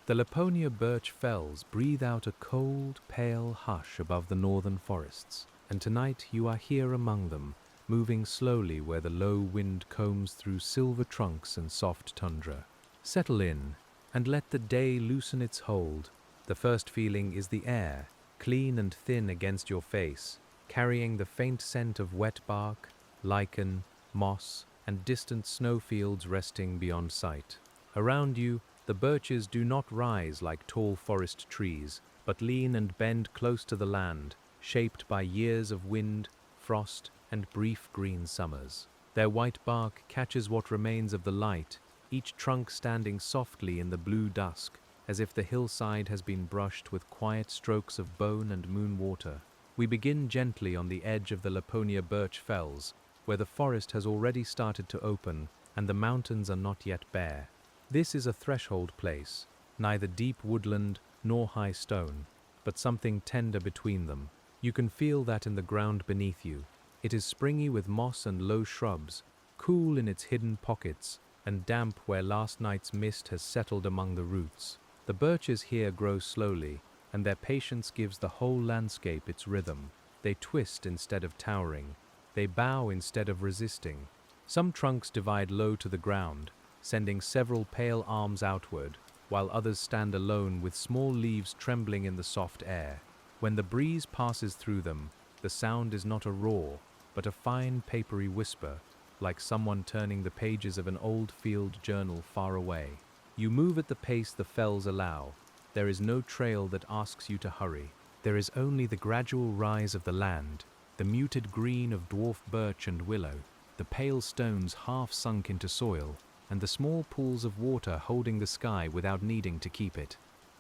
The Laponia Birch fells breathe out a cold, pale hush above the northern forests, and tonight you are here among them, moving slowly where the low wind combs through silver trunks and soft tundra. Settle in, and let the day loosen its hold. The first feeling is the air, clean and thin against your face, carrying the faint scent of wet bark, lichen, moss, and distant snowfields resting beyond sight. Around you, the birches do not rise like tall forest trees, but lean and bend close to the land, shaped by years of wind, frost, and brief green summers. Their white bark catches what remains of the light, each trunk standing softly in the blue dusk, as if the hillside has been brushed with quiet strokes of bone and moon water. We begin gently on the edge of the Laponia Birch fells, where the forest has already started to open and the mountains are not yet bare. This is a threshold place, neither deep woodland nor high stone, but something tender between them. You can feel that in the ground beneath you. It is springy with moss and low shrubs, cool in its hidden pockets, and damp where last night's mist has settled among the roots. The birches here grow slowly, and their patience gives the whole landscape its rhythm. They twist instead of towering. They bow instead of resisting. Some trunks divide low to the ground, sending several pale arms outward, while others stand alone with small leaves trembling in the soft air. When the breeze passes through them, the sound is not a roar, but a fine papery whisper, like someone turning the pages of an old field journal far away. You move at the pace the fells allow. There is no trail that asks you to hurry. There is only the gradual rise of the land, the muted green of dwarf birch and willow, the pale stones half sunk into soil, and the small pools of water holding the sky without needing to keep it.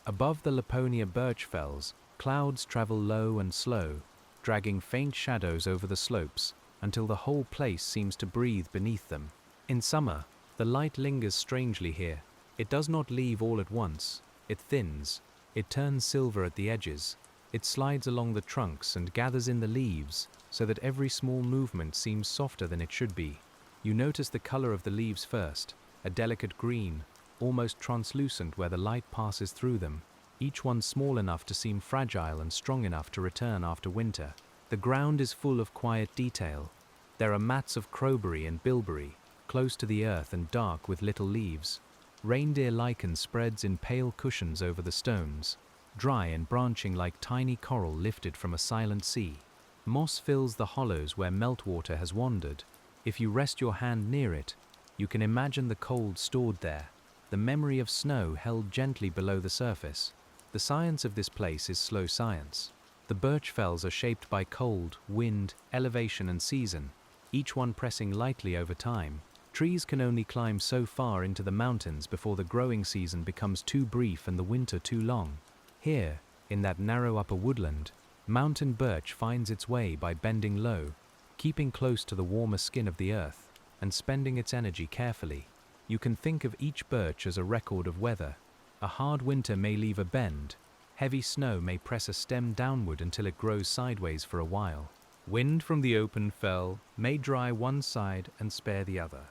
Above the Laponia Birch fells, clouds travel low and slow, dragging faint shadows over the slopes, until the whole place seems to breathe beneath them. In summer, the light lingers strangely here. It does not leave all at once. It thins. It turns silver at the edges. It slides along the trunks and gathers in the leaves, so that every small movement seems softer than it should be. You notice the color of the leaves first, a delicate green, almost translucent where the light passes through them, each one small enough to seem fragile and strong enough to return after winter. The ground is full of quiet detail. There are mats of crowberry and bilberry, close to the earth and dark with little leaves. Reindeer lichen spreads in pale cushions over the stones, dry and branching like tiny coral lifted from a silent sea. Moss fills the hollows where meltwater has wandered. If you rest your hand near it, you can imagine the cold stored there, the memory of snow held gently below the surface. The science of this place is slow science. The birch fells are shaped by cold, wind, elevation and season, each one pressing lightly over time. Trees can only climb so far into the mountains before the growing season becomes too brief and the winter too long. Here, in that narrow upper woodland, mountain birch finds its way by bending low, keeping close to the warmer skin of the earth, and spending its energy carefully. You can think of each birch as a record of weather. A hard winter may leave a bend. Heavy snow may press a stem downward until it grows sideways for a while. Wind from the open fell may dry one side and spare the other.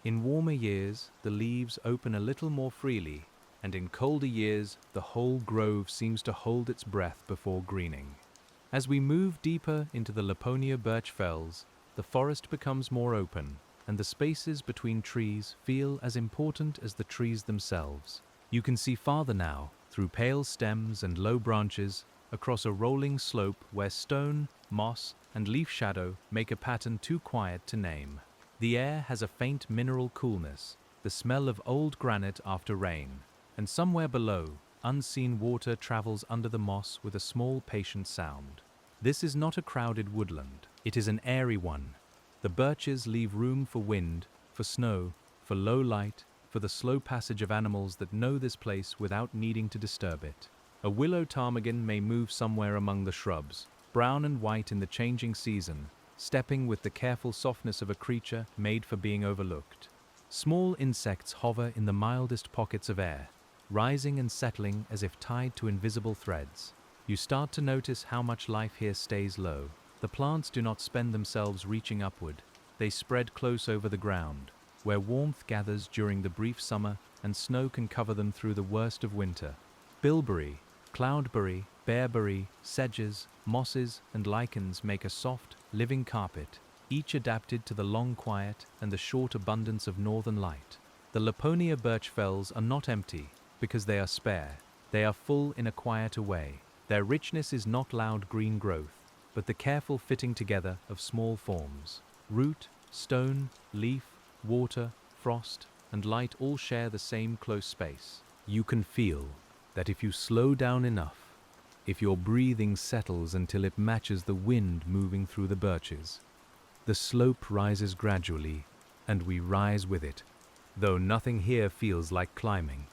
In warmer years, the leaves open a little more freely, and in colder years, the whole grove seems to hold its breath before greening. As we move deeper into the Laponia Birch fells, the forest becomes more open, and the spaces between trees feel as important as the trees themselves. You can see farther now, through pale stems and low branches, across a rolling slope where stone, moss, and leaf shadow make a pattern too quiet to name. The air has a faint mineral coolness, the smell of old granite after rain, and somewhere below, unseen water travels under the moss with a small patient sound. This is not a crowded woodland. It is an airy one. The birches leave room for wind, for snow, for low light, for the slow passage of animals that know this place without needing to disturb it. A willow ptarmigan may move somewhere among the shrubs, brown and white in the changing season, stepping with the careful softness of a creature made for being overlooked. Small insects hover in the mildest pockets of air, rising and settling as if tied to invisible threads. You start to notice how much life here stays low. The plants do not spend themselves reaching upward. They spread close over the ground, where warmth gathers during the brief summer and snow can cover them through the worst of winter. Bilberry, cloudberry, bearberry, sedges, mosses, and lichens make a soft, living carpet, each adapted to the long quiet and the short abundance of northern light. The Laponia birch fells are not empty because they are spare. They are full in a quieter way. Their richness is not loud green growth, but the careful fitting together of small forms. Root, stone, leaf, water, frost, and light all share the same close space. You can feel that if you slow down enough, if your breathing settles until it matches the wind moving through the birches, the slope rises gradually, and we rise with it. Though nothing here feels like climbing.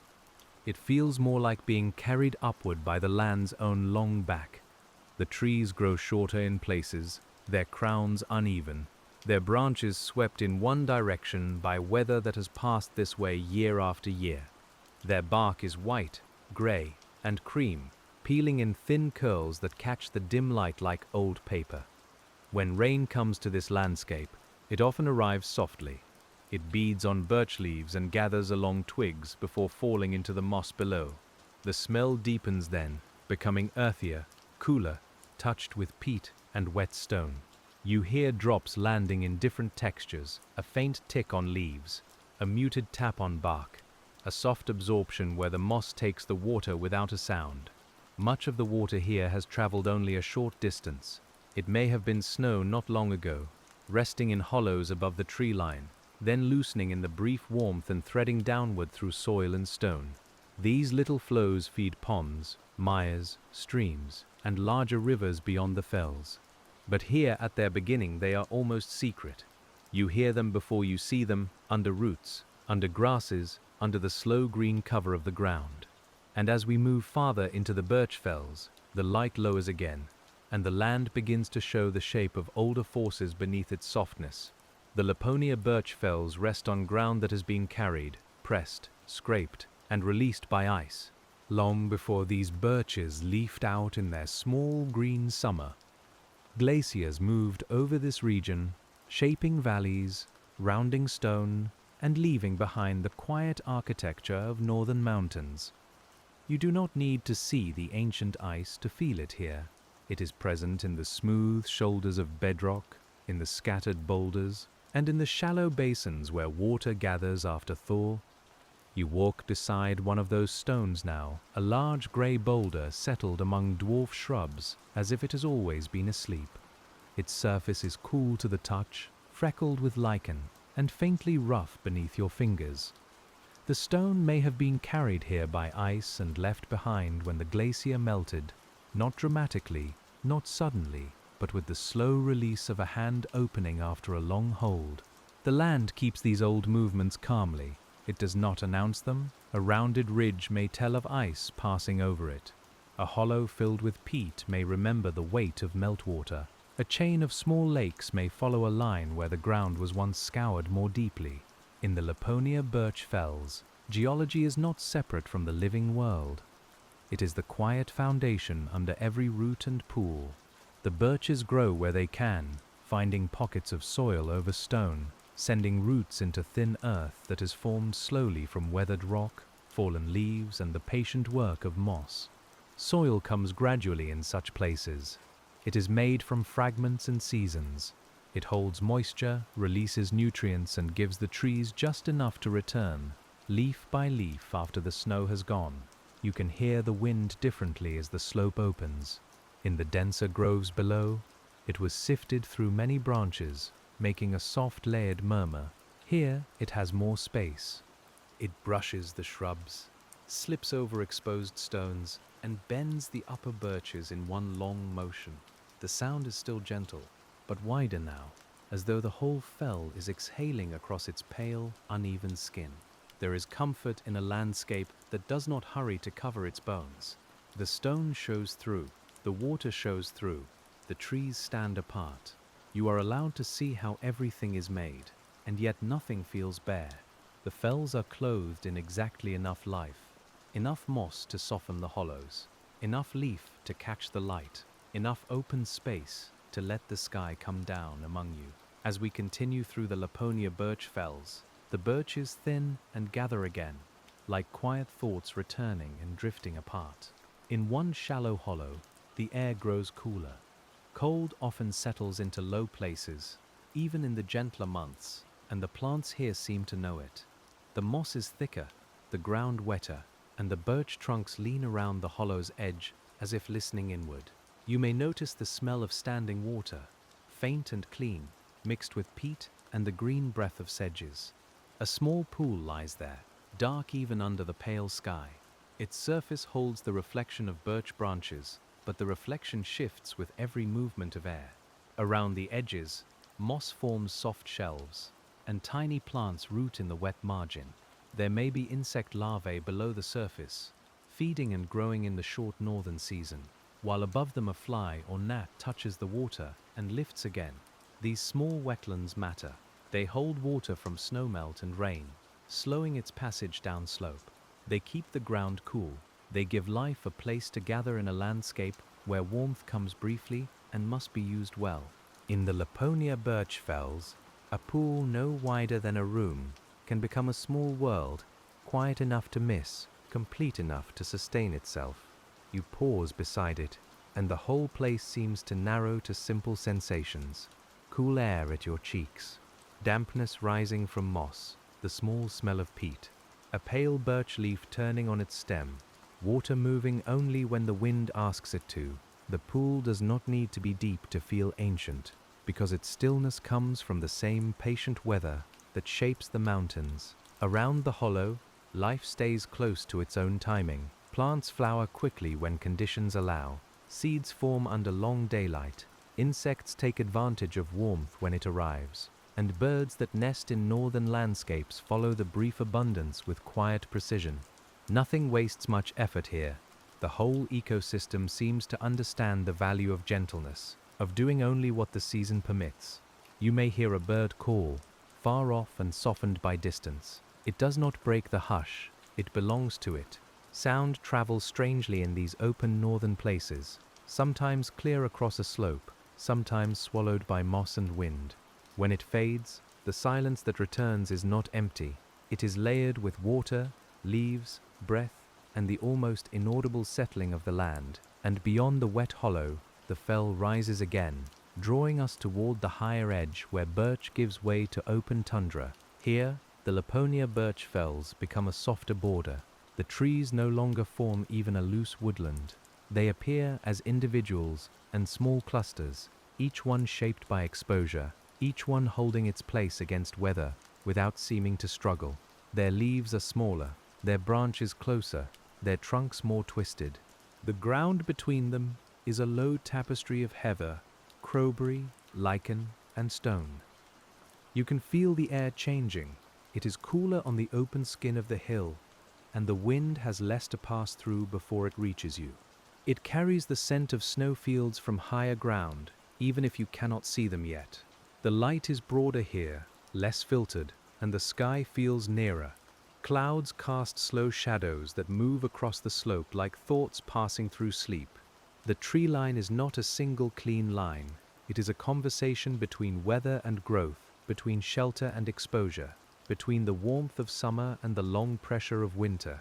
It feels more like being carried upward by the land's own long back. The trees grow shorter in places, their crowns uneven, their branches swept in one direction by weather that has passed this way year after year. Their bark is white, grey, and cream, peeling in thin curls that catch the dim light like old paper. When rain comes to this landscape, it often arrives softly. It beads on birch leaves and gathers along twigs before falling into the moss below. The smell deepens then, becoming earthier, cooler, touched with peat and wet stone. You hear drops landing in different textures, a faint tick on leaves, a muted tap on bark, a soft absorption where the moss takes the water without a sound. Much of the water here has traveled only a short distance. It may have been snow not long ago, resting in hollows above the tree line, then loosening in the brief warmth and threading downward through soil and stone. These little flows feed ponds, mires, streams, and larger rivers beyond the fells. But here at their beginning they are almost secret. You hear them before you see them, under roots, under grasses, under the slow green cover of the ground. And as we move farther into the birch fells, the light lowers again, and the land begins to show the shape of older forces beneath its softness. The Laponia birch fells rest on ground that has been carried, pressed, scraped, and released by ice. Long before these birches leafed out in their small green summer, glaciers moved over this region, shaping valleys, rounding stone, and leaving behind the quiet architecture of northern mountains. You do not need to see the ancient ice to feel it here. It is present in the smooth shoulders of bedrock, in the scattered boulders, and in the shallow basins where water gathers after thaw. You walk beside one of those stones now, a large grey boulder settled among dwarf shrubs, as if it has always been asleep. Its surface is cool to the touch, freckled with lichen, and faintly rough beneath your fingers. The stone may have been carried here by ice and left behind when the glacier melted, not dramatically, not suddenly, but with the slow release of a hand opening after a long hold. The land keeps these old movements calmly. It does not announce them. A rounded ridge may tell of ice passing over it. A hollow filled with peat may remember the weight of meltwater. A chain of small lakes may follow a line where the ground was once scoured more deeply. In the Laponia birch fells, geology is not separate from the living world. It is the quiet foundation under every root and pool. The birches grow where they can, finding pockets of soil over stone, sending roots into thin earth that is formed slowly from weathered rock, fallen leaves, and the patient work of moss. Soil comes gradually in such places. It is made from fragments and seasons. It holds moisture, releases nutrients, and gives the trees just enough to return, leaf by leaf after the snow has gone. You can hear the wind differently as the slope opens. In the denser groves below, it was sifted through many branches, making a soft layered murmur. Here it has more space. It brushes the shrubs, slips over exposed stones, and bends the upper birches in one long motion. The sound is still gentle, but wider now, as though the whole fell is exhaling across its pale, uneven skin. There is comfort in a landscape that does not hurry to cover its bones. The stone shows through, the water shows through, the trees stand apart. You are allowed to see how everything is made, and yet nothing feels bare. The fells are clothed in exactly enough life, enough moss to soften the hollows, enough leaf to catch the light, enough open space to let the sky come down among you. As we continue through the Laponia birch fells, the birches thin and gather again. like quiet thoughts returning and drifting apart. In one shallow hollow, the air grows cooler. Cold often settles into low places, even in the gentler months, and the plants here seem to know it. The moss is thicker, the ground wetter, and the birch trunks lean around the hollow's edge as if listening inward. You may notice the smell of standing water, faint and clean, mixed with peat and the green breath of sedges. A small pool lies there, dark even under the pale sky. Its surface holds the reflection of birch branches, but the reflection shifts with every movement of air. Around the edges, moss forms soft shelves, and tiny plants root in the wet margin. There may be insect larvae below the surface, feeding and growing in the short northern season, while above them a fly or gnat touches the water and lifts again. These small wetlands matter. They hold water from snowmelt and rain, slowing its passage downslope. They keep the ground cool. They give life a place to gather in a landscape where warmth comes briefly and must be used well. In the Laponia Birch fells, a pool no wider than a room can become a small world, quiet enough to miss, complete enough to sustain itself. You pause beside it, and the whole place seems to narrow to simple sensations. Cool air at your cheeks, dampness rising from moss, the small smell of peat, a pale birch leaf turning on its stem, water moving only when the wind asks it to. The pool does not need to be deep to feel ancient, because its stillness comes from the same patient weather that shapes the mountains. Around the hollow, life stays close to its own timing. Plants flower quickly when conditions allow. Seeds form under long daylight. Insects take advantage of warmth when it arrives. And birds that nest in northern landscapes follow the brief abundance with quiet precision. Nothing wastes much effort here. The whole ecosystem seems to understand the value of gentleness, of doing only what the season permits. You may hear a bird call, far off and softened by distance. It does not break the hush, it belongs to it. Sound travels strangely in these open northern places, sometimes clear across a slope, sometimes swallowed by moss and wind. When it fades, the silence that returns is not empty. It is layered with water, leaves, breath, and the almost inaudible settling of the land. And beyond the wet hollow, the fell rises again, drawing us toward the higher edge where birch gives way to open tundra. Here, the Laponia Birch fells become a softer border. The trees no longer form even a loose woodland. They appear as individuals and small clusters, each one shaped by exposure, each one holding its place against weather without seeming to struggle. Their leaves are smaller, their branches closer, their trunks more twisted. The ground between them is a low tapestry of heather, crowberry, lichen, and stone. You can feel the air changing. It is cooler on the open skin of the hill, and the wind has less to pass through before it reaches you. It carries the scent of snowfields from higher ground, even if you cannot see them yet. The light is broader here, less filtered, and the sky feels nearer. Clouds cast slow shadows that move across the slope like thoughts passing through sleep. The tree line is not a single clean line. It is a conversation between weather and growth, between shelter and exposure, between the warmth of summer and the long pressure of winter.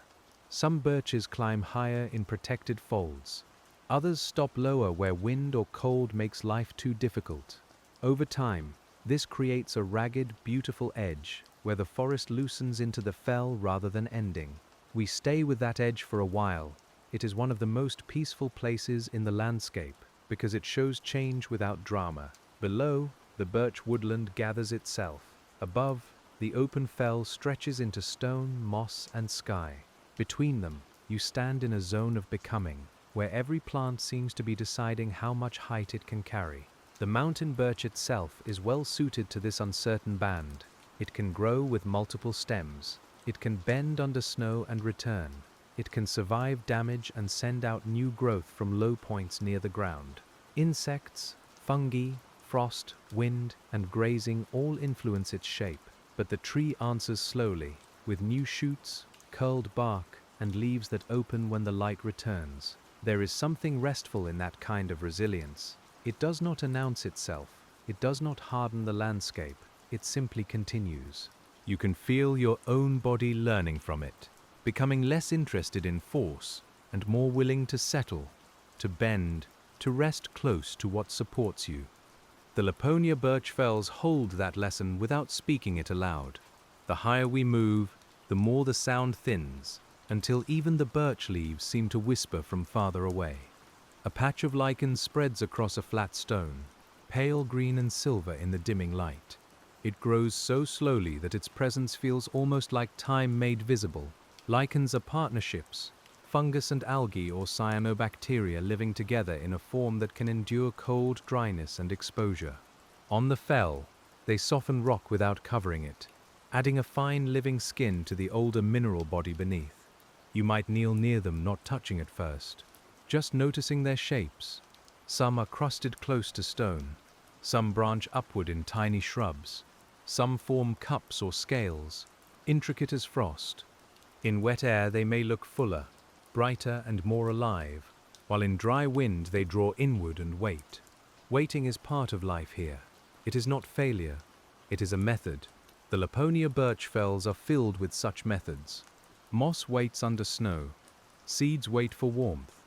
Some birches climb higher in protected folds. Others stop lower where wind or cold makes life too difficult. Over time, this creates a ragged, beautiful edge, where the forest loosens into the fell rather than ending. We stay with that edge for a while. It is one of the most peaceful places in the landscape, because it shows change without drama. Below, the birch woodland gathers itself. Above, the open fell stretches into stone, moss, and sky. Between them, you stand in a zone of becoming, where every plant seems to be deciding how much height it can carry. The mountain birch itself is well suited to this uncertain band. It can grow with multiple stems. It can bend under snow and return. It can survive damage and send out new growth from low points near the ground. Insects, fungi, frost, wind, and grazing all influence its shape, but the tree answers slowly, with new shoots, curled bark, and leaves that open when the light returns. There is something restful in that kind of resilience. It does not announce itself. It does not harden the landscape. It simply continues. You can feel your own body learning from it. becoming less interested in force and more willing to settle, to bend, to rest close to what supports you. The Laponia birch fells hold that lesson without speaking it aloud. The higher we move, the more the sound thins, until even the birch leaves seem to whisper from farther away. A patch of lichen spreads across a flat stone, pale green and silver in the dimming light. It grows so slowly that its presence feels almost like time made visible. Lichens are partnerships, fungus and algae or cyanobacteria living together in a form that can endure cold, dryness and exposure. On the fell, they soften rock without covering it, adding a fine living skin to the older mineral body beneath. You might kneel near them, not touching at first, just noticing their shapes. Some are crusted close to stone, some branch upward in tiny shrubs, some form cups or scales, intricate as frost. In wet air they may look fuller, brighter and more alive, while in dry wind they draw inward and wait. Waiting is part of life here. It is not failure, it is a method. The Laponia birch fells are filled with such methods. Moss waits under snow, seeds wait for warmth,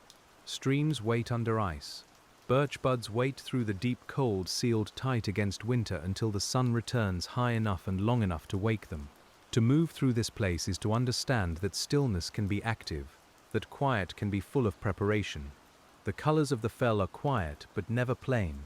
streams wait under ice. Birch buds wait through the deep cold, sealed tight against winter until the sun returns high enough and long enough to wake them. To move through this place is to understand that stillness can be active, that quiet can be full of preparation. The colors of the fell are quiet but never plain.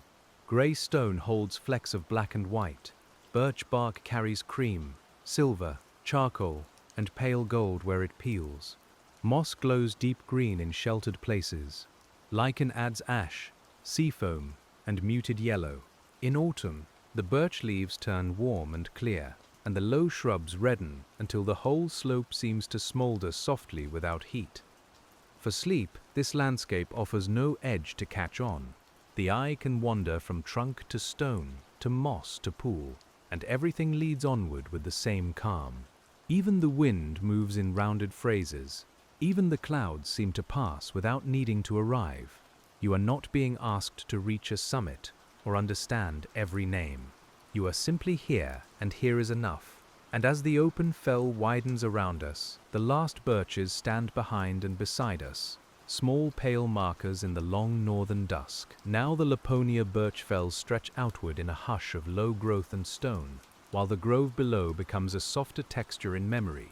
Gray stone holds flecks of black and white. Birch bark carries cream, silver, charcoal, and pale gold where it peels. Moss glows deep green in sheltered places. Lichen adds ash, sea foam, and muted yellow. In autumn, the birch leaves turn warm and clear, and the low shrubs redden until the whole slope seems to smolder softly without heat. For sleep, this landscape offers no edge to catch on. The eye can wander from trunk to stone, to moss to pool, and everything leads onward with the same calm. Even the wind moves in rounded phrases. Even the clouds seem to pass without needing to arrive. You are not being asked to reach a summit or understand every name. You are simply here, and here is enough. And as the open fell widens around us, the last birches stand behind and beside us, small pale markers in the long northern dusk. Now the Laponia birch fells stretch outward in a hush of low growth and stone, while the grove below becomes a softer texture in memory.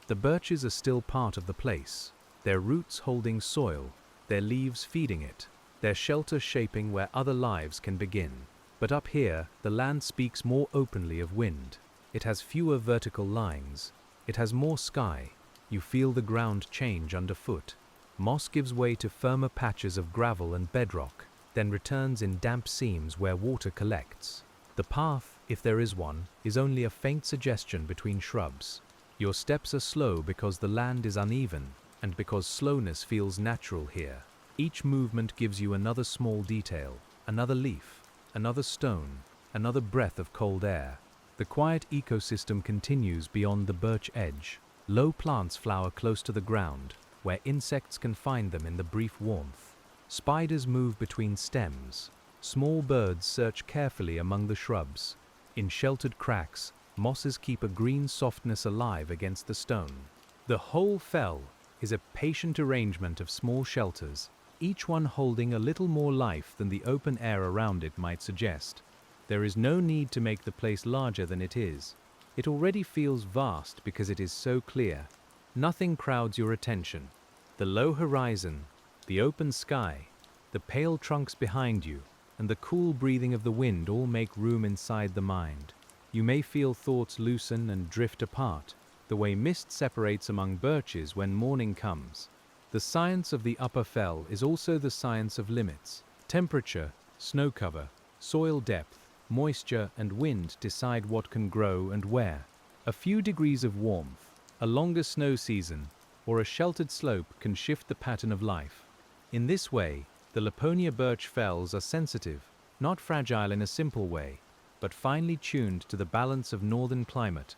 The birches are still part of the place, their roots holding soil, their leaves feeding it, their shelter shaping where other lives can begin. But up here, the land speaks more openly of wind. It has fewer vertical lines. It has more sky. You feel the ground change underfoot. Moss gives way to firmer patches of gravel and bedrock, then returns in damp seams where water collects. The path, if there is one, is only a faint suggestion between shrubs. Your steps are slow because the land is uneven, and because slowness feels natural here. Each movement gives you another small detail, another leaf, another stone, another breath of cold air. The quiet ecosystem continues beyond the birch edge. Low plants flower close to the ground, where insects can find them in the brief warmth. Spiders move between stems. Small birds search carefully among the shrubs. In sheltered cracks, mosses keep a green softness alive against the stone. The whole fell is a patient arrangement of small shelters, each one holding a little more life than the open air around it might suggest. There is no need to make the place larger than it is. It already feels vast because it is so clear. Nothing crowds your attention. The low horizon, the open sky, the pale trunks behind you, and the cool breathing of the wind all make room inside the mind. You may feel thoughts loosen and drift apart, the way mist separates among birches when morning comes. The science of the upper fell is also the science of limits. Temperature, snow cover, soil depth, moisture and wind decide what can grow and where. A few degrees of warmth, a longer snow season, or a sheltered slope can shift the pattern of life. In this way, the Laponia birch fells are sensitive, not fragile in a simple way, but finely tuned to the balance of northern climate.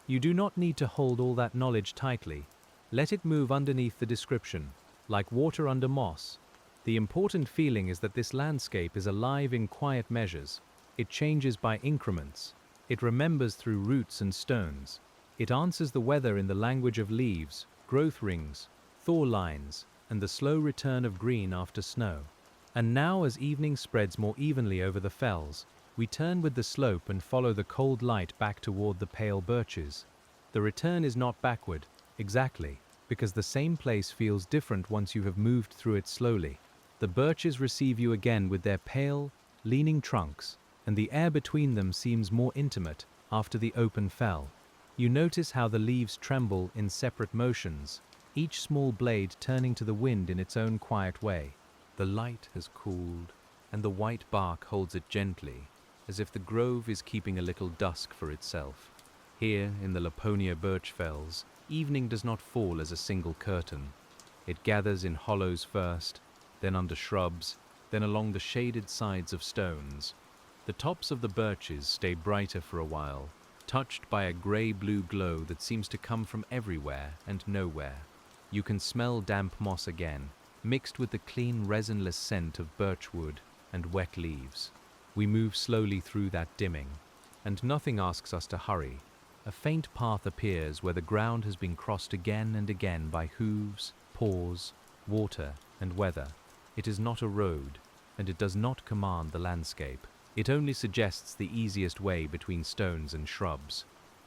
You do not need to hold all that knowledge tightly. Let it move underneath the description, like water under moss. The important feeling is that this landscape is alive in quiet measures. It changes by increments. It remembers through roots and stones. It answers the weather in the language of leaves, growth rings, thaw lines, and the slow return of green after snow. And now, as evening spreads more evenly over the fells, we turn with the slope and follow the cold light back toward the pale birches. The return is not backward, exactly, because the same place feels different once you have moved through it slowly. The birches receive you again with their pale, leaning trunks, and the air between them seems more intimate after the open fell. You notice how the leaves tremble in separate motions, each small blade turning to the wind in its own quiet way. The light has cooled, and the white bark holds it gently, as if the grove is keeping a little dusk for itself. Here, in the Laponia Birch fells, evening does not fall as a single curtain. It gathers in hollows first, then under shrubs, then along the shaded sides of stones. The tops of the birches stay brighter for a while, touched by a grey-blue glow that seems to come from everywhere and nowhere. You can smell damp moss again, mixed with the clean resinless scent of birch wood and wet leaves. We move slowly through that dimming, and nothing asks us to hurry. A faint path appears where the ground has been crossed again and again by hooves, paws, water, and weather. It is not a road, and it does not command the landscape. It only suggests the easiest way between stones and shrubs.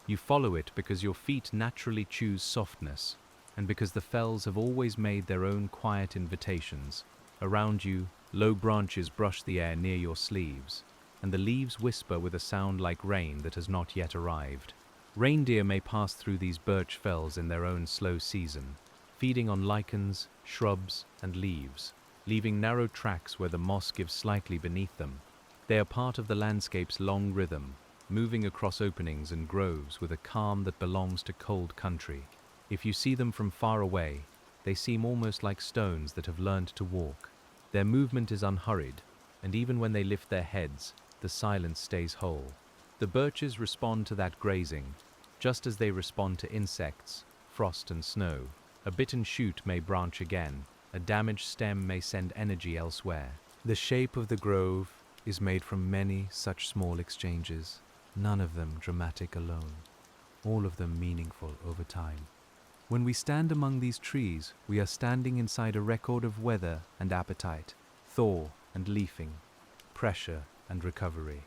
You follow it because your feet naturally choose softness, and because the fells have always made their own quiet invitations. Around you, low branches brush the air near your sleeves, and the leaves whisper with a sound like rain that has not yet arrived. Reindeer may pass through these birch fells in their own slow season, feeding on lichens, shrubs, and leaves, leaving narrow tracks where the moss gives slightly beneath them. They are part of the landscape's long rhythm, moving across openings and groves with a calm that belongs to cold country. If you see them from far away, they seem almost like stones that have learned to walk. Their movement is unhurried, and even when they lift their heads, the silence stays whole. The birches respond to that grazing, just as they respond to insects, frost and snow. A bitten shoot may branch again, a damaged stem may send energy elsewhere. The shape of the grove is made from many such small exchanges, none of them dramatic alone, all of them meaningful over time. When we stand among these trees, we are standing inside a record of weather and appetite, thaw and leafing, pressure and recovery.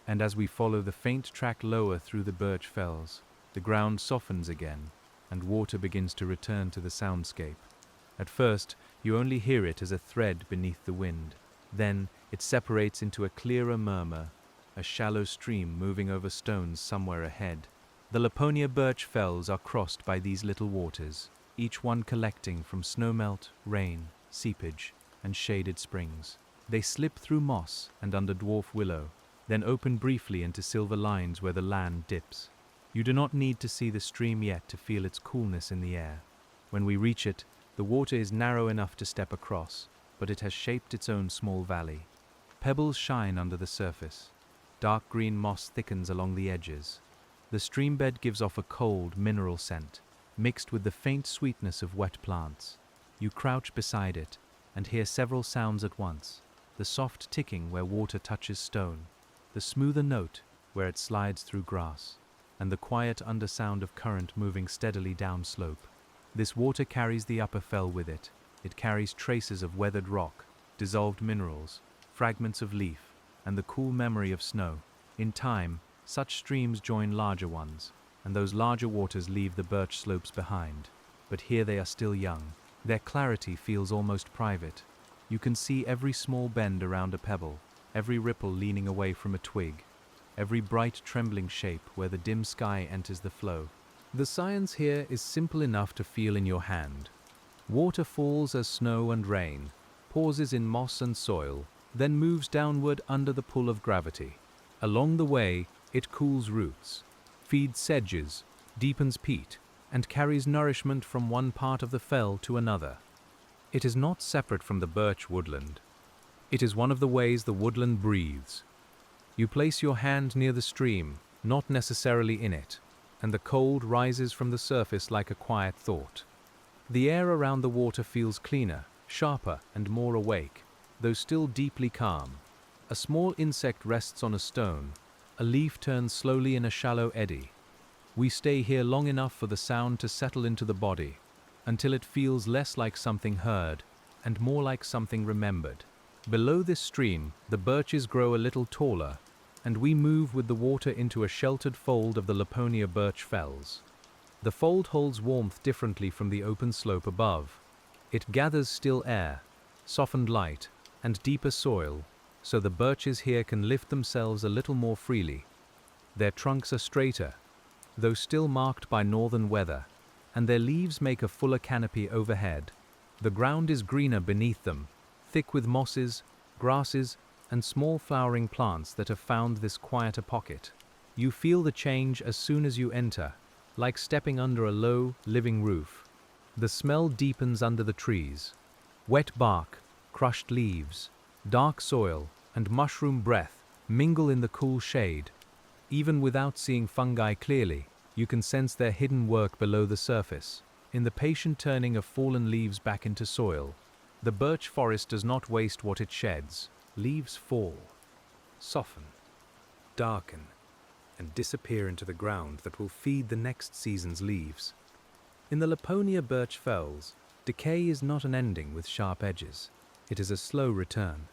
And as we follow the faint track lower through the birch fells, the ground softens again, and water begins to return to the soundscape. At first, you only hear it as a thread beneath the wind. Then, it separates into a clearer murmur, a shallow stream moving over stones somewhere ahead. The Laponia Birch fells are crossed by these little waters, each one collecting from snowmelt, rain, seepage, and shaded springs. They slip through moss and under dwarf willow, then open briefly into silver lines where the land dips. You do not need to see the stream yet to feel its coolness in the air. When we reach it, the water is narrow enough to step across, but it has shaped its own small valley. Pebbles shine under the surface. Dark green moss thickens along the edges. The streambed gives off a cold, mineral scent, mixed with the faint sweetness of wet plants. You crouch beside it and hear several sounds at once: the soft ticking where water touches stone, the smoother note where it slides through grass, and the quiet undersound of current moving steadily down slope. This water carries the upper fell with it. It carries traces of weathered rock, dissolved minerals, fragments of leaf, and the cool memory of snow. In time, such streams join larger ones, and those larger waters leave the birch slopes behind. But here they are still young. Their clarity feels almost private. You can see every small bend around a pebble, every ripple leaning away from a twig, every bright trembling shape where the dim sky enters the flow. The science here is simple enough to feel in your hand. Water falls as snow and rain, pauses in moss and soil, then moves downward under the pull of gravity. Along the way, it cools roots, feeds sedges, deepens peat, and carries nourishment from one part of the fell to another. It is not separate from the birch woodland. It is one of the ways the woodland breathes. You place your hand near the stream, not necessarily in it, and the cold rises from the surface like a quiet thought. The air around the water feels cleaner, sharper, and more awake, though still deeply calm. A small insect rests on a stone. A leaf turns slowly in a shallow eddy. We stay here long enough for the sound to settle into the body. until it feels less like something heard and more like something remembered. Below this stream, the birches grow a little taller, and we move with the water into a sheltered fold of the Laponia Birch fells. The fold holds warmth differently from the open slope above. It gathers still air, softened light, and deeper soil, so the birches here can lift themselves a little more freely. Their trunks are straighter, though still marked by northern weather, and their leaves make a fuller canopy overhead. The ground is greener beneath them, thick with mosses, grasses, and small flowering plants that have found this quieter pocket. You feel the change as soon as you enter, like stepping under a low, living roof. The smell deepens under the trees. Wet bark, crushed leaves, dark soil, and mushroom breath mingle in the cool shade. Even without seeing fungi clearly, you can sense their hidden work below the surface, in the patient turning of fallen leaves back into soil. The birch forest does not waste what it sheds. Leaves fall, soften, darken, and disappear into the ground that will feed the next season's leaves. In the Laponia Birch fells, decay is not an ending with sharp edges. It is a slow return.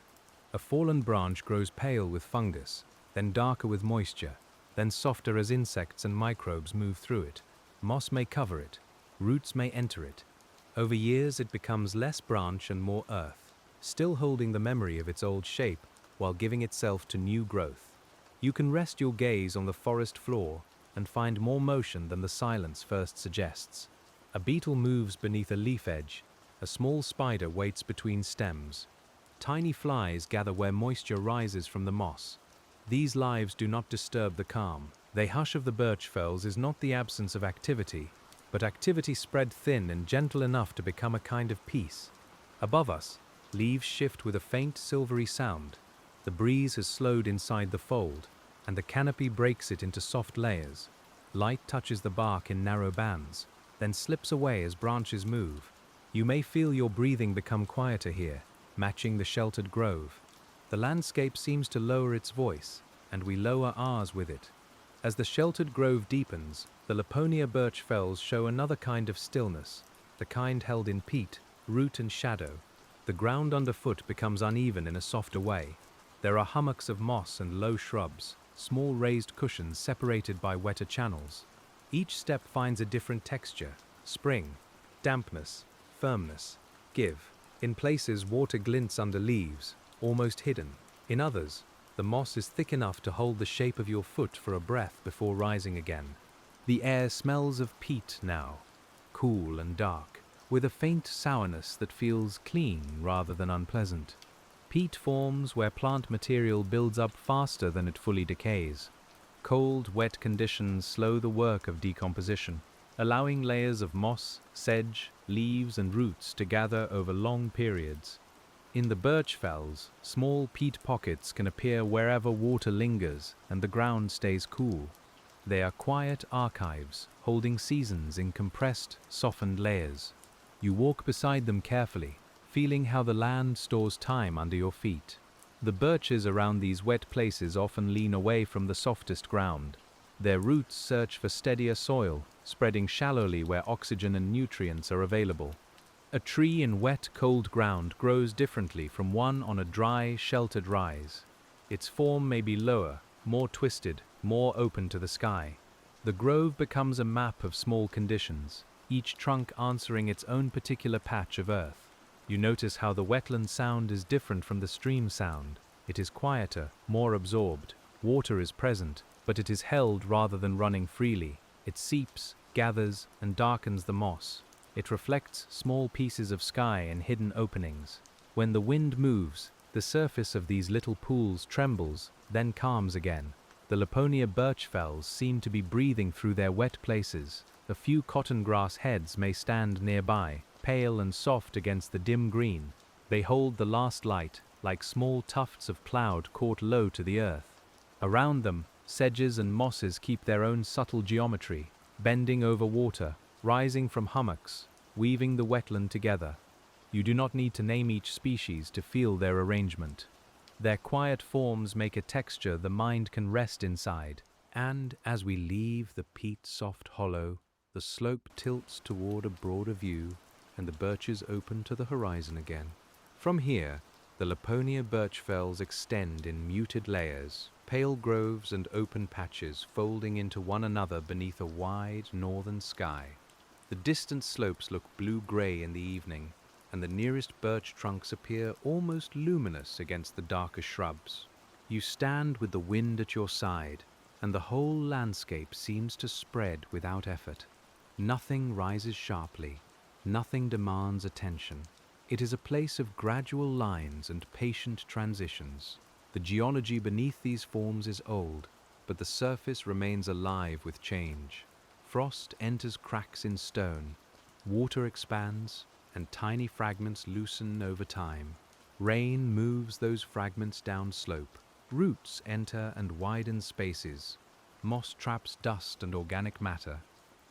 A fallen branch grows pale with fungus, then darker with moisture, then softer as insects and microbes move through it. Moss may cover it, roots may enter it. Over years it becomes less branch and more earth, still holding the memory of its old shape while giving itself to new growth. You can rest your gaze on the forest floor and find more motion than the silence first suggests. A beetle moves beneath a leaf edge, a small spider waits between stems. Tiny flies gather where moisture rises from the moss. These lives do not disturb the calm. The hush of the birch fells is not the absence of activity, but activity spread thin and gentle enough to become a kind of peace. Above us, leaves shift with a faint silvery sound. The breeze has slowed inside the fold, and the canopy breaks it into soft layers. Light touches the bark in narrow bands, then slips away as branches move. You may feel your breathing become quieter here, matching the sheltered grove. The landscape seems to lower its voice, and we lower ours with it. As the sheltered grove deepens, the Laponia Birch fells show another kind of stillness, the kind held in peat, root and shadow. The ground underfoot becomes uneven in a softer way. There are hummocks of moss and low shrubs, small raised cushions separated by wetter channels. Each step finds a different texture: spring, dampness, firmness, give. In places, water glints under leaves, almost hidden. In others, the moss is thick enough to hold the shape of your foot for a breath before rising again. The air smells of peat now, cool and dark, with a faint sourness that feels clean rather than unpleasant. Peat forms where plant material builds up faster than it fully decays. Cold, wet conditions slow the work of decomposition, allowing layers of moss, sedge, leaves and roots to gather over long periods. In the birch fells, small peat pockets can appear wherever water lingers and the ground stays cool. They are quiet archives, holding seasons in compressed, softened layers. You walk beside them carefully, feeling how the land stores time under your feet. The birches around these wet places often lean away from the softest ground. Their roots search for steadier soil, spreading shallowly where oxygen and nutrients are available. A tree in wet, cold ground grows differently from one on a dry, sheltered rise. Its form may be lower, more twisted, more open to the sky. The grove becomes a map of small conditions, each trunk answering its own particular patch of earth. You notice how the wetland sound is different from the stream sound. It is quieter, more absorbed. Water is present, but it is held rather than running freely. It seeps, gathers, and darkens the moss. It reflects small pieces of sky and hidden openings. When the wind moves, the surface of these little pools trembles, then calms again. The Laponia birch fells seem to be breathing through their wet places. A few cotton grass heads may stand nearby, pale and soft against the dim green. They hold the last light, like small tufts of cloud caught low to the earth. Around them, sedges and mosses keep their own subtle geometry, bending over water, rising from hummocks, weaving the wetland together. You do not need to name each species to feel their arrangement. Their quiet forms make a texture the mind can rest inside. And as we leave the peat-soft hollow, The slope tilts toward a broader view, and the birches open to the horizon again. From here, the Laponia birch fells extend in muted layers, pale groves and open patches folding into one another beneath a wide northern sky. The distant slopes look blue-gray in the evening, and the nearest birch trunks appear almost luminous against the darker shrubs. You stand with the wind at your side, and the whole landscape seems to spread without effort. Nothing rises sharply, nothing demands attention. It is a place of gradual lines and patient transitions. The geology beneath these forms is old, but the surface remains alive with change. Frost enters cracks in stone, water expands, and tiny fragments loosen over time. Rain moves those fragments down slope. Roots enter and widen spaces. Moss traps dust and organic matter.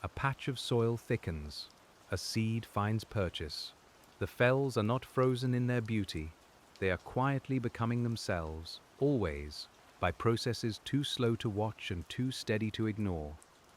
A patch of soil thickens. A seed finds purchase. The fells are not frozen in their beauty. They are quietly becoming themselves, always, by processes too slow to watch and too steady to ignore.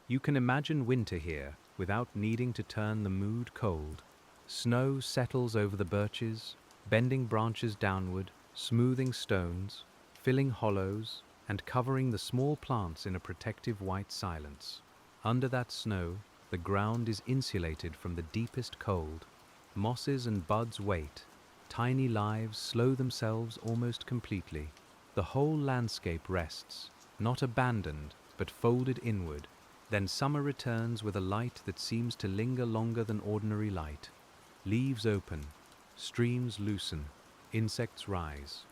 You can imagine winter here without needing to turn the mood cold. Snow settles over the birches, bending branches downward, smoothing stones, filling hollows, and covering the small plants in a protective white silence. Under that snow, the ground is insulated from the deepest cold. Mosses and buds wait. Tiny lives slow themselves almost completely. The whole landscape rests, not abandoned, but folded inward. Then summer returns with a light that seems to linger longer than ordinary light. Leaves open, streams loosen, insects rise.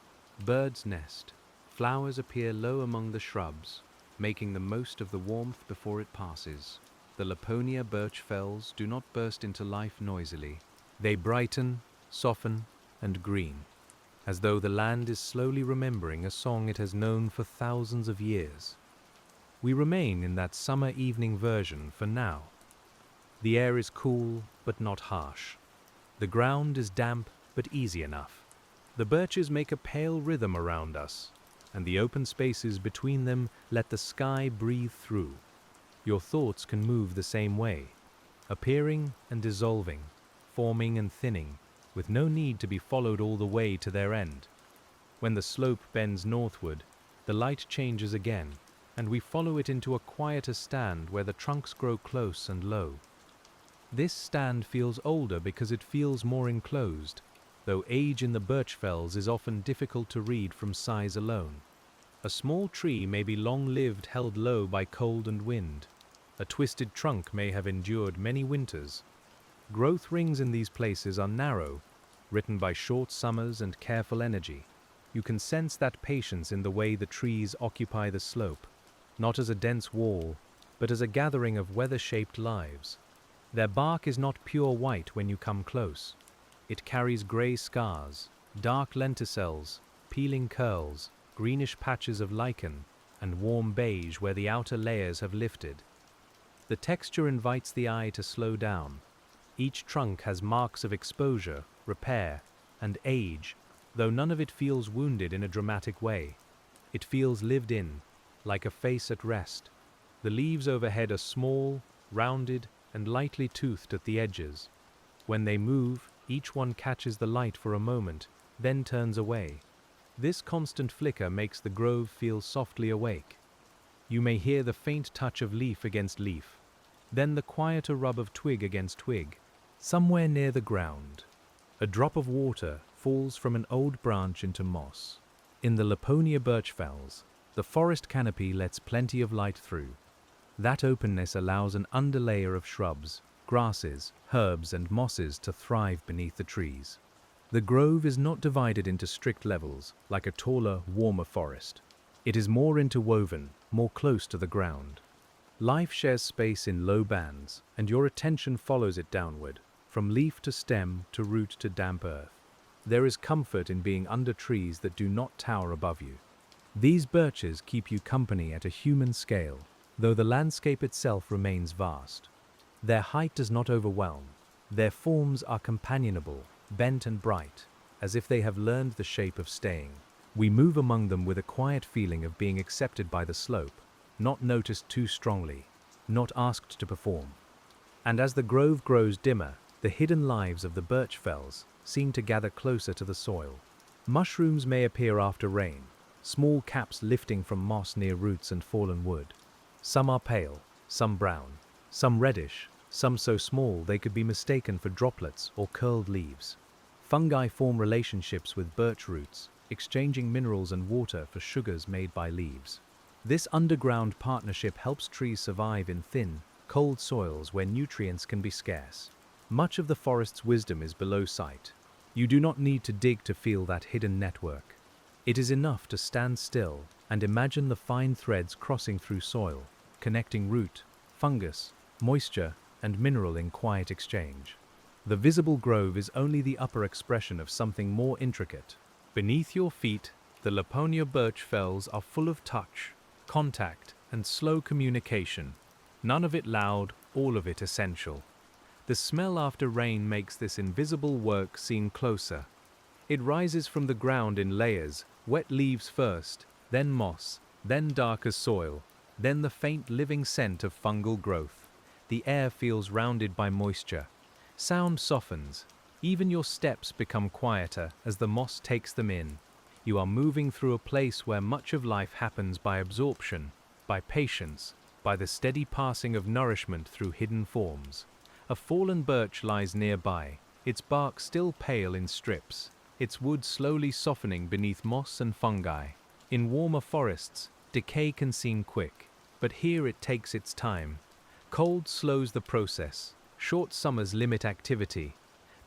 Birds nest, flowers appear low among the shrubs, making the most of the warmth before it passes. The Laponia birch fells do not burst into life noisily. They brighten, soften, and green, as though the land is slowly remembering a song it has known for thousands of years. We remain in that summer evening version for now. The air is cool, but not harsh. The ground is damp, but easy enough. The birches make a pale rhythm around us, and the open spaces between them let the sky breathe through. Your thoughts can move the same way, appearing and dissolving, forming and thinning, with no need to be followed all the way to their end. When the slope bends northward, the light changes again, and we follow it into a quieter stand where the trunks grow close and low. This stand feels older because it feels more enclosed, though age in the birch fells is often difficult to read from size alone. A small tree may be long-lived, held low by cold and wind. A twisted trunk may have endured many winters. Growth rings in these places are narrow, written by short summers and careful energy. You can sense that patience in the way the trees occupy the slope, not as a dense wall, but as a gathering of weather-shaped lives. Their bark is not pure white when you come close. It carries grey scars, dark lenticels, peeling curls, greenish patches of lichen, and warm beige where the outer layers have lifted. The texture invites the eye to slow down. Each trunk has marks of exposure, repair, and age, though none of it feels wounded in a dramatic way. It feels lived in, like a face at rest. The leaves overhead are small, rounded, and lightly toothed at the edges. When they move, each one catches the light for a moment, then turns away. This constant flicker makes the grove feel softly awake. You may hear the faint touch of leaf against leaf, then the quieter rub of twig against twig. Somewhere near the ground, a drop of water falls from an old branch into moss. In the Laponia birch fells, the forest canopy lets plenty of light through. That openness allows an underlayer of shrubs, grasses, herbs, and mosses to thrive beneath the trees. The grove is not divided into strict levels like a taller, warmer forest. It is more interwoven, more close to the ground. Life shares space in low bands, and your attention follows it downward, from leaf to stem to root to damp earth. There is comfort in being under trees that do not tower above you. These birches keep you company at a human scale, though the landscape itself remains vast. Their height does not overwhelm. Their forms are companionable, bent and bright, as if they have learned the shape of staying. We move among them with a quiet feeling of being accepted by the slope, not noticed too strongly, not asked to perform. And as the grove grows dimmer, the hidden lives of the birch fells seem to gather closer to the soil. Mushrooms may appear after rain, small caps lifting from moss near roots and fallen wood. Some are pale, some brown, some reddish, some so small they could be mistaken for droplets or curled leaves. Fungi form relationships with birch roots, exchanging minerals and water for sugars made by leaves. This underground partnership helps trees survive in thin, cold soils where nutrients can be scarce. Much of the forest's wisdom is below sight. You do not need to dig to feel that hidden network. It is enough to stand still and imagine the fine threads crossing through soil, connecting root, fungus, moisture, and mineral in quiet exchange. The visible grove is only the upper expression of something more intricate. Beneath your feet, the Laponia Birch fells are full of touch, contact, and slow communication. None of it loud, all of it essential. The smell after rain makes this invisible work seem closer. It rises from the ground in layers, wet leaves first, then moss, then darker soil, then the faint living scent of fungal growth. The air feels rounded by moisture. Sound softens. Even your steps become quieter as the moss takes them in. You are moving through a place where much of life happens by absorption, by patience, by the steady passing of nourishment through hidden forms. A fallen birch lies nearby, its bark still pale in strips, its wood slowly softening beneath moss and fungi. In warmer forests, decay can seem quick, but here it takes its time. Cold slows the process, short summers limit activity.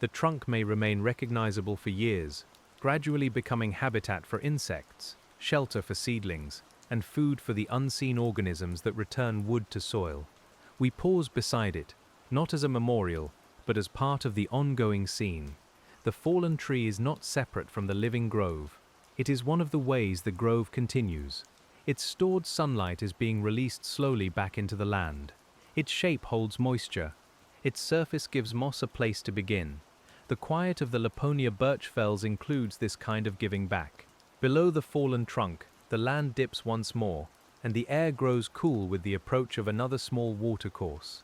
The trunk may remain recognizable for years, gradually becoming habitat for insects, shelter for seedlings, and food for the unseen organisms that return wood to soil. We pause beside it, not as a memorial, but as part of the ongoing scene. The fallen tree is not separate from the living grove. It is one of the ways the grove continues. Its stored sunlight is being released slowly back into the land. Its shape holds moisture. Its surface gives moss a place to begin. The quiet of the Laponia Birch fells includes this kind of giving back. Below the fallen trunk, the land dips once more, and the air grows cool with the approach of another small watercourse.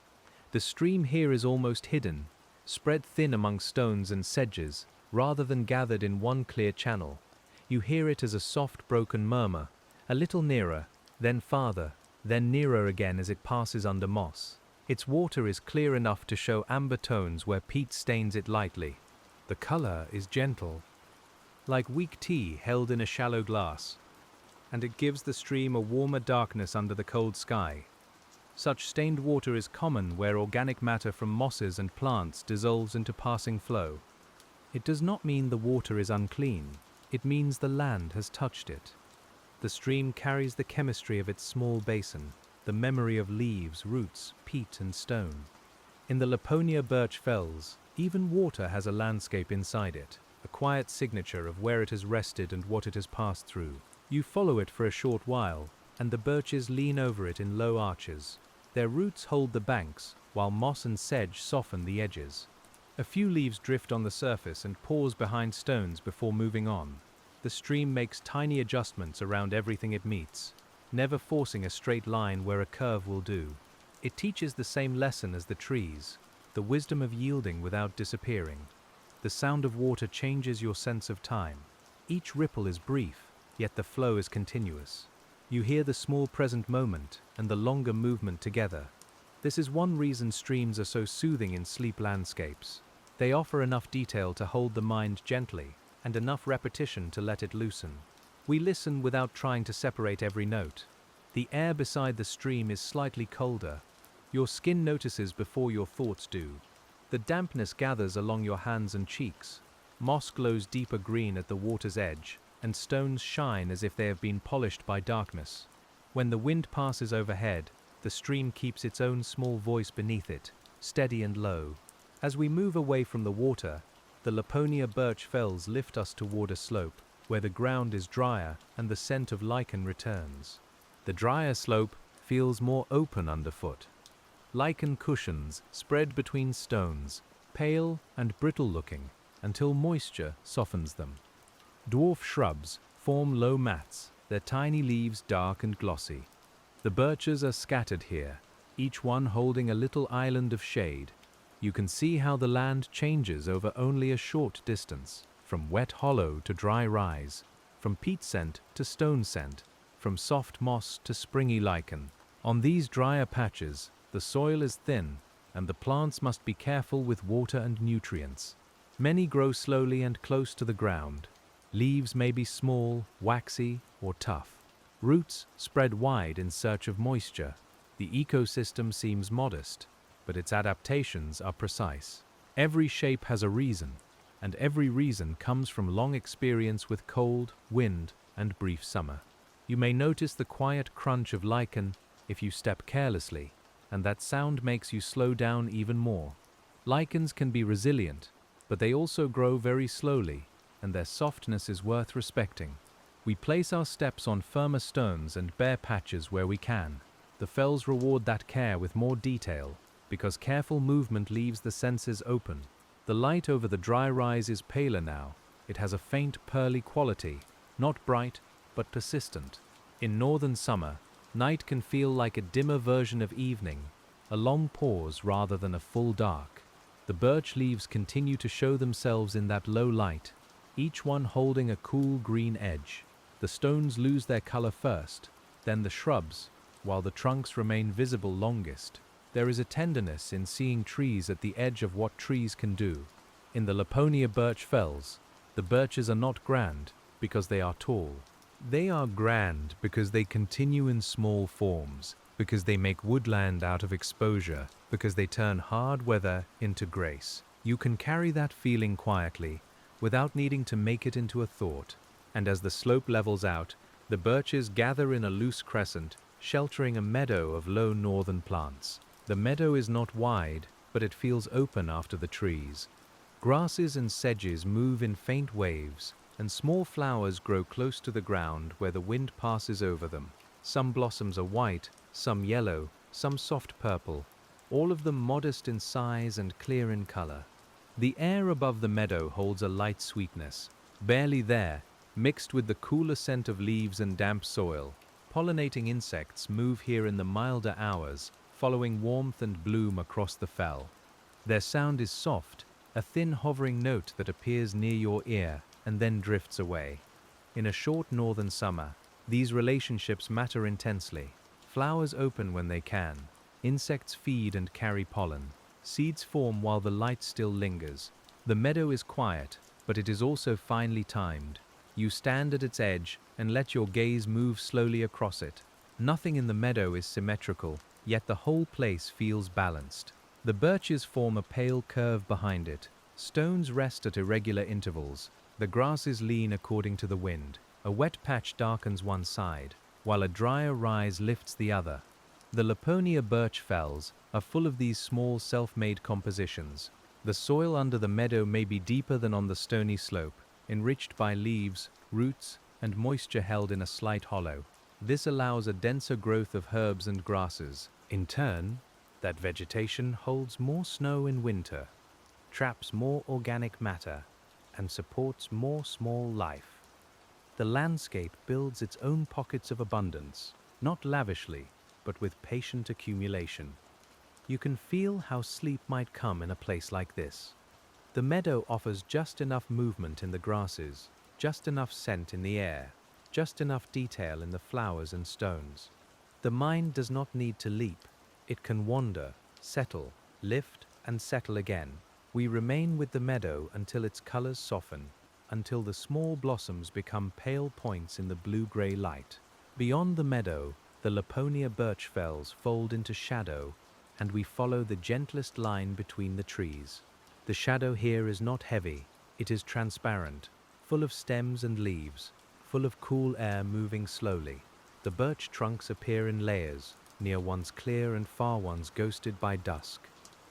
The stream here is almost hidden, spread thin among stones and sedges, rather than gathered in one clear channel. You hear it as a soft broken murmur, a little nearer, then farther, then nearer again as it passes under moss. Its water is clear enough to show amber tones where peat stains it lightly. The color is gentle, like weak tea held in a shallow glass, and it gives the stream a warmer darkness under the cold sky. Such stained water is common where organic matter from mosses and plants dissolves into passing flow. It does not mean the water is unclean, it means the land has touched it. The stream carries the chemistry of its small basin, the memory of leaves, roots, peat and stone. In the Laponia Birch fells, even water has a landscape inside it, a quiet signature of where it has rested and what it has passed through. You follow it for a short while, and the birches lean over it in low arches. Their roots hold the banks, while moss and sedge soften the edges. A few leaves drift on the surface and pause behind stones before moving on. The stream makes tiny adjustments around everything it meets, never forcing a straight line where a curve will do. It teaches the same lesson as the trees, the wisdom of yielding without disappearing. The sound of water changes your sense of time. Each ripple is brief, yet the flow is continuous. You hear the small present moment and the longer movement together. This is one reason streams are so soothing in sleep landscapes. They offer enough detail to hold the mind gently, and enough repetition to let it loosen. We listen without trying to separate every note. The air beside the stream is slightly colder. Your skin notices before your thoughts do. The dampness gathers along your hands and cheeks. Moss glows deeper green at the water's edge, and stones shine as if they have been polished by darkness. When the wind passes overhead, the stream keeps its own small voice beneath it, steady and low. As we move away from the water, the Laponia Birch fells lift us toward a slope, where the ground is drier and the scent of lichen returns. The drier slope feels more open underfoot. Lichen cushions spread between stones, pale and brittle-looking, until moisture softens them. Dwarf shrubs form low mats, their tiny leaves dark and glossy. The birches are scattered here, each one holding a little island of shade. You can see how the land changes over only a short distance, from wet hollow to dry rise, from peat scent to stone scent, from soft moss to springy lichen. On these drier patches, the soil is thin, and the plants must be careful with water and nutrients. Many grow slowly and close to the ground. Leaves may be small, waxy, or tough. Roots spread wide in search of moisture. The ecosystem seems modest, but its adaptations are precise. Every shape has a reason, and every reason comes from long experience with cold, wind, and brief summer. You may notice the quiet crunch of lichen if you step carelessly, and that sound makes you slow down even more. Lichens can be resilient, but they also grow very slowly, and their softness is worth respecting. We place our steps on firmer stones and bare patches where we can. The fells reward that care with more detail, because careful movement leaves the senses open. The light over the dry rise is paler now. It has a faint pearly quality, not bright, but persistent. In northern summer, night can feel like a dimmer version of evening, a long pause rather than a full dark. The birch leaves continue to show themselves in that low light, each one holding a cool green edge. The stones lose their color first, then the shrubs, while the trunks remain visible longest. There is a tenderness in seeing trees at the edge of what trees can do. In the Laponia Birch fells, the birches are not grand because they are tall. They are grand because they continue in small forms, because they make woodland out of exposure, because they turn hard weather into grace. You can carry that feeling quietly, without needing to make it into a thought. And as the slope levels out, the birches gather in a loose crescent, sheltering a meadow of low northern plants. The meadow is not wide, but it feels open after the trees. Grasses and sedges move in faint waves, and small flowers grow close to the ground where the wind passes over them. Some blossoms are white, some yellow, some soft purple, all of them modest in size and clear in color. The air above the meadow holds a light sweetness, barely there, mixed with the cooler scent of leaves and damp soil. Pollinating insects move here in the milder hours, following warmth and bloom across the fell. Their sound is soft, a thin hovering note that appears near your ear and then drifts away. In a short northern summer, these relationships matter intensely. Flowers open when they can. Insects feed and carry pollen. Seeds form while the light still lingers. The meadow is quiet, but it is also finely timed. You stand at its edge and let your gaze move slowly across it. Nothing in the meadow is symmetrical, yet the whole place feels balanced. The birches form a pale curve behind it. Stones rest at irregular intervals. The grasses lean according to the wind. A wet patch darkens one side, while a drier rise lifts the other. The Laponia Birch fells are full of these small self-made compositions. The soil under the meadow may be deeper than on the stony slope, enriched by leaves, roots, and moisture held in a slight hollow. This allows a denser growth of herbs and grasses. In turn, that vegetation holds more snow in winter, traps more organic matter, and supports more small life. The landscape builds its own pockets of abundance, not lavishly, but with patient accumulation. You can feel how sleep might come in a place like this. The meadow offers just enough movement in the grasses, just enough scent in the air, just enough detail in the flowers and stones. The mind does not need to leap. It can wander, settle, lift, and settle again. We remain with the meadow until its colors soften, until the small blossoms become pale points in the blue-gray light. Beyond the meadow, the Laponia Birch fells fold into shadow, and we follow the gentlest line between the trees. The shadow here is not heavy, it is transparent, full of stems and leaves, full of cool air moving slowly. The birch trunks appear in layers, near ones clear and far ones ghosted by dusk.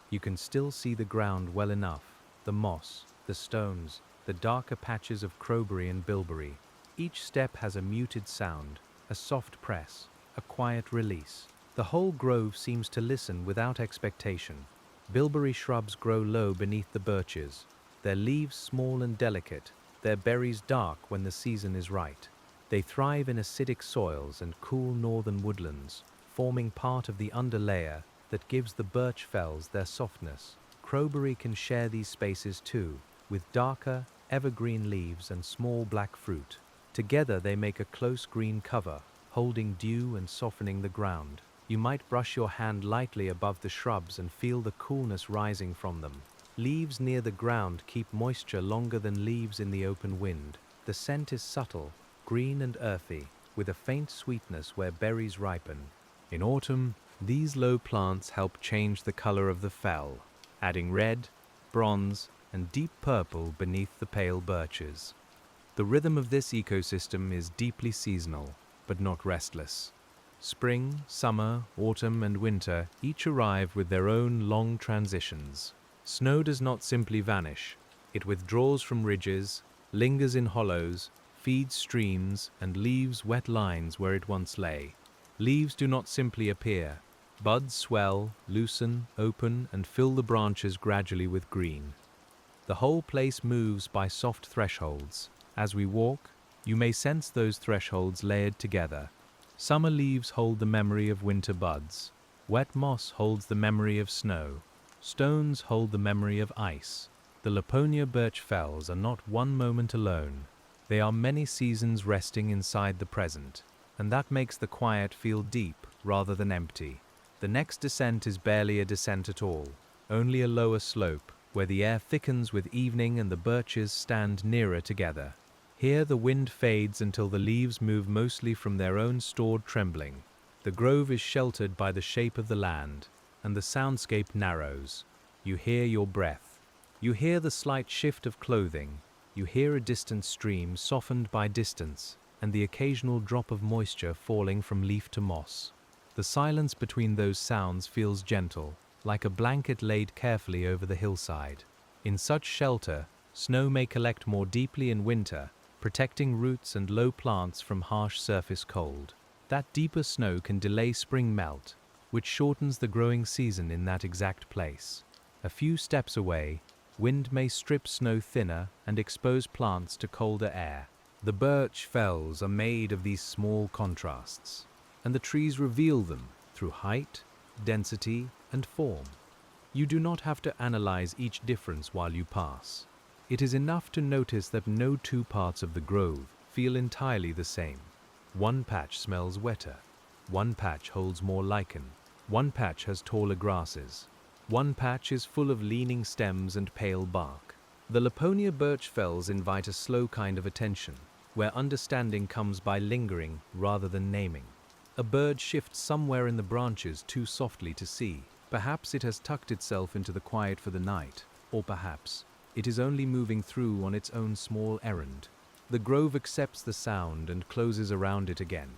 You can still see the ground well enough, the moss, the stones, the darker patches of crowberry and bilberry. Each step has a muted sound, a soft press, a quiet release. The whole grove seems to listen without expectation. Bilberry shrubs grow low beneath the birches, their leaves small and delicate, their berries dark when the season is right. They thrive in acidic soils and cool northern woodlands, forming part of the underlayer that gives the birch fells their softness. Crowberry can share these spaces too, with darker, evergreen leaves and small black fruit. Together they make a close green cover, holding dew and softening the ground. You might brush your hand lightly above the shrubs and feel the coolness rising from them. Leaves near the ground keep moisture longer than leaves in the open wind. The scent is subtle, green and earthy, with a faint sweetness where berries ripen. In autumn, these low plants help change the color of the fell, adding red, bronze, and deep purple beneath the pale birches. The rhythm of this ecosystem is deeply seasonal, but not restless. Spring, summer, autumn, and winter each arrive with their own long transitions. Snow does not simply vanish. It withdraws from ridges, lingers in hollows, feeds streams, and leaves wet lines where it once lay. Leaves do not simply appear. Buds swell, loosen, open, and fill the branches gradually with green. The whole place moves by soft thresholds. As we walk, you may sense those thresholds layered together. Summer leaves hold the memory of winter buds. Wet moss holds the memory of snow. Stones hold the memory of ice. The Laponia Birch fells are not one moment alone. They are many seasons resting inside the present, and that makes the quiet feel deep rather than empty. The next descent is barely a descent at all, only a lower slope, where the air thickens with evening and the birches stand nearer together. Here the wind fades until the leaves move mostly from their own stored trembling. The grove is sheltered by the shape of the land, and the soundscape narrows. You hear your breath. You hear the slight shift of clothing. You hear a distant stream softened by distance, and the occasional drop of moisture falling from leaf to moss. The silence between those sounds feels gentle, like a blanket laid carefully over the hillside. In such shelter, snow may collect more deeply in winter, protecting roots and low plants from harsh surface cold. That deeper snow can delay spring melt, which shortens the growing season in that exact place. A few steps away, wind may strip snow thinner and expose plants to colder air. The birch fells are made of these small contrasts, and the trees reveal them through height, density, and form. You do not have to analyze each difference while you pass. It is enough to notice that no two parts of the grove feel entirely the same. One patch smells wetter. One patch holds more lichen. One patch has taller grasses. One patch is full of leaning stems and pale bark. The Laponia Birch fells invite a slow kind of attention, where understanding comes by lingering rather than naming. A bird shifts somewhere in the branches too softly to see. Perhaps it has tucked itself into the quiet for the night, or perhaps it is only moving through on its own small errand. The grove accepts the sound and closes around it again.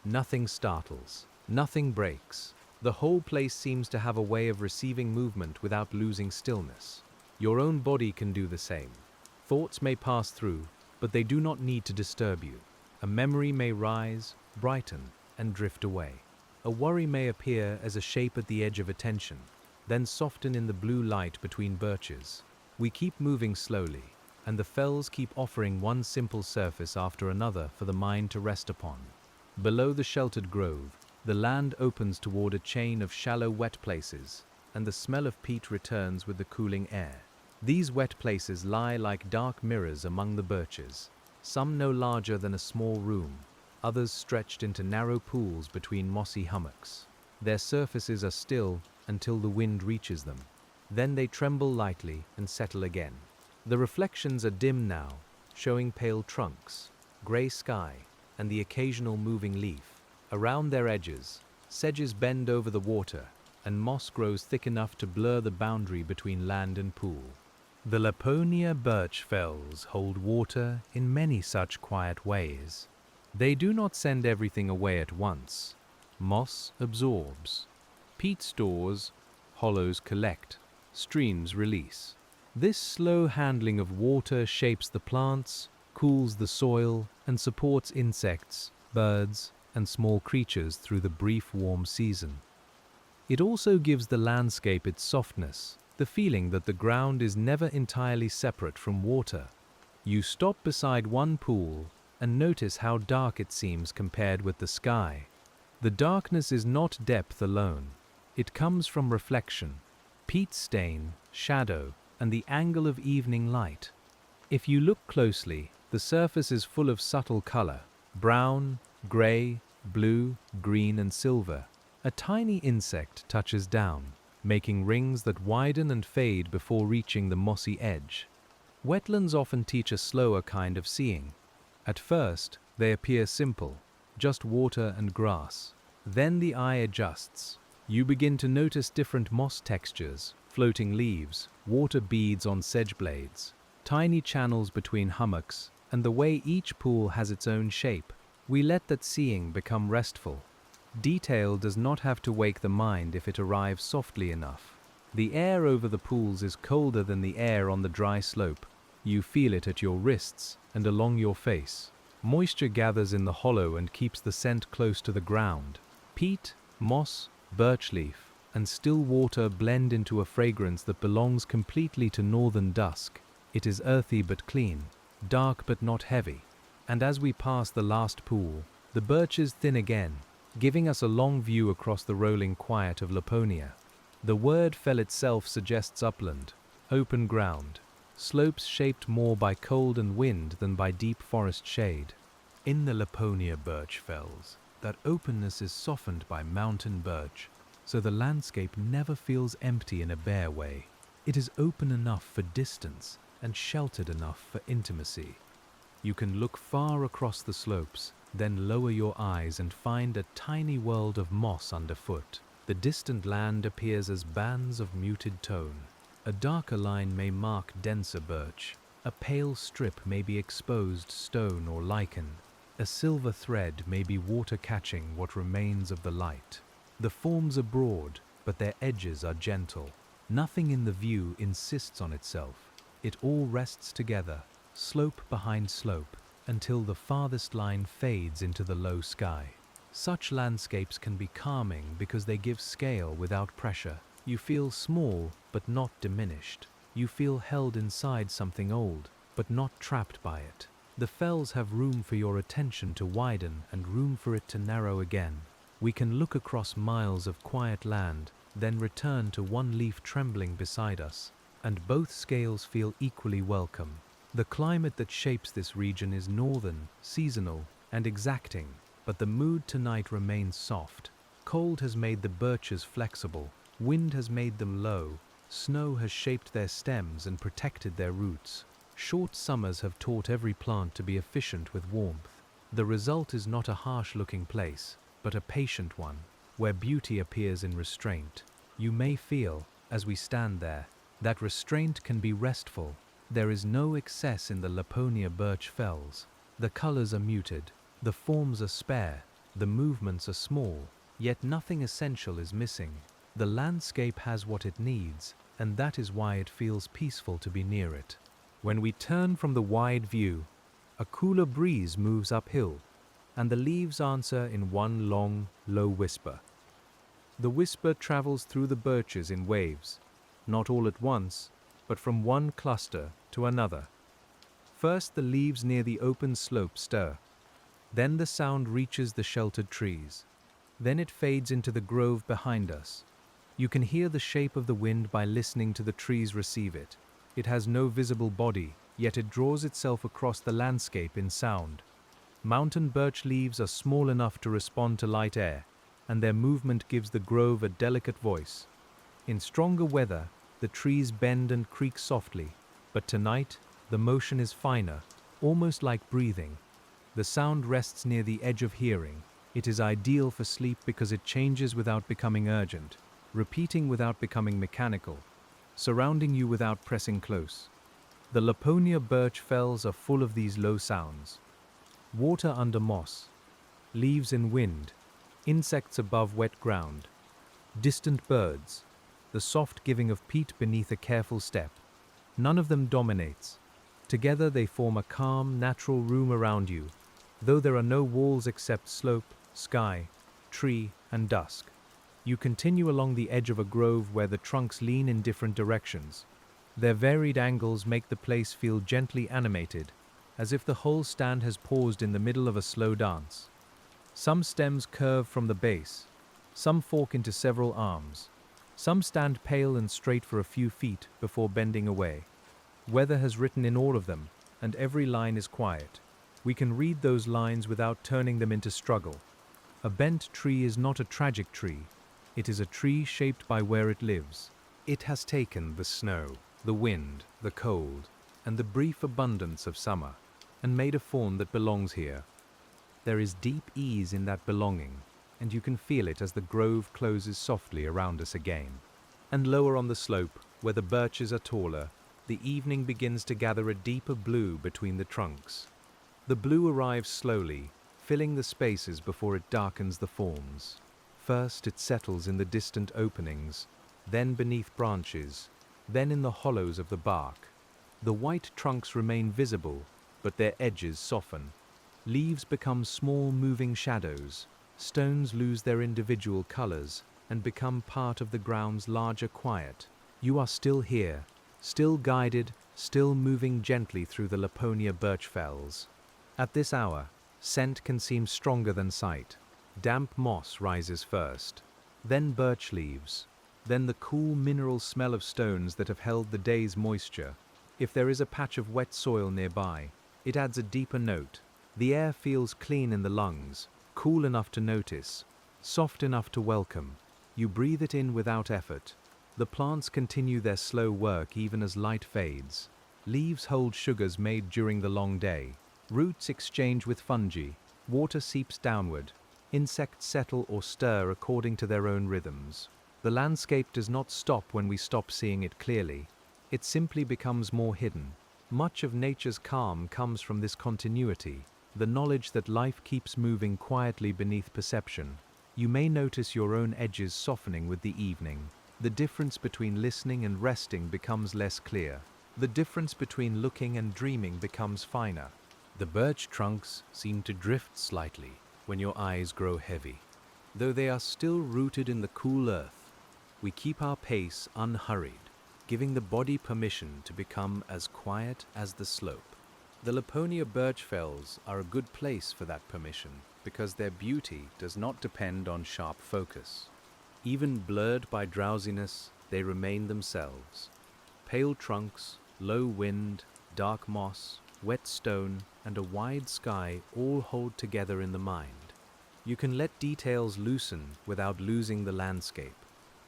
Nothing startles. Nothing breaks. The whole place seems to have a way of receiving movement without losing stillness. Your own body can do the same. Thoughts may pass through, but they do not need to disturb you. A memory may rise, brighten, and drift away. A worry may appear as a shape at the edge of attention, then soften in the blue light between birches. We keep moving slowly, and the fells keep offering one simple surface after another for the mind to rest upon. Below the sheltered grove, the land opens toward a chain of shallow wet places, and the smell of peat returns with the cooling air. These wet places lie like dark mirrors among the birches, some no larger than a small room, others stretched into narrow pools between mossy hummocks. Their surfaces are still until the wind reaches them. Then they tremble lightly and settle again. The reflections are dim now, showing pale trunks, grey sky, and the occasional moving leaf. Around their edges, sedges bend over the water, and moss grows thick enough to blur the boundary between land and pool. The Laponia Birch fells hold water in many such quiet ways. They do not send everything away at once. Moss absorbs. Peat stores, hollows collect, streams release. This slow handling of water shapes the plants, cools the soil, and supports insects, birds, and small creatures through the brief warm season. It also gives the landscape its softness, the feeling that the ground is never entirely separate from water. You stop beside one pool and notice how dark it seems compared with the sky. The darkness is not depth alone. It comes from reflection, peat stain, shadow, and the angle of evening light. If you look closely, the surface is full of subtle color: brown, gray, blue, green, and silver. A tiny insect touches down, making rings that widen and fade before reaching the mossy edge. Wetlands often teach a slower kind of seeing. At first, they appear simple, just water and grass. Then the eye adjusts. You begin to notice different moss textures, floating leaves, water beads on sedge blades, tiny channels between hummocks, and the way each pool has its own shape. We let that seeing become restful. Detail does not have to wake the mind if it arrives softly enough. The air over the pools is colder than the air on the dry slope. You feel it at your wrists and along your face. Moisture gathers in the hollow and keeps the scent close to the ground. Peat, moss, birch leaf, and still water blend into a fragrance that belongs completely to northern dusk. It is earthy but clean, dark but not heavy. And as we pass the last pool, the birches thin again, giving us a long view across the rolling quiet of Laponia. The word fell itself suggests upland, open ground, slopes shaped more by cold and wind than by deep forest shade. In the Laponia Birch fells, that openness is softened by mountain birch, so the landscape never feels empty in a bare way. It is open enough for distance and sheltered enough for intimacy. You can look far across the slopes, then lower your eyes and find a tiny world of moss underfoot. The distant land appears as bands of muted tone. A darker line may mark denser birch. A pale strip may be exposed stone or lichen. A silver thread may be water catching what remains of the light. The forms are broad, but their edges are gentle. Nothing in the view insists on itself. It all rests together, slope behind slope, until the farthest line fades into the low sky. Such landscapes can be calming because they give scale without pressure. You feel small, but not diminished. You feel held inside something old, but not trapped by it. The fells have room for your attention to widen and room for it to narrow again. We can look across miles of quiet land, then return to one leaf trembling beside us, and both scales feel equally welcome. The climate that shapes this region is northern, seasonal, and exacting, but the mood tonight remains soft. Cold has made the birches flexible, wind has made them low, snow has shaped their stems and protected their roots. Short summers have taught every plant to be efficient with warmth. The result is not a harsh-looking place, but a patient one, where beauty appears in restraint. You may feel, as we stand there, that restraint can be restful. There is no excess in the Laponia Birch fells. The colors are muted, the forms are spare, the movements are small, yet nothing essential is missing. The landscape has what it needs, and that is why it feels peaceful to be near it. When we turn from the wide view, a cooler breeze moves uphill, and the leaves answer in one long, low whisper. The whisper travels through the birches in waves, not all at once, but from one cluster to another. First, the leaves near the open slope stir. Then the sound reaches the sheltered trees. Then it fades into the grove behind us. You can hear the shape of the wind by listening to the trees receive it. It has no visible body, yet it draws itself across the landscape in sound. Mountain birch leaves are small enough to respond to light air, and their movement gives the grove a delicate voice. In stronger weather, the trees bend and creak softly, but tonight, the motion is finer, almost like breathing. The sound rests near the edge of hearing. It is ideal for sleep because it changes without becoming urgent, repeating without becoming mechanical, surrounding you without pressing close. The Laponia Birch fells are full of these low sounds. Water under moss, leaves in wind, insects above wet ground, distant birds, the soft giving of peat beneath a careful step. None of them dominates. Together they form a calm, natural room around you, though there are no walls except slope, sky, tree, and dusk. You continue along the edge of a grove where the trunks lean in different directions. Their varied angles make the place feel gently animated, as if the whole stand has paused in the middle of a slow dance. Some stems curve from the base, Some fork into several arms. Some stand pale and straight for a few feet before bending away. Weather has written in all of them, and every line is quiet. We can read those lines without turning them into struggle. A bent tree is not a tragic tree. It is a tree shaped by where it lives. It has taken the snow, the wind, the cold, and the brief abundance of summer, and made a form that belongs here. There is deep ease in that belonging, and you can feel it as the grove closes softly around us again. And lower on the slope, where the birches are taller, the evening begins to gather a deeper blue between the trunks. The blue arrives slowly, filling the spaces before it darkens the forms. First it settles in the distant openings, then beneath branches, then in the hollows of the bark. The white trunks remain visible, but their edges soften. Leaves become small moving shadows. Stones lose their individual colors and become part of the ground's larger quiet. You are still here, still guided, still moving gently through the Laponia Birch fells. At this hour, scent can seem stronger than sight. Damp moss rises first, then birch leaves, then the cool mineral smell of stones that have held the day's moisture. If there is a patch of wet soil nearby, it adds a deeper note. The air feels clean in the lungs, cool enough to notice, soft enough to welcome. You breathe it in without effort. The plants continue their slow work even as light fades. Leaves hold sugars made during the long day. Roots exchange with fungi. Water seeps downward. Insects settle or stir according to their own rhythms. The landscape does not stop when we stop seeing it clearly. It simply becomes more hidden. Much of nature's calm comes from this continuity, the knowledge that life keeps moving quietly beneath perception. You may notice your own edges softening with the evening. The difference between listening and resting becomes less clear. The difference between looking and dreaming becomes finer. The birch trunks seem to drift slightly when your eyes grow heavy. Though they are still rooted in the cool earth, we keep our pace unhurried, giving the body permission to become as quiet as the slope. The Laponia Birch fells are a good place for that permission because their beauty does not depend on sharp focus. Even blurred by drowsiness, they remain themselves. Pale trunks, low wind, dark moss, wet stone, and a wide sky all hold together in the mind. You can let details loosen without losing the landscape.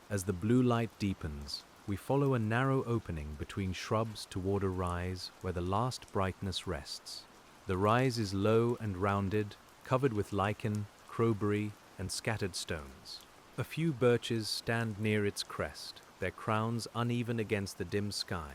As the blue light deepens, we follow a narrow opening between shrubs toward a rise where the last brightness rests. The rise is low and rounded, covered with lichen, crowberry, and scattered stones. A few birches stand near its crest, their crowns uneven against the dim sky.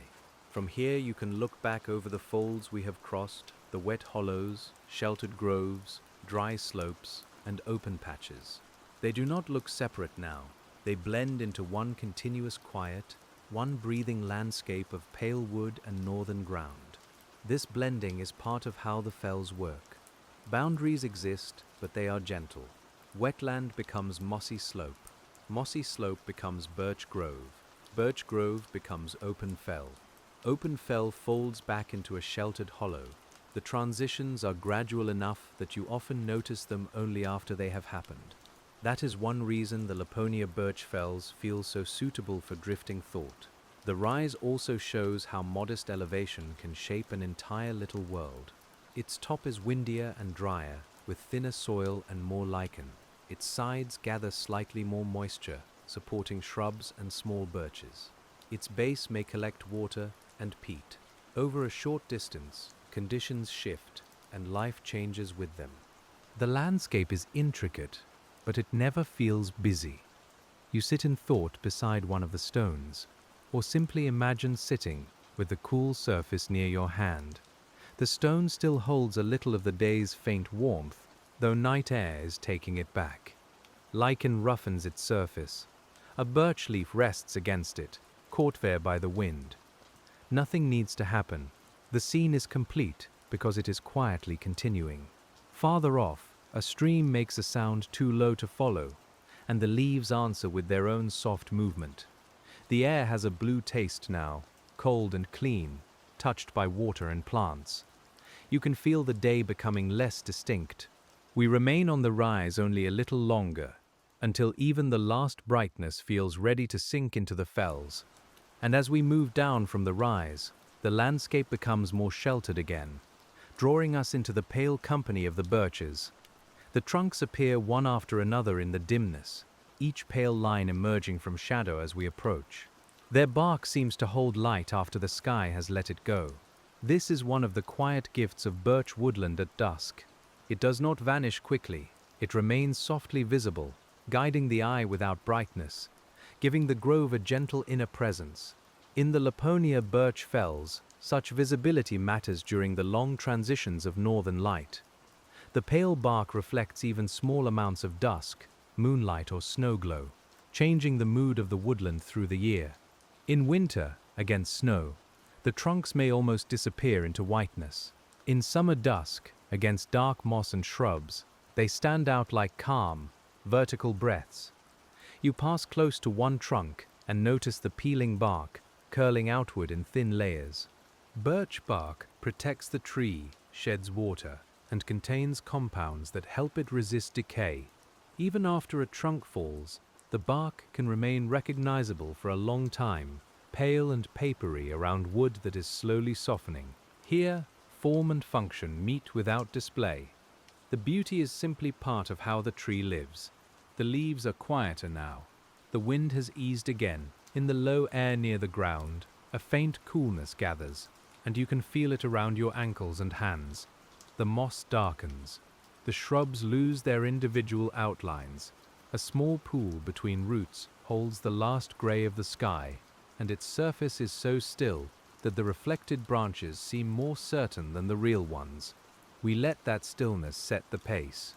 From here you can look back over the folds we have crossed, the wet hollows, sheltered groves, dry slopes, and open patches. They do not look separate now. They blend into one continuous quiet, one breathing landscape of pale wood and northern ground. This blending is part of how the fells work. Boundaries exist, but they are gentle. Wetland becomes mossy slope. Mossy slope becomes birch grove. Birch grove becomes open fell. Open fell folds back into a sheltered hollow. The transitions are gradual enough that you often notice them only after they have happened. That is one reason the Laponia Birch fells feel so suitable for drifting thought. The rise also shows how modest elevation can shape an entire little world. Its top is windier and drier, with thinner soil and more lichen. Its sides gather slightly more moisture, supporting shrubs and small birches. Its base may collect water and peat. Over a short distance, conditions shift and life changes with them. The landscape is intricate, but it never feels busy. You sit in thought beside one of the stones, or simply imagine sitting with the cool surface near your hand. The stone still holds a little of the day's faint warmth, though night air is taking it back. Lichen roughens its surface. A birch leaf rests against it, caught there by the wind. Nothing needs to happen. The scene is complete because it is quietly continuing. Farther off, a stream makes a sound too low to follow, and the leaves answer with their own soft movement. The air has a blue taste now, cold and clean, touched by water and plants. You can feel the day becoming less distinct. We remain on the rise only a little longer. until even the last brightness feels ready to sink into the fells. And as we move down from the rise, the landscape becomes more sheltered again, drawing us into the pale company of the birches. The trunks appear one after another in the dimness, each pale line emerging from shadow as we approach. Their bark seems to hold light after the sky has let it go. This is one of the quiet gifts of birch woodland at dusk. It does not vanish quickly, it remains softly visible, guiding the eye without brightness, giving the grove a gentle inner presence. In the Laponia Birch fells, such visibility matters during the long transitions of northern light. The pale bark reflects even small amounts of dusk, moonlight or snow glow, changing the mood of the woodland through the year. In winter, against snow, the trunks may almost disappear into whiteness. In summer dusk, against dark moss and shrubs, they stand out like calm, vertical breaths. You pass close to one trunk and notice the peeling bark curling outward in thin layers. Birch bark protects the tree, sheds water, and contains compounds that help it resist decay. Even after a trunk falls, the bark can remain recognizable for a long time, pale and papery around wood that is slowly softening. Here, form and function meet without display. The beauty is simply part of how the tree lives. The leaves are quieter now. The wind has eased again. In the low air near the ground, a faint coolness gathers, and you can feel it around your ankles and hands. The moss darkens. The shrubs lose their individual outlines. A small pool between roots holds the last grey of the sky, and its surface is so still that the reflected branches seem more certain than the real ones. We let that stillness set the pace.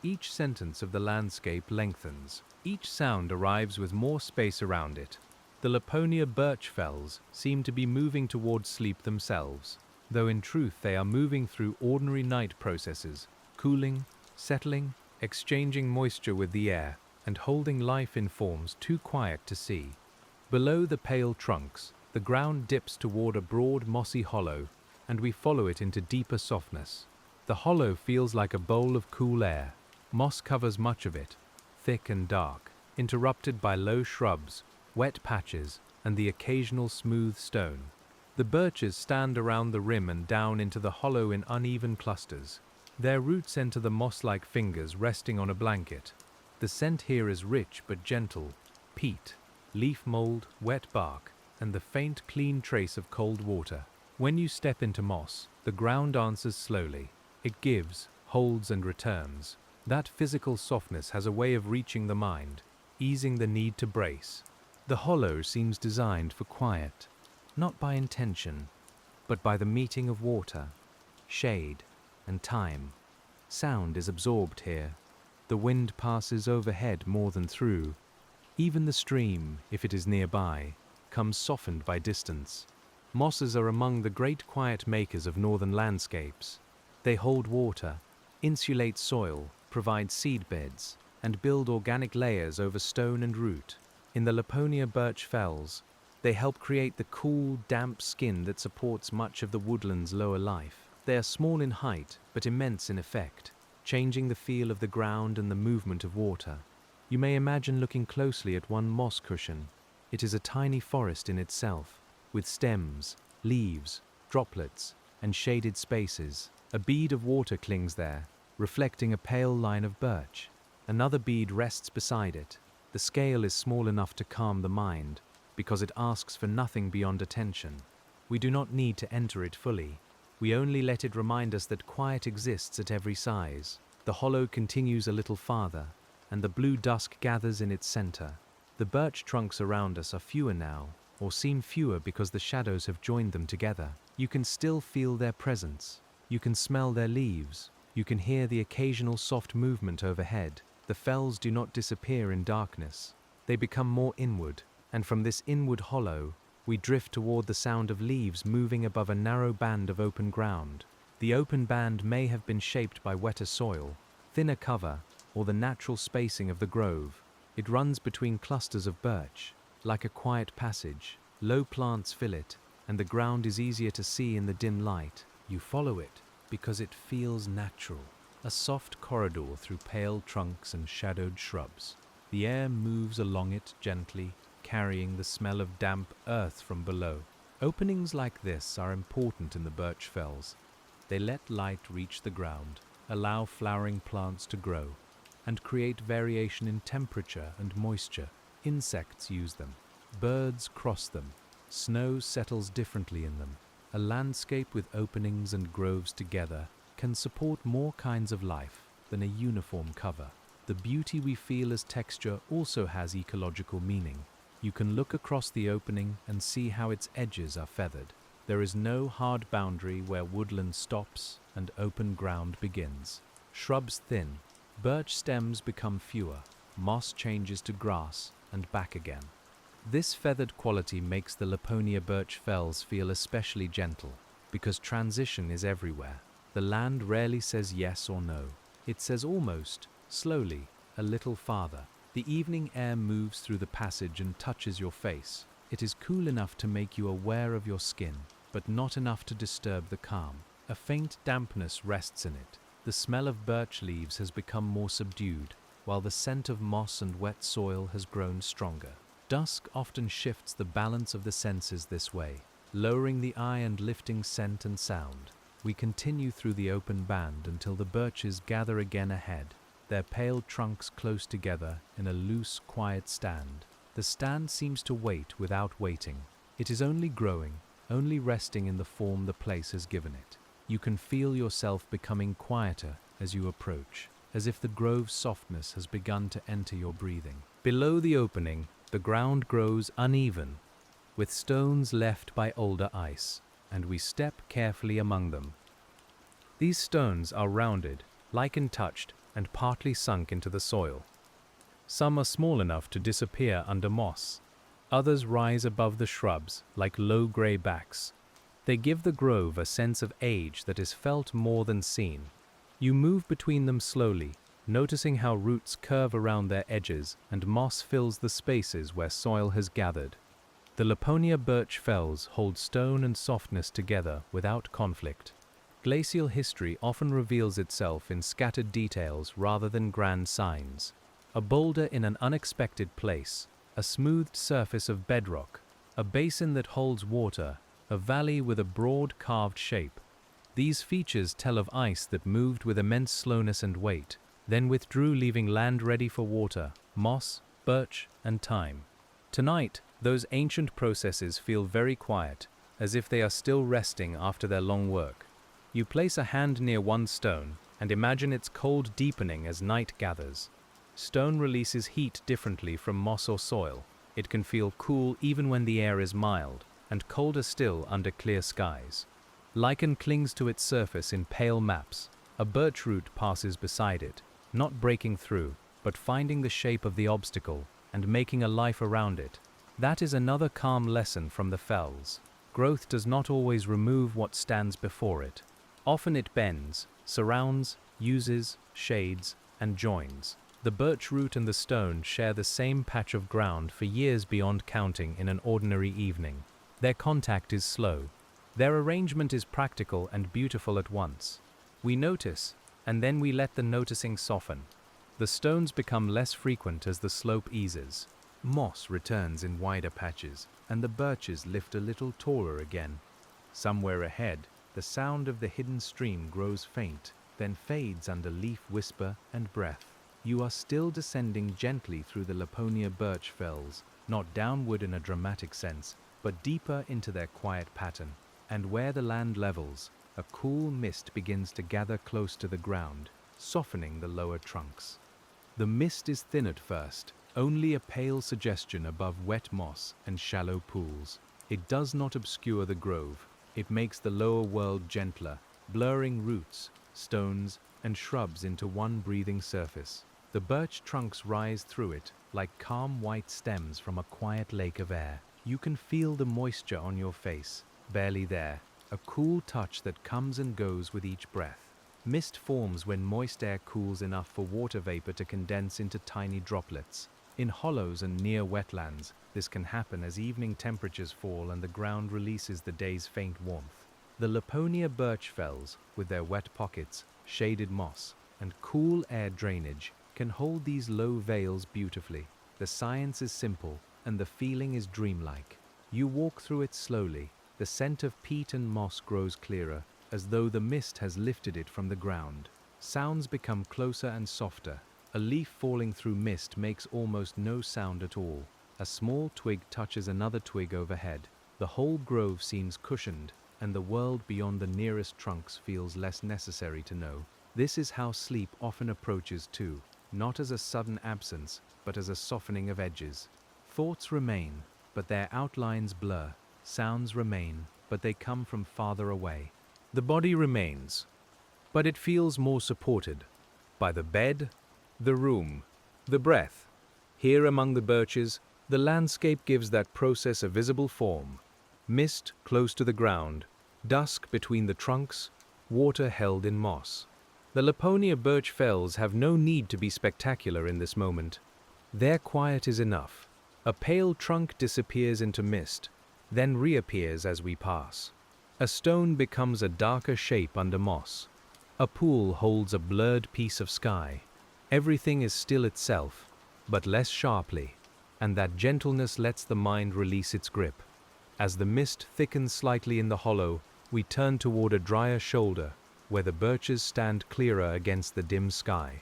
Each sentence of the landscape lengthens. Each sound arrives with more space around it. The Laponia Birch fells seem to be moving towards sleep themselves, though in truth they are moving through ordinary night processes, cooling, settling, exchanging moisture with the air, and holding life in forms too quiet to see. Below the pale trunks, the ground dips toward a broad mossy hollow, and we follow it into deeper softness. The hollow feels like a bowl of cool air. Moss covers much of it, thick and dark, interrupted by low shrubs, wet patches, and the occasional smooth stone. The birches stand around the rim and down into the hollow in uneven clusters. Their roots enter the moss-like fingers resting on a blanket. The scent here is rich but gentle: peat, leaf mold, wet bark, and the faint, clean trace of cold water. When you step into moss, the ground answers slowly. It gives, holds, and returns. That physical softness has a way of reaching the mind, easing the need to brace. The hollow seems designed for quiet, not by intention, but by the meeting of water, shade, and time. Sound is absorbed here. The wind passes overhead more than through. Even the stream, if it is nearby, comes softened by distance. Mosses are among the great quiet makers of northern landscapes. They hold water, insulate soil, provide seed beds, and build organic layers over stone and root. In the Laponia Birch fells, they help create the cool, damp skin that supports much of the woodland's lower life. They are small in height, but immense in effect, changing the feel of the ground and the movement of water. You may imagine looking closely at one moss cushion. It is a tiny forest in itself, with stems, leaves, droplets, and shaded spaces. A bead of water clings there, reflecting a pale line of birch. Another bead rests beside it. The scale is small enough to calm the mind, because it asks for nothing beyond attention. We do not need to enter it fully. We only let it remind us that quiet exists at every size. The hollow continues a little farther, and the blue dusk gathers in its center. The birch trunks around us are fewer now, or seem fewer because the shadows have joined them together. You can still feel their presence. You can smell their leaves. You can hear the occasional soft movement overhead. The fells do not disappear in darkness. They become more inward, and from this inward hollow, we drift toward the sound of leaves moving above a narrow band of open ground. The open band may have been shaped by wetter soil, thinner cover, or the natural spacing of the grove. It runs between clusters of birch, like a quiet passage. Low plants fill it, and the ground is easier to see in the dim light. You follow it because it feels natural. A soft corridor through pale trunks and shadowed shrubs. The air moves along it gently, carrying the smell of damp earth from below. Openings like this are important in the birch fells. They let light reach the ground, allow flowering plants to grow, and create variation in temperature and moisture. Insects use them. Birds cross them. Snow settles differently in them. A landscape with openings and groves together can support more kinds of life than a uniform cover. The beauty we feel as texture also has ecological meaning. You can look across the opening and see how its edges are feathered. There is no hard boundary where woodland stops and open ground begins. Shrubs thin, birch stems become fewer, moss changes to grass and back again. This feathered quality makes the Laponia Birch fells feel especially gentle, because transition is everywhere. The land rarely says yes or no. It says almost, slowly, a little farther. The evening air moves through the passage and touches your face. It is cool enough to make you aware of your skin, but not enough to disturb the calm. A faint dampness rests in it. The smell of birch leaves has become more subdued, while the scent of moss and wet soil has grown stronger. Dusk often shifts the balance of the senses this way, lowering the eye and lifting scent and sound. We continue through the open band until the birches gather again ahead, their pale trunks close together in a loose, quiet stand. The stand seems to wait without waiting. It is only growing, only resting in the form the place has given it. You can feel yourself becoming quieter as you approach, as if the grove's softness has begun to enter your breathing. Below the opening, the ground grows uneven, with stones left by older ice, and we step carefully among them. These stones are rounded, lichen-touched, and partly sunk into the soil. Some are small enough to disappear under moss. Others rise above the shrubs like low grey backs. They give the grove a sense of age that is felt more than seen. You move between them slowly, noticing how roots curve around their edges and moss fills the spaces where soil has gathered. The Laponia Birch fells hold stone and softness together without conflict. Glacial history often reveals itself in scattered details rather than grand signs. A boulder in an unexpected place, a smoothed surface of bedrock, a basin that holds water, a valley with a broad carved shape. These features tell of ice that moved with immense slowness and weight, then withdrew, leaving land ready for water, moss, birch, and time. Tonight, those ancient processes feel very quiet, as if they are still resting after their long work. You place a hand near one stone and imagine its cold deepening as night gathers. Stone releases heat differently from moss or soil. It can feel cool even when the air is mild, and colder still under clear skies. Lichen clings to its surface in pale maps. A birch root passes beside it, not breaking through, but finding the shape of the obstacle and making a life around it. That is another calm lesson from the fells. Growth does not always remove what stands before it. Often it bends, surrounds, uses, shades, and joins. The birch root and the stone share the same patch of ground for years beyond counting in an ordinary evening. Their contact is slow. Their arrangement is practical and beautiful at once. We notice, and then we let the noticing soften. The stones become less frequent as the slope eases. Moss returns in wider patches, and the birches lift a little taller again. Somewhere ahead, the sound of the hidden stream grows faint, then fades under leaf whisper and breath. You are still descending gently through the Laponia Birch fells, not downward in a dramatic sense, but deeper into their quiet pattern. And where the land levels, a cool mist begins to gather close to the ground, softening the lower trunks. The mist is thin at first, only a pale suggestion above wet moss and shallow pools. It does not obscure the grove. It makes the lower world gentler, blurring roots, stones, and shrubs into one breathing surface. The birch trunks rise through it like calm white stems from a quiet lake of air. You can feel the moisture on your face, barely there, a cool touch that comes and goes with each breath. Mist forms when moist air cools enough for water vapor to condense into tiny droplets. In hollows and near wetlands, this can happen as evening temperatures fall and the ground releases the day's faint warmth. The Laponia Birch fells, with their wet pockets, shaded moss, and cool air drainage, can hold these low veils beautifully. The science is simple, and the feeling is dreamlike. You walk through it slowly. The scent of peat and moss grows clearer, as though the mist has lifted it from the ground. Sounds become closer and softer. A leaf falling through mist makes almost no sound at all. A small twig touches another twig overhead. The whole grove seems cushioned, and the world beyond the nearest trunks feels less necessary to know. This is how sleep often approaches too, not as a sudden absence, but as a softening of edges. Thoughts remain, but their outlines blur. Sounds remain, but they come from farther away. The body remains, but it feels more supported by the bed, the room, the breath. Here among the birches, the landscape gives that process a visible form. Mist close to the ground, dusk between the trunks, water held in moss. The Laponia birch fells have no need to be spectacular in this moment. Their quiet is enough. A pale trunk disappears into mist, then reappears as we pass. A stone becomes a darker shape under moss. A pool holds a blurred piece of sky. Everything is still itself, but less sharply, and that gentleness lets the mind release its grip. As the mist thickens slightly in the hollow, we turn toward a drier shoulder, where the birches stand clearer against the dim sky.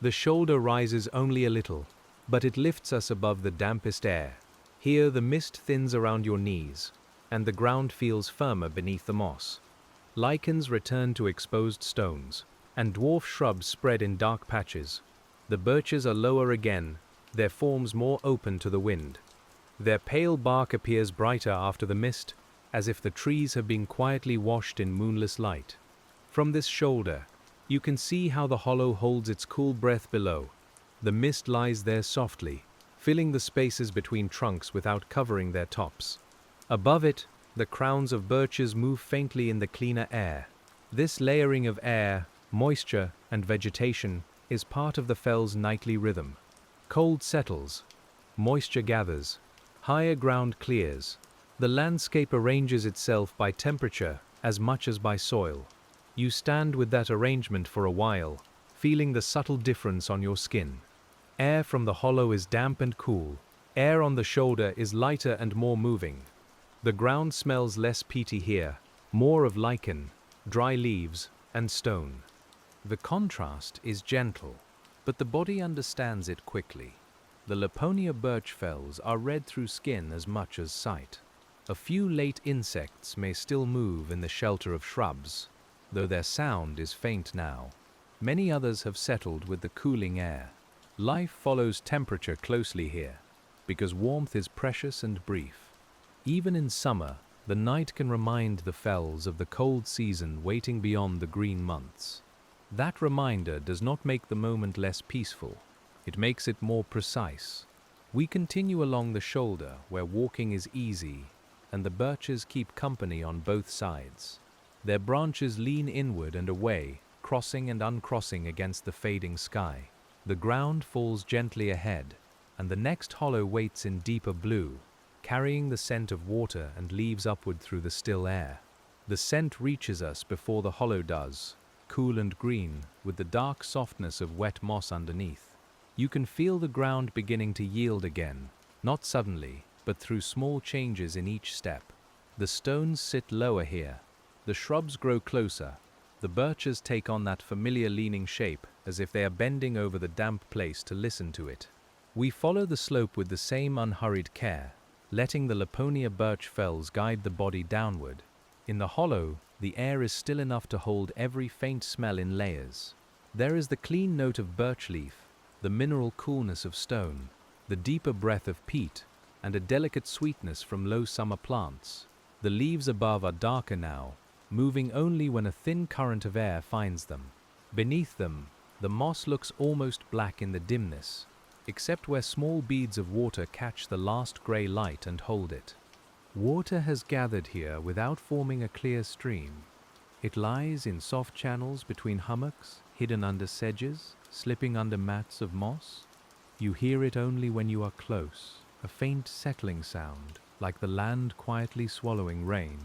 The shoulder rises only a little, but it lifts us above the dampest air. Here the mist thins around your knees, and the ground feels firmer beneath the moss. Lichens return to exposed stones, and dwarf shrubs spread in dark patches. The birches are lower again, their forms more open to the wind. Their pale bark appears brighter after the mist, as if the trees have been quietly washed in moonless light. From this shoulder, you can see how the hollow holds its cool breath below. The mist lies there softly, filling the spaces between trunks without covering their tops. Above it, the crowns of birches move faintly in the cleaner air. This layering of air, moisture, and vegetation is part of the fell's nightly rhythm. Cold settles, moisture gathers, higher ground clears. The landscape arranges itself by temperature as much as by soil. You stand with that arrangement for a while, feeling the subtle difference on your skin. Air from the hollow is damp and cool. Air on the shoulder is lighter and more moving. The ground smells less peaty here, more of lichen, dry leaves, and stone. The contrast is gentle, but the body understands it quickly. The Laponia birch fells are read through skin as much as sight. A few late insects may still move in the shelter of shrubs, though their sound is faint now. Many others have settled with the cooling air. Life follows temperature closely here, because warmth is precious and brief. Even in summer, the night can remind the fells of the cold season waiting beyond the green months. That reminder does not make the moment less peaceful. It makes it more precise. We continue along the shoulder where walking is easy, and the birches keep company on both sides. Their branches lean inward and away, crossing and uncrossing against the fading sky. The ground falls gently ahead, and the next hollow waits in deeper blue, carrying the scent of water and leaves upward through the still air. The scent reaches us before the hollow does, cool and green, with the dark softness of wet moss underneath. You can feel the ground beginning to yield again, not suddenly, but through small changes in each step. The stones sit lower here. The shrubs grow closer. The birches take on that familiar leaning shape, as if they are bending over the damp place to listen to it. We follow the slope with the same unhurried care, letting the Laponia birch fells guide the body downward. In the hollow, the air is still enough to hold every faint smell in layers. There is the clean note of birch leaf, the mineral coolness of stone, the deeper breath of peat, and a delicate sweetness from low summer plants. The leaves above are darker now, moving only when a thin current of air finds them. Beneath them, the moss looks almost black in the dimness, except where small beads of water catch the last grey light and hold it. Water has gathered here without forming a clear stream. It lies in soft channels between hummocks, hidden under sedges, slipping under mats of moss. You hear it only when you are close, a faint settling sound, like the land quietly swallowing rain.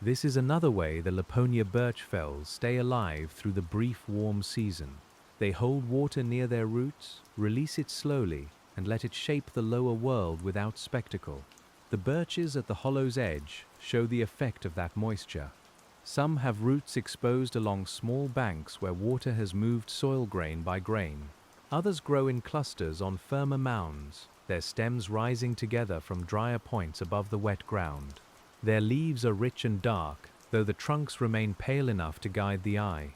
This is another way the Laponia birch fells stay alive through the brief warm season. They hold water near their roots, release it slowly, and let it shape the lower world without spectacle. The birches at the hollow's edge show the effect of that moisture. Some have roots exposed along small banks where water has moved soil grain by grain. Others grow in clusters on firmer mounds, their stems rising together from drier points above the wet ground. Their leaves are rich and dark, though the trunks remain pale enough to guide the eye.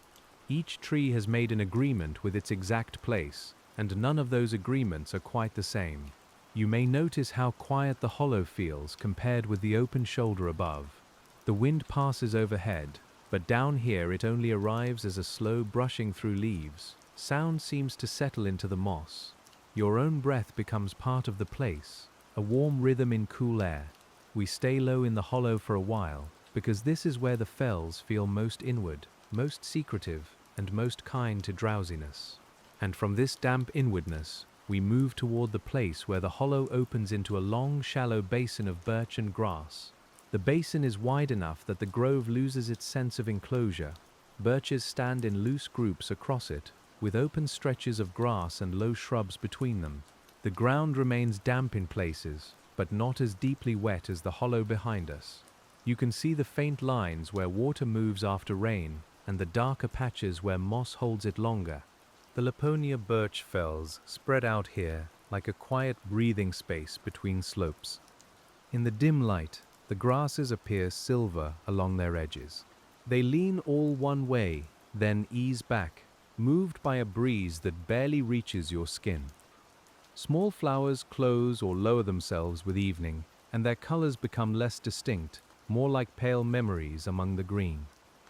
Each tree has made an agreement with its exact place, and none of those agreements are quite the same. You may notice how quiet the hollow feels compared with the open shoulder above. The wind passes overhead, but down here it only arrives as a slow brushing through leaves. Sound seems to settle into the moss. Your own breath becomes part of the place, a warm rhythm in cool air. We stay low in the hollow for a while, because this is where the fells feel most inward, most secretive, and most kind to drowsiness. And from this damp inwardness, we move toward the place where the hollow opens into a long, shallow basin of birch and grass. The basin is wide enough that the grove loses its sense of enclosure. Birches stand in loose groups across it, with open stretches of grass and low shrubs between them. The ground remains damp in places, but not as deeply wet as the hollow behind us. You can see the faint lines where water moves after rain, and the darker patches where moss holds it longer. The Laponia birch fells spread out here like a quiet breathing space between slopes. In the dim light, the grasses appear silver along their edges. They lean all one way, then ease back, moved by a breeze that barely reaches your skin. Small flowers close or lower themselves with evening, and their colors become less distinct, more like pale memories among the green.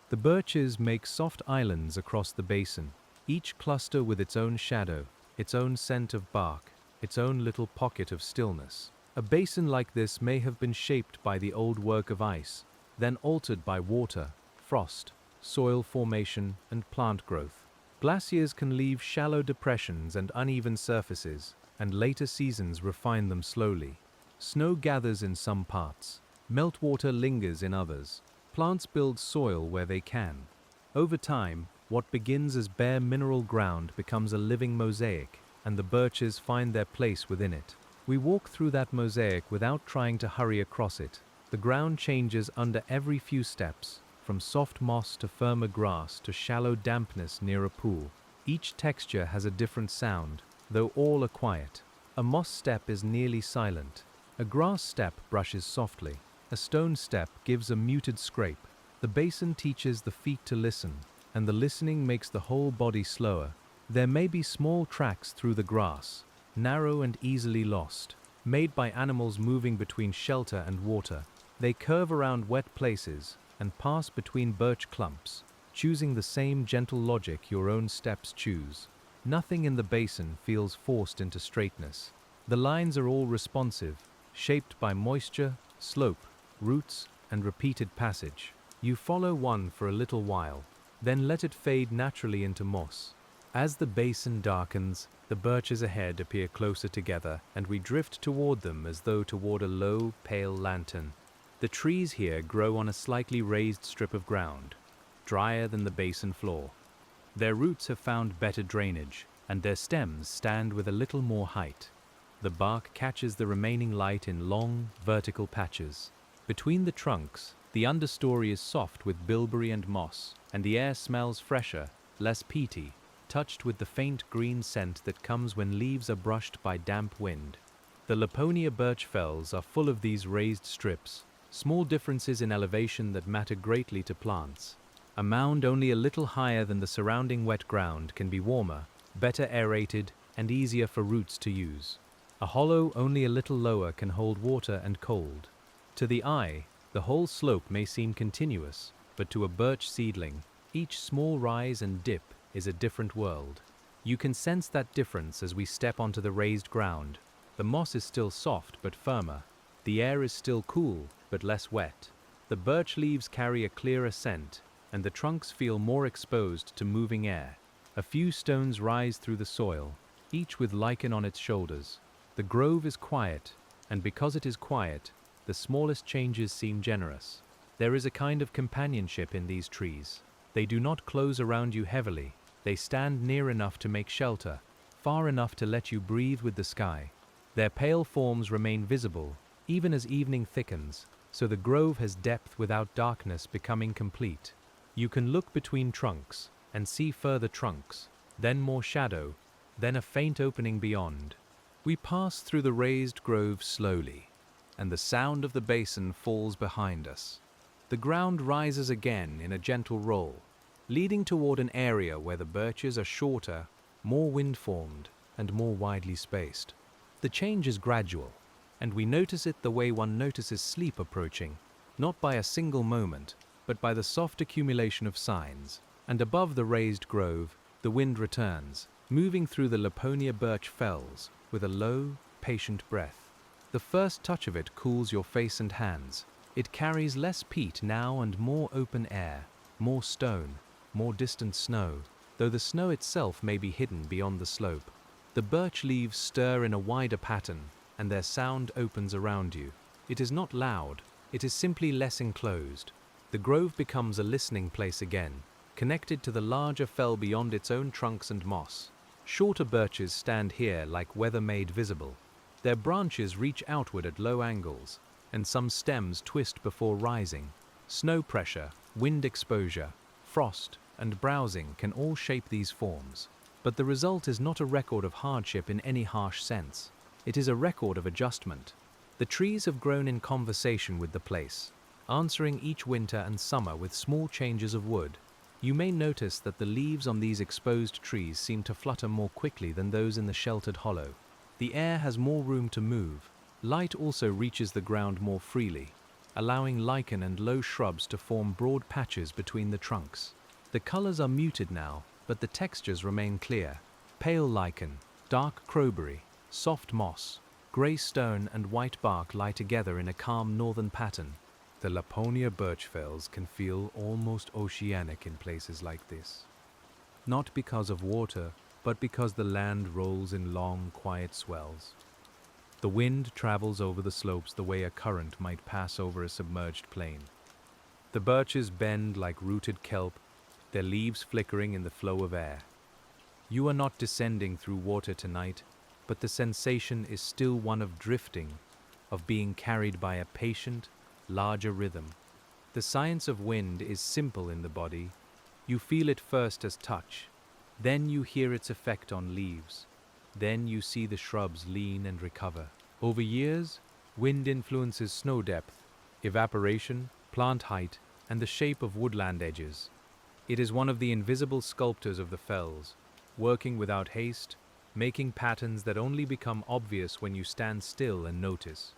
The birches make soft islands across the basin, each cluster with its own shadow, its own scent of bark, its own little pocket of stillness. A basin like this may have been shaped by the old work of ice, then altered by water, frost, soil formation, and plant growth. Glaciers can leave shallow depressions and uneven surfaces, and later seasons refine them slowly. Snow gathers in some parts, meltwater lingers in others. Plants build soil where they can. Over time, what begins as bare mineral ground becomes a living mosaic, and the birches find their place within it. We walk through that mosaic without trying to hurry across it. The ground changes under every few steps, from soft moss to firmer grass to shallow dampness near a pool. Each texture has a different sound, though all are quiet. A moss step is nearly silent. A grass step brushes softly. A stone step gives a muted scrape. The basin teaches the feet to listen, and the listening makes the whole body slower. There may be small tracks through the grass, narrow and easily lost, made by animals moving between shelter and water. They curve around wet places and pass between birch clumps, choosing the same gentle logic your own steps choose. Nothing in the basin feels forced into straightness. The lines are all responsive, shaped by moisture, slope, roots, and repeated passage. You follow one for a little while, then let it fade naturally into moss. As the basin darkens, the birches ahead appear closer together, and we drift toward them as though toward a low, pale lantern. The trees here grow on a slightly raised strip of ground, drier than the basin floor. Their roots have found better drainage, and their stems stand with a little more height. The bark catches the remaining light in long, vertical patches. Between the trunks, the understory is soft with bilberry and moss, and the air smells fresher, less peaty, touched with the faint green scent that comes when leaves are brushed by damp wind. The Laponia birch fells are full of these raised strips, small differences in elevation that matter greatly to plants. A mound only a little higher than the surrounding wet ground can be warmer, better aerated, and easier for roots to use. A hollow only a little lower can hold water and cold. To the eye, the whole slope may seem continuous, but to a birch seedling, each small rise and dip is a different world. You can sense that difference as we step onto the raised ground. The moss is still soft but firmer. The air is still cool but less wet. The birch leaves carry a clearer scent, and the trunks feel more exposed to moving air. A few stones rise through the soil, each with lichen on its shoulders. The grove is quiet, and because it is quiet, the smallest changes seem generous. There is a kind of companionship in these trees. They do not close around you heavily. They stand near enough to make shelter, far enough to let you breathe with the sky. Their pale forms remain visible, even as evening thickens, so the grove has depth without darkness becoming complete. You can look between trunks and see further trunks, then more shadow, then a faint opening beyond. We pass through the raised grove slowly, and the sound of the basin falls behind us. The ground rises again in a gentle roll, leading toward an area where the birches are shorter, more wind-formed, and more widely spaced. The change is gradual, and we notice it the way one notices sleep approaching, not by a single moment, but by the soft accumulation of signs. And above the raised grove, the wind returns, moving through the Laponia Birch fells with a low, patient breath. The first touch of it cools your face and hands. It carries less peat now and more open air, more stone, more distant snow, though the snow itself may be hidden beyond the slope. The birch leaves stir in a wider pattern, and their sound opens around you. It is not loud, it is simply less enclosed. The grove becomes a listening place again, connected to the larger fell beyond its own trunks and moss. Shorter birches stand here like weather made visible. Their branches reach outward at low angles, and some stems twist before rising. Snow pressure, wind exposure, frost, and browsing can all shape these forms. But the result is not a record of hardship in any harsh sense. It is a record of adjustment. The trees have grown in conversation with the place, answering each winter and summer with small changes of wood. You may notice that the leaves on these exposed trees seem to flutter more quickly than those in the sheltered hollow. The air has more room to move. Light also reaches the ground more freely, allowing lichen and low shrubs to form broad patches between the trunks. The colors are muted now, but the textures remain clear. Pale lichen, dark crowberry, soft moss, grey stone and white bark lie together in a calm northern pattern. The Laponia birch fells can feel almost oceanic in places like this. Not because of water, but because the land rolls in long, quiet swells. The wind travels over the slopes the way a current might pass over a submerged plain. The birches bend like rooted kelp, their leaves flickering in the flow of air. You are not descending through water tonight, but the sensation is still one of drifting, of being carried by a patient, larger rhythm. The science of wind is simple in the body. You feel it first as touch, then you hear its effect on leaves, then you see the shrubs lean and recover. Over years, wind influences snow depth, evaporation, plant height, and the shape of woodland edges. It is one of the invisible sculptors of the fells, working without haste, making patterns that only become obvious when you stand still and notice.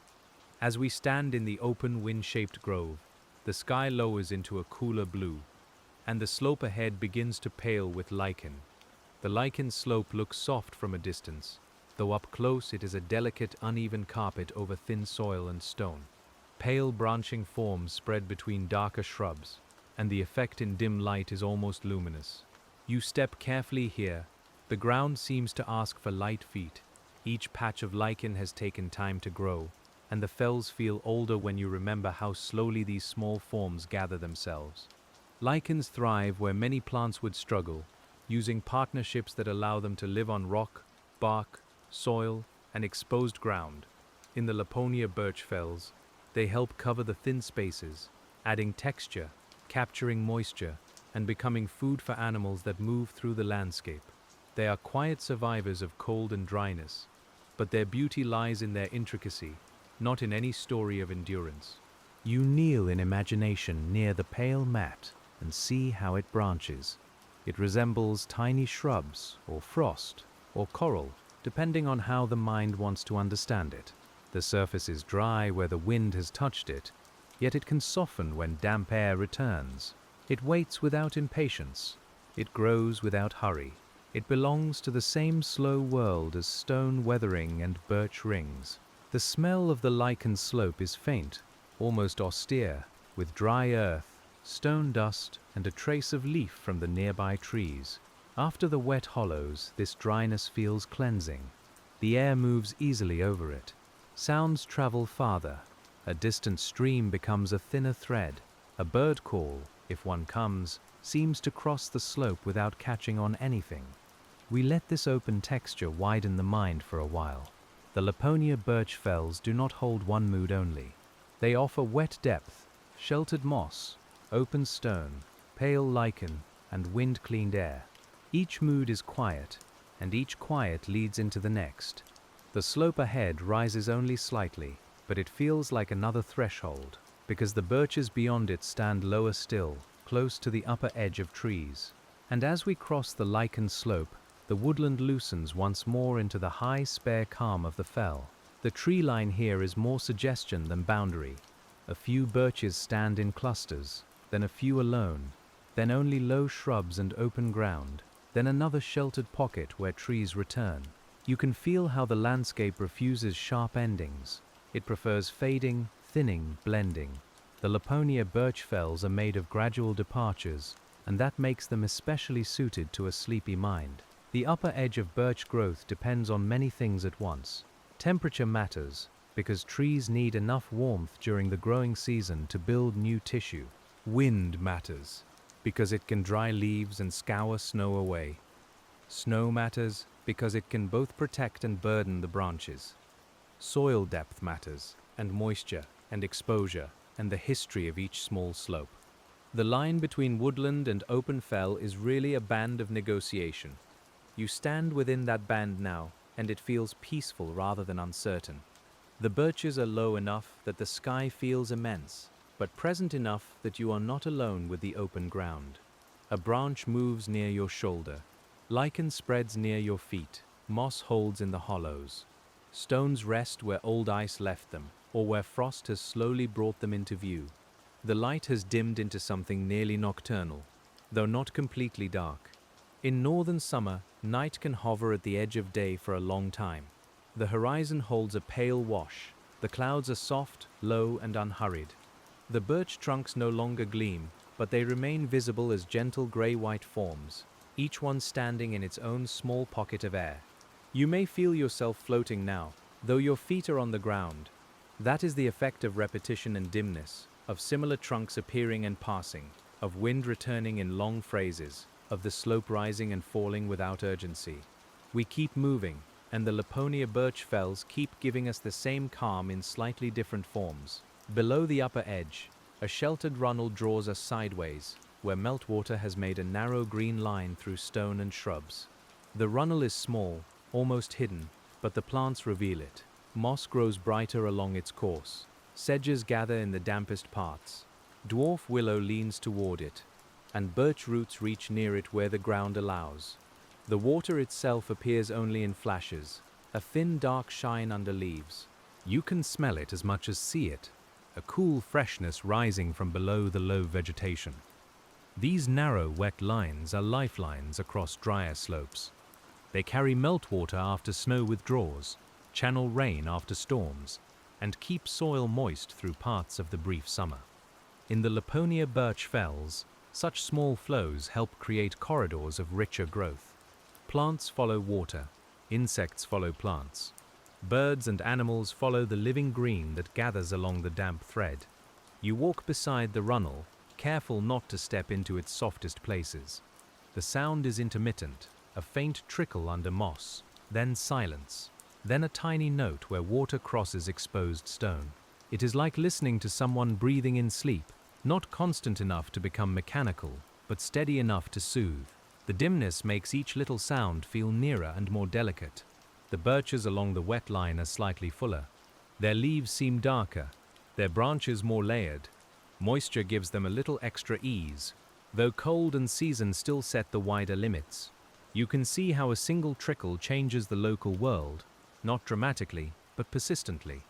As we stand in the open wind-shaped grove, the sky lowers into a cooler blue, and the slope ahead begins to pale with lichen. The lichen slope looks soft from a distance, though up close it is a delicate, uneven carpet over thin soil and stone. Pale branching forms spread between darker shrubs, and the effect in dim light is almost luminous. You step carefully here. The ground seems to ask for light feet. Each patch of lichen has taken time to grow, and the fells feel older when you remember how slowly these small forms gather themselves. Lichens thrive where many plants would struggle, using partnerships that allow them to live on rock, bark, soil, and exposed ground. In the Laponia birch fells, they help cover the thin spaces, adding texture, capturing moisture, and becoming food for animals that move through the landscape. They are quiet survivors of cold and dryness, but their beauty lies in their intricacy, not in any story of endurance. You kneel in imagination near the pale mat and see how it branches. It resembles tiny shrubs, or frost, or coral, depending on how the mind wants to understand it. The surface is dry where the wind has touched it, yet it can soften when damp air returns. It waits without impatience. It grows without hurry. It belongs to the same slow world as stone weathering and birch rings. The smell of the lichen slope is faint, almost austere, with dry earth, stone dust, and a trace of leaf from the nearby trees. After the wet hollows, this dryness feels cleansing. The air moves easily over it. Sounds travel farther. A distant stream becomes a thinner thread. A bird call, if one comes, seems to cross the slope without catching on anything. We let this open texture widen the mind for a while. The Laponia Birch fells do not hold one mood only. They offer wet depth, sheltered moss, open stone, pale lichen, and wind-cleaned air. Each mood is quiet, and each quiet leads into the next. The slope ahead rises only slightly, but it feels like another threshold, because the birches beyond it stand lower still, close to the upper edge of trees. And as we cross the lichened slope, the woodland loosens once more into the high, spare calm of the fell. The tree line here is more suggestion than boundary. A few birches stand in clusters, then a few alone, then only low shrubs and open ground, then another sheltered pocket where trees return. You can feel how the landscape refuses sharp endings. It prefers fading, thinning, blending. The Laponia birch fells are made of gradual departures, and that makes them especially suited to a sleepy mind. The upper edge of birch growth depends on many things at once. Temperature matters, because trees need enough warmth during the growing season to build new tissue. Wind matters, because it can dry leaves and scour snow away. Snow matters, because it can both protect and burden the branches. Soil depth matters, and moisture, and exposure, and the history of each small slope. The line between woodland and open fell is really a band of negotiation. You stand within that band now, and it feels peaceful rather than uncertain. The birches are low enough that the sky feels immense, but present enough that you are not alone with the open ground. A branch moves near your shoulder. Lichen spreads near your feet. Moss holds in the hollows. Stones rest where old ice left them, or where frost has slowly brought them into view. The light has dimmed into something nearly nocturnal, though not completely dark. In northern summer, night can hover at the edge of day for a long time. The horizon holds a pale wash. The clouds are soft, low, and unhurried. The birch trunks no longer gleam, but they remain visible as gentle gray-white forms, each one standing in its own small pocket of air. You may feel yourself floating now, though your feet are on the ground. That is the effect of repetition and dimness, of similar trunks appearing and passing, of wind returning in long phrases, of the slope rising and falling without urgency. We keep moving, and the Laponia birch fells keep giving us the same calm in slightly different forms. Below the upper edge, a sheltered runnel draws us sideways, where meltwater has made a narrow green line through stone and shrubs. The runnel is small, almost hidden, but the plants reveal it. Moss grows brighter along its course. Sedges gather in the dampest parts. Dwarf willow leans toward it, and birch roots reach near it where the ground allows. The water itself appears only in flashes, a thin dark shine under leaves. You can smell it as much as see it, a cool freshness rising from below the low vegetation. These narrow, wet lines are lifelines across drier slopes. They carry meltwater after snow withdraws, channel rain after storms, and keep soil moist through parts of the brief summer. In the Laponia birch fells, such small flows help create corridors of richer growth. Plants follow water, insects follow plants. Birds and animals follow the living green that gathers along the damp thread. You walk beside the runnel, careful not to step into its softest places. The sound is intermittent, a faint trickle under moss, then silence, then a tiny note where water crosses exposed stone. It is like listening to someone breathing in sleep, not constant enough to become mechanical, but steady enough to soothe. The dimness makes each little sound feel nearer and more delicate. The birches along the wet line are slightly fuller. Their leaves seem darker, their branches more layered. Moisture gives them a little extra ease, though cold and season still set the wider limits. You can see how a single trickle changes the local world, not dramatically, but persistently.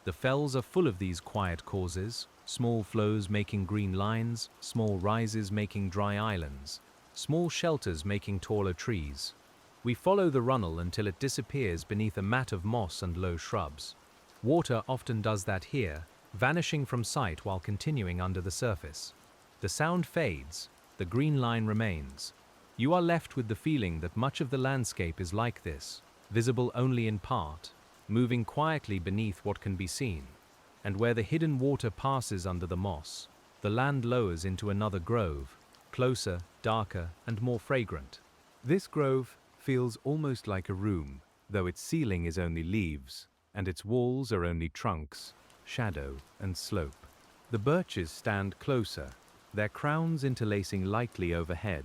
The fells are full of these quiet causes, small flows making green lines, small rises making dry islands, small shelters making taller trees. We follow the runnel until it disappears beneath a mat of moss and low shrubs. Water often does that here, vanishing from sight while continuing under the surface. The sound fades, the green line remains. You are left with the feeling that much of the landscape is like this, visible only in part, moving quietly beneath what can be seen. And where the hidden water passes under the moss, the land lowers into another grove, closer, darker, and more fragrant. This grove feels almost like a room, though its ceiling is only leaves, and its walls are only trunks, shadow, and slope. The birches stand closer, their crowns interlacing lightly overhead.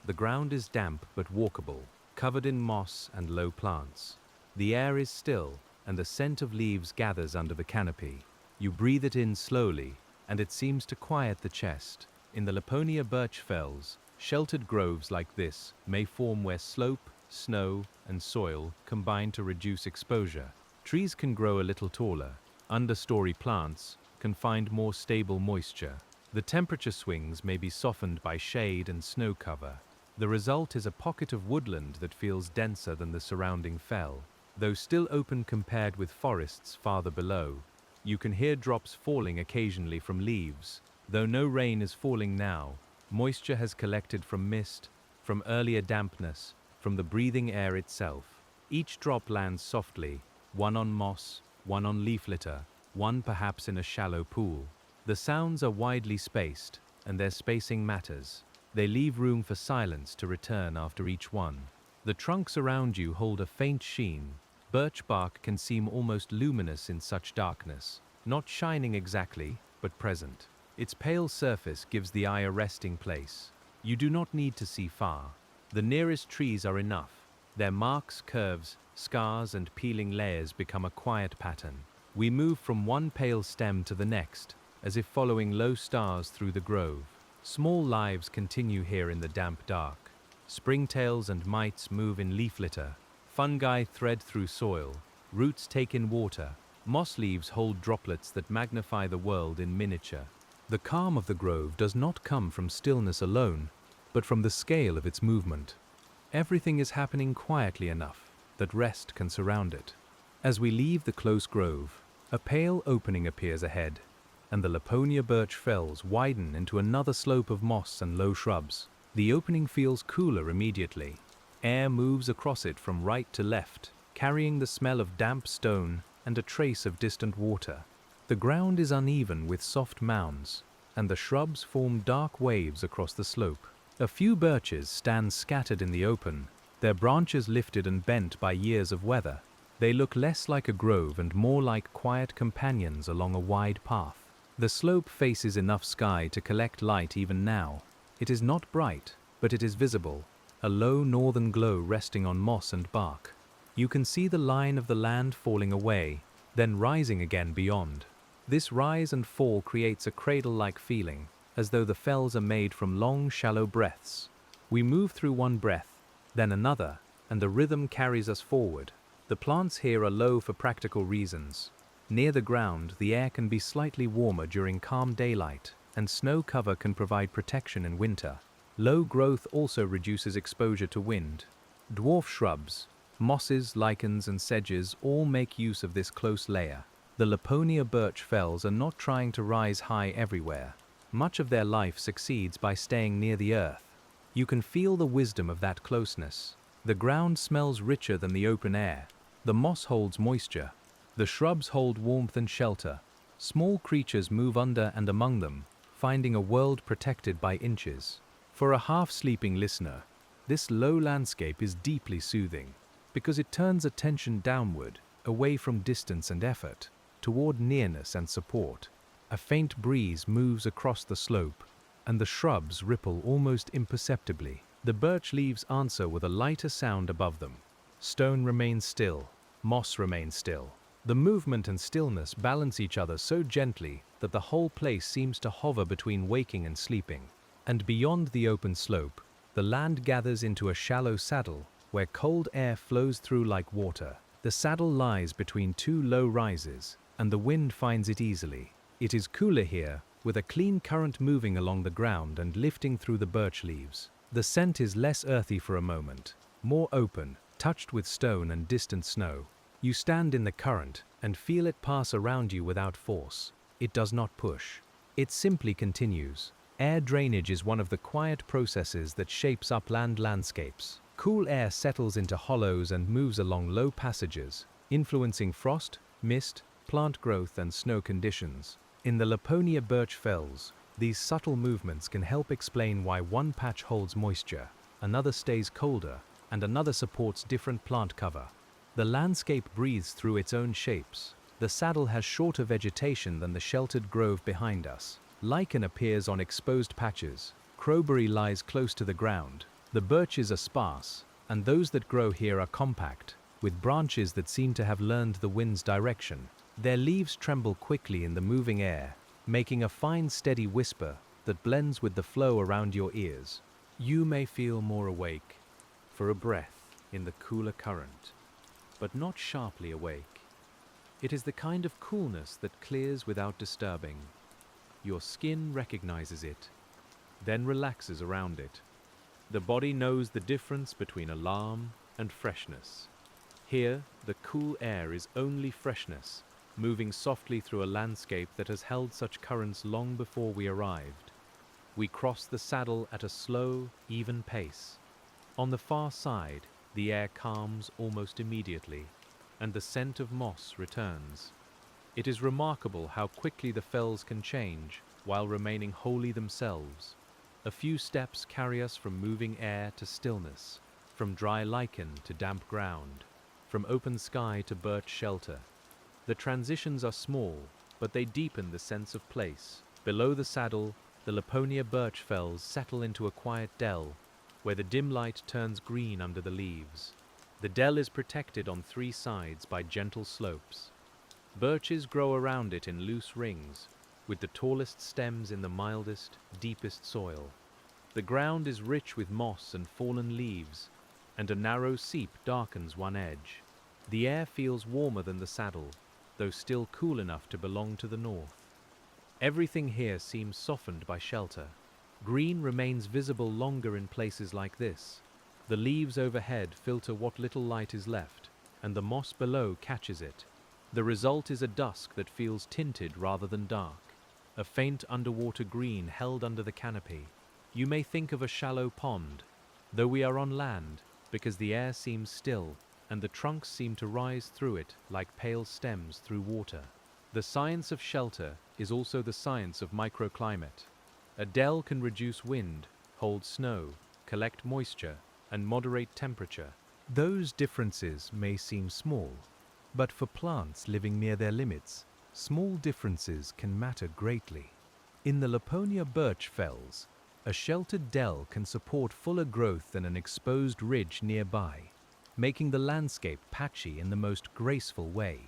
The ground is damp but walkable, covered in moss and low plants. The air is still, and the scent of leaves gathers under the canopy. You breathe it in slowly, and it seems to quiet the chest. In the Laponia Birch fells, sheltered groves like this may form where slope, snow, and soil combine to reduce exposure. Trees can grow a little taller. Understory plants can find more stable moisture. The temperature swings may be softened by shade and snow cover. The result is a pocket of woodland that feels denser than the surrounding fell. Though still open compared with forests farther below, you can hear drops falling occasionally from leaves. Though no rain is falling now, moisture has collected from mist, from earlier dampness, from the breathing air itself. Each drop lands softly, one on moss, one on leaf litter, one perhaps in a shallow pool. The sounds are widely spaced, and their spacing matters. They leave room for silence to return after each one. The trunks around you hold a faint sheen. Birch bark can seem almost luminous in such darkness, not shining exactly, but present. Its pale surface gives the eye a resting place. You do not need to see far. The nearest trees are enough. Their marks, curves, scars, and peeling layers become a quiet pattern. We move from one pale stem to the next, as if following low stars through the grove. Small lives continue here in the damp dark. Springtails and mites move in leaf litter. Fungi thread through soil. Roots take in water. Moss leaves hold droplets that magnify the world in miniature. The calm of the grove does not come from stillness alone, but from the scale of its movement. Everything is happening quietly enough that rest can surround it. As we leave the close grove, a pale opening appears ahead, and the Laponia Birch fells widen into another slope of moss and low shrubs. The opening feels cooler immediately. Air moves across it from right to left, carrying the smell of damp stone and a trace of distant water. The ground is uneven with soft mounds, and the shrubs form dark waves across the slope. A few birches stand scattered in the open, their branches lifted and bent by years of weather. They look less like a grove and more like quiet companions along a wide path. The slope faces enough sky to collect light even now. It is not bright, but it is visible, a low northern glow resting on moss and bark. You can see the line of the land falling away, then rising again beyond. This rise and fall creates a cradle-like feeling, as though the fells are made from long, shallow breaths. We move through one breath, then another, and the rhythm carries us forward. The plants here are low for practical reasons. Near the ground, the air can be slightly warmer during calm daylight, and snow cover can provide protection in winter. Low growth also reduces exposure to wind. Dwarf shrubs, mosses, lichens, and sedges all make use of this close layer. The Laponia Birch fells are not trying to rise high everywhere. Much of their life succeeds by staying near the earth. You can feel the wisdom of that closeness. The ground smells richer than the open air. The moss holds moisture. The shrubs hold warmth and shelter. Small creatures move under and among them, finding a world protected by inches. For a half-sleeping listener, this low landscape is deeply soothing, because it turns attention downward, away from distance and effort, toward nearness and support. A faint breeze moves across the slope, and the shrubs ripple almost imperceptibly. The birch leaves answer with a lighter sound above them. Stone remains still, moss remains still. The movement and stillness balance each other so gently that the whole place seems to hover between waking and sleeping. And beyond the open slope, the land gathers into a shallow saddle where cold air flows through like water. The saddle lies between two low rises, and the wind finds it easily. It is cooler here, with a clean current moving along the ground and lifting through the birch leaves. The scent is less earthy for a moment, more open, touched with stone and distant snow. You stand in the current and feel it pass around you without force. It does not push. It simply continues. Air drainage is one of the quiet processes that shapes upland landscapes. Cool air settles into hollows and moves along low passages, influencing frost, mist, plant growth, and snow conditions. In the Laponia Birch fells, These subtle movements can help explain why one patch holds moisture, another stays colder, and another supports different plant cover. The landscape breathes through its own shapes. The saddle has shorter vegetation than the sheltered grove behind us. Lichen appears on exposed patches. Crowberry lies close to the ground. The birches are sparse, and those that grow here are compact, with branches that seem to have learned the wind's direction. Their leaves tremble quickly in the moving air, making a fine steady whisper that blends with the flow around your ears. You may feel more awake, for a breath in the cooler current, but not sharply awake. It is the kind of coolness that clears without disturbing. Your skin recognizes it, then relaxes around it. The body knows the difference between alarm and freshness. Here, the cool air is only freshness, moving softly through a landscape that has held such currents long before we arrived. We cross the saddle at a slow, even pace. On the far side, the air calms almost immediately, and the scent of moss returns. It is remarkable how quickly the fells can change while remaining wholly themselves. A few steps carry us from moving air to stillness, from dry lichen to damp ground, from open sky to birch shelter. The transitions are small, but they deepen the sense of place. Below the saddle, the Laponia Birch fells settle into a quiet dell, where the dim light turns green under the leaves. The dell is protected on three sides by gentle slopes. Birches grow around it in loose rings, with the tallest stems in the mildest, deepest soil. The ground is rich with moss and fallen leaves, and a narrow seep darkens one edge. The air feels warmer than the saddle, though still cool enough to belong to the north. Everything here seems softened by shelter. Green remains visible longer in places like this. The leaves overhead filter what little light is left, and the moss below catches it. The result is a dusk that feels tinted rather than dark, a faint underwater green held under the canopy. You may think of a shallow pond, though we are on land, because the air seems still, and the trunks seem to rise through it like pale stems through water. The science of shelter is also the science of microclimate. A dell can reduce wind, hold snow, collect moisture, and moderate temperature. Those differences may seem small, but for plants living near their limits, small differences can matter greatly. In the Laponia Birch fells, a sheltered dell can support fuller growth than an exposed ridge nearby, making the landscape patchy in the most graceful way.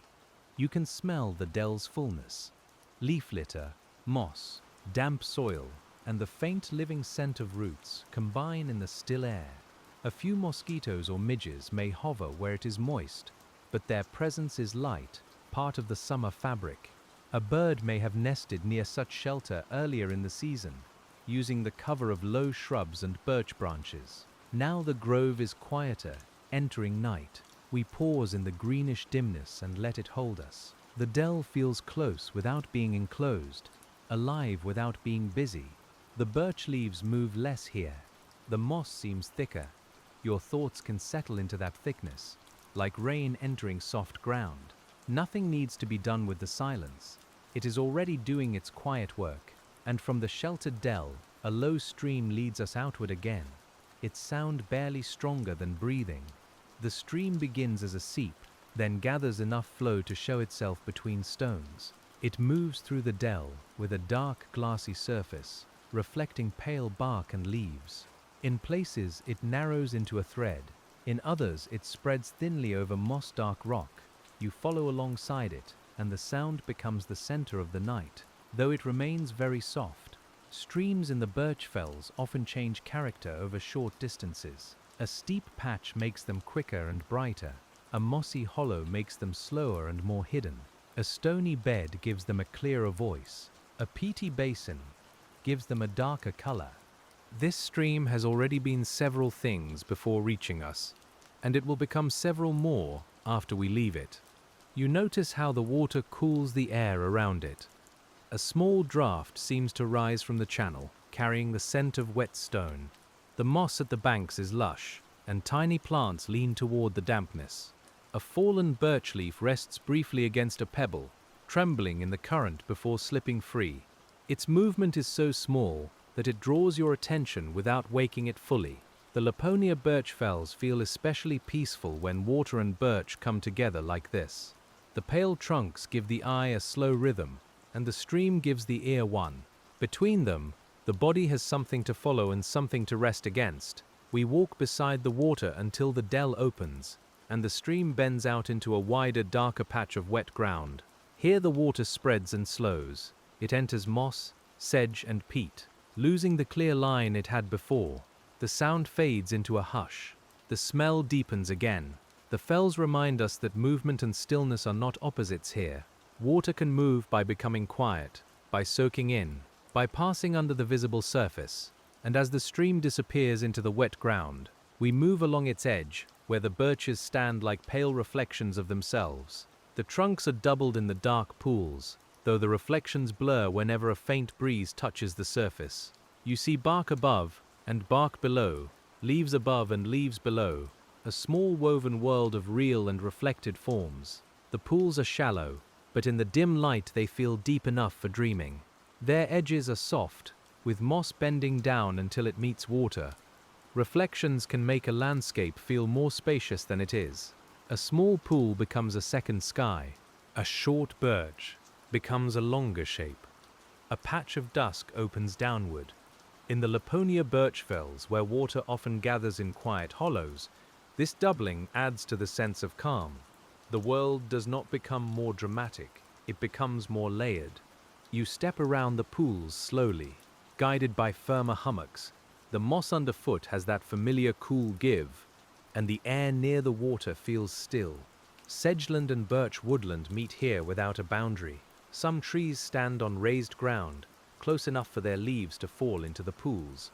You can smell the dell's fullness. Leaf litter, moss, damp soil, and the faint living scent of roots combine in the still air. A few mosquitoes or midges may hover where it is moist, but their presence is light, part of the summer fabric. A bird may have nested near such shelter earlier in the season, using the cover of low shrubs and birch branches. Now the grove is quieter, entering night. We pause in the greenish dimness and let it hold us. The dell feels close without being enclosed, alive without being busy. The birch leaves move less here. The moss seems thicker. Your thoughts can settle into that thickness, like rain entering soft ground. Nothing needs to be done with the silence. It is already doing its quiet work, and from the sheltered dell, a low stream leads us outward again, its sound barely stronger than breathing. The stream begins as a seep, then gathers enough flow to show itself between stones. It moves through the dell with a dark, glassy surface, reflecting pale bark and leaves. In places, it narrows into a thread. In others, it spreads thinly over moss-dark rock. You follow alongside it, and the sound becomes the center of the night, though it remains very soft. Streams in the birch fells often change character over short distances. A steep patch makes them quicker and brighter. A mossy hollow makes them slower and more hidden. A stony bed gives them a clearer voice. A peaty basin gives them a darker color. This stream has already been several things before reaching us, and it will become several more after we leave it. You notice how the water cools the air around it. A small draft seems to rise from the channel, carrying the scent of wet stone. The moss at the banks is lush, and tiny plants lean toward the dampness. A fallen birch leaf rests briefly against a pebble, trembling in the current before slipping free. Its movement is so small that it draws your attention without waking it fully. The Laponia birch fells feel especially peaceful when water and birch come together like this. The pale trunks give the eye a slow rhythm, and the stream gives the ear one. Between them, the body has something to follow and something to rest against. We walk beside the water until the dell opens, and the stream bends out into a wider, darker patch of wet ground. Here the water spreads and slows. It enters moss, sedge, and peat, losing the clear line it had before. The sound fades into a hush. The smell deepens again. The fells remind us that movement and stillness are not opposites here. Water can move by becoming quiet, by soaking in, by passing under the visible surface, and as the stream disappears into the wet ground, we move along its edge, where the birches stand like pale reflections of themselves. The trunks are doubled in the dark pools, though the reflections blur whenever a faint breeze touches the surface. You see bark above and bark below, leaves above and leaves below, a small woven world of real and reflected forms. The pools are shallow, but in the dim light they feel deep enough for dreaming. Their edges are soft, with moss bending down until it meets water. Reflections can make a landscape feel more spacious than it is. A small pool becomes a second sky. A short birch becomes a longer shape. A patch of dusk opens downward. In the Laponia birch fells, where water often gathers in quiet hollows, this doubling adds to the sense of calm. The world does not become more dramatic, it becomes more layered. You step around the pools slowly, guided by firmer hummocks. The moss underfoot has that familiar cool give, and the air near the water feels still. Sedgeland and birch woodland meet here without a boundary. Some trees stand on raised ground, close enough for their leaves to fall into the pools.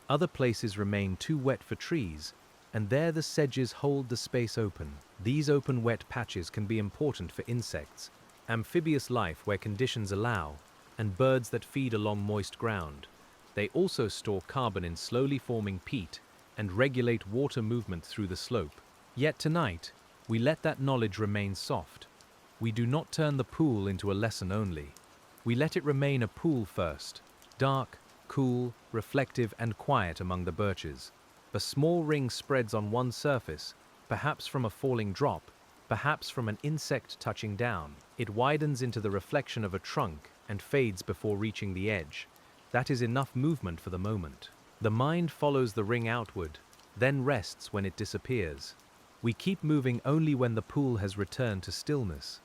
Other places remain too wet for trees, and there the sedges hold the space open. These open wet patches can be important for insects, amphibious life where conditions allow, and birds that feed along moist ground. They also store carbon in slowly forming peat and regulate water movement through the slope. Yet tonight, we let that knowledge remain soft. We do not turn the pool into a lesson only. We let it remain a pool first, dark, cool, reflective, and quiet among the birches. A small ring spreads on one surface, perhaps from a falling drop, perhaps from an insect touching down. It widens into the reflection of a trunk and fades before reaching the edge. That is enough movement for the moment. The mind follows the ring outward, then rests when it disappears. We keep moving only when the pool has returned to stillness.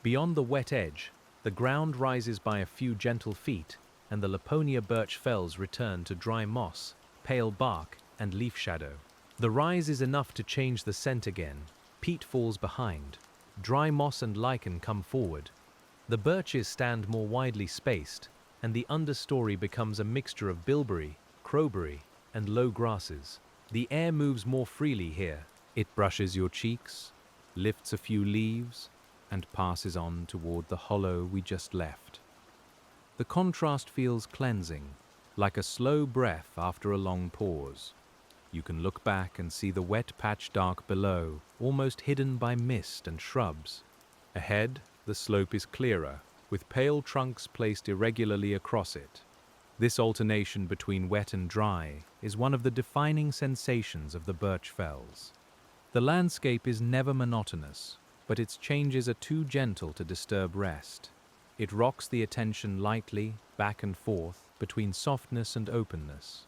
Beyond the wet edge, the ground rises by a few gentle feet, and the Laponia birch fells return to dry moss, pale bark, and leaf shadow. The rise is enough to change the scent again. Peat falls behind. Dry moss and lichen come forward. The birches stand more widely spaced, and the understory becomes a mixture of bilberry, crowberry, and low grasses. The air moves more freely here. It brushes your cheeks, lifts a few leaves, and passes on toward the hollow we just left. The contrast feels cleansing, like a slow breath after a long pause. You can look back and see the wet patch dark below, almost hidden by mist and shrubs. Ahead, the slope is clearer, with pale trunks placed irregularly across it. This alternation between wet and dry is one of the defining sensations of the birch fells. The landscape is never monotonous, but its changes are too gentle to disturb rest. It rocks the attention lightly, back and forth, between softness and openness.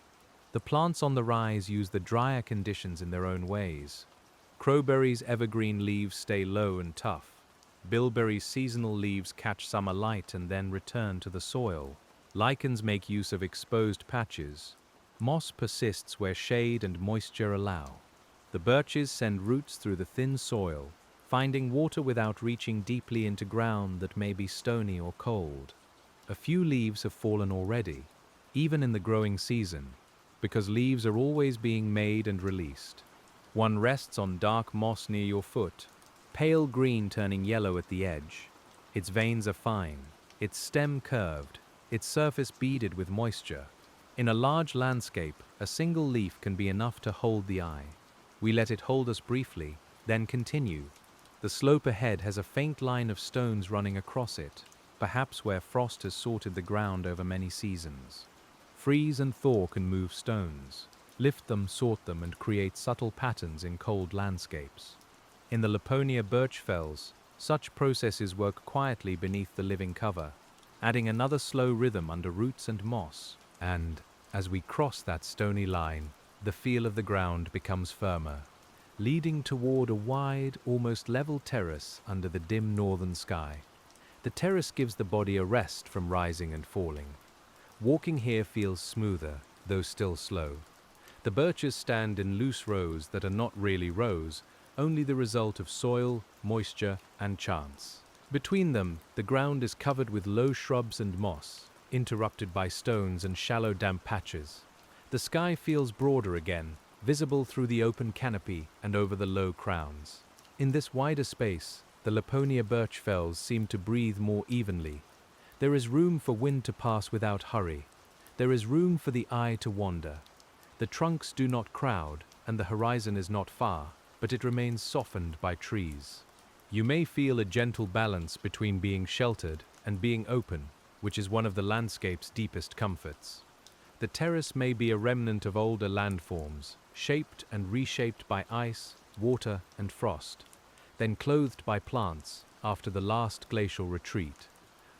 The plants on the rise use the drier conditions in their own ways. Crowberry's evergreen leaves stay low and tough. Bilberry's seasonal leaves catch summer light and then return to the soil. Lichens make use of exposed patches. Moss persists where shade and moisture allow. The birches send roots through the thin soil, finding water without reaching deeply into ground that may be stony or cold. A few leaves have fallen already, even in the growing season, because leaves are always being made and released. One rests on dark moss near your foot, pale green turning yellow at the edge. Its veins are fine, its stem curved, its surface beaded with moisture. In a large landscape, a single leaf can be enough to hold the eye. We let it hold us briefly, then continue. The slope ahead has a faint line of stones running across it. perhaps where frost has sorted the ground over many seasons. Freeze and thaw can move stones, lift them, sort them, and create subtle patterns in cold landscapes. In the Laponia birch fells, such processes work quietly beneath the living cover, adding another slow rhythm under roots and moss. And, as we cross that stony line, the feel of the ground becomes firmer, leading toward a wide, almost level terrace under the dim northern sky. The terrace gives the body a rest from rising and falling. Walking here feels smoother, though still slow. The birches stand in loose rows that are not really rows, only the result of soil, moisture, and chance. Between them, the ground is covered with low shrubs and moss, interrupted by stones and shallow damp patches. The sky feels broader again, visible through the open canopy and over the low crowns. In this wider space, the Laponia birch fells seem to breathe more evenly. There is room for wind to pass without hurry. There is room for the eye to wander. The trunks do not crowd, and the horizon is not far, but it remains softened by trees. You may feel a gentle balance between being sheltered and being open, which is one of the landscape's deepest comforts. The terrace may be a remnant of older landforms, shaped and reshaped by ice, water, and frost, then clothed by plants after the last glacial retreat.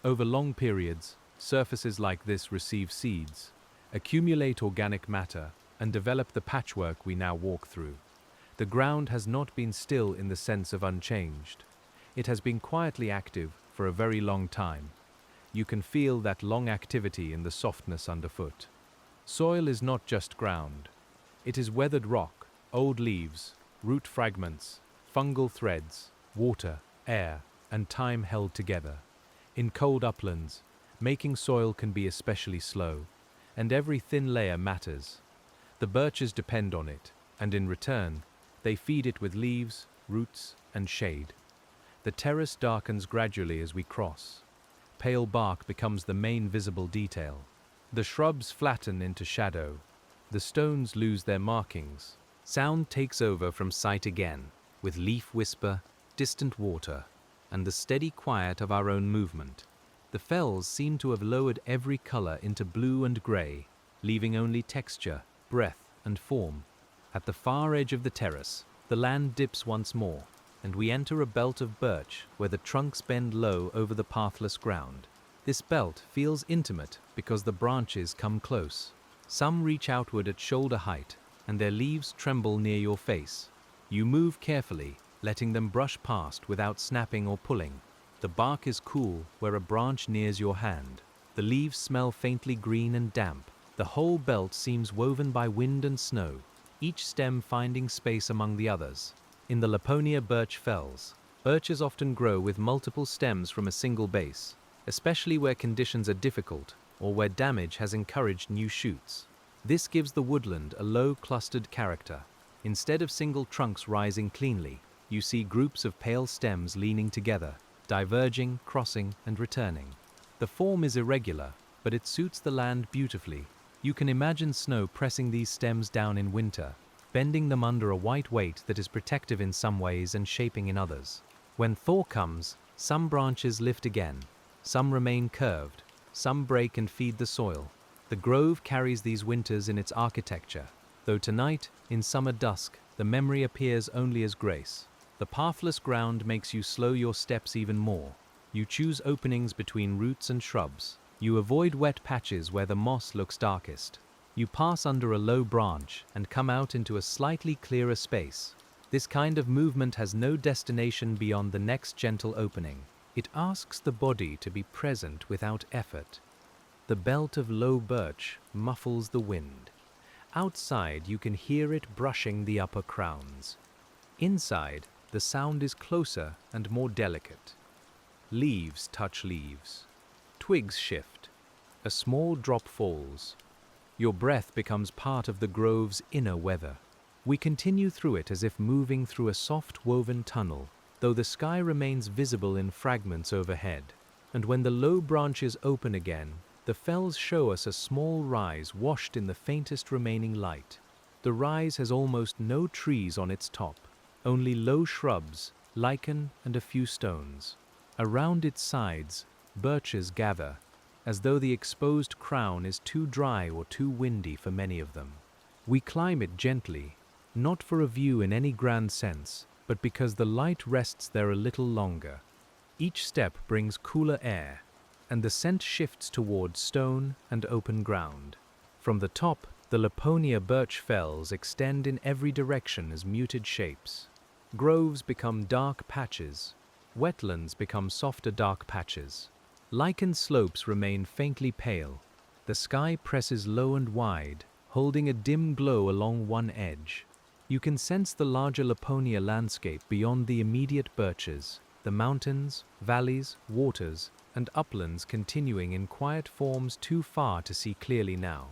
Over long periods, surfaces like this receive seeds, accumulate organic matter, and develop the patchwork we now walk through. The ground has not been still in the sense of unchanged. It has been quietly active for a very long time. You can feel that long activity in the softness underfoot. Soil is not just ground. It is weathered rock, old leaves, root fragments, fungal threads, water, air, and time held together. In cold uplands, making soil can be especially slow, and every thin layer matters. The birches depend on it, and in return, they feed it with leaves, roots, and shade. The terrace darkens gradually as we cross. Pale bark becomes the main visible detail. The shrubs flatten into shadow. The stones lose their markings. Sound takes over from sight again, with leaf whisper, distant water, and the steady quiet of our own movement. The fells seem to have lowered every color into blue and gray, leaving only texture, breath, and form. At the far edge of the terrace, the land dips once more, and we enter a belt of birch where the trunks bend low over the pathless ground. This belt feels intimate because the branches come close. Some reach outward at shoulder height, and their leaves tremble near your face. You move carefully, letting them brush past without snapping or pulling. The bark is cool where a branch nears your hand. The leaves smell faintly green and damp. The whole belt seems woven by wind and snow, each stem finding space among the others. In the Laponia birch fells, birches often grow with multiple stems from a single base, especially where conditions are difficult or where damage has encouraged new shoots. This gives the woodland a low, clustered character. Instead of single trunks rising cleanly, you see groups of pale stems leaning together, diverging, crossing, and returning. The form is irregular, but it suits the land beautifully. You can imagine snow pressing these stems down in winter, bending them under a white weight that is protective in some ways and shaping in others. When thaw comes, some branches lift again, some remain curved, some break and feed the soil. The grove carries these winters in its architecture, though tonight, in summer dusk, the memory appears only as grace. The pathless ground makes you slow your steps even more. You choose openings between roots and shrubs. You avoid wet patches where the moss looks darkest. You pass under a low branch and come out into a slightly clearer space. This kind of movement has no destination beyond the next gentle opening. It asks the body to be present without effort. The belt of low birch muffles the wind. Outside, you can hear it brushing the upper crowns. Inside, the sound is closer and more delicate. Leaves touch leaves. Twigs shift. A small drop falls. Your breath becomes part of the grove's inner weather. We continue through it as if moving through a soft woven tunnel, though the sky remains visible in fragments overhead. And when the low branches open again, the fells show us a small rise washed in the faintest remaining light. The rise has almost no trees on its top, only low shrubs, lichen, and a few stones. Around its sides, birches gather, as though the exposed crown is too dry or too windy for many of them. We climb it gently, not for a view in any grand sense, but because the light rests there a little longer. Each step brings cooler air, and the scent shifts towards stone and open ground. From the top, the Laponia Birch fells extend in every direction as muted shapes. Groves become dark patches. Wetlands become softer dark patches. Lichened slopes remain faintly pale. The sky presses low and wide, holding a dim glow along one edge. You can sense the larger Laponia landscape beyond the immediate birches, the mountains, valleys, waters, and uplands continuing in quiet forms too far to see clearly now.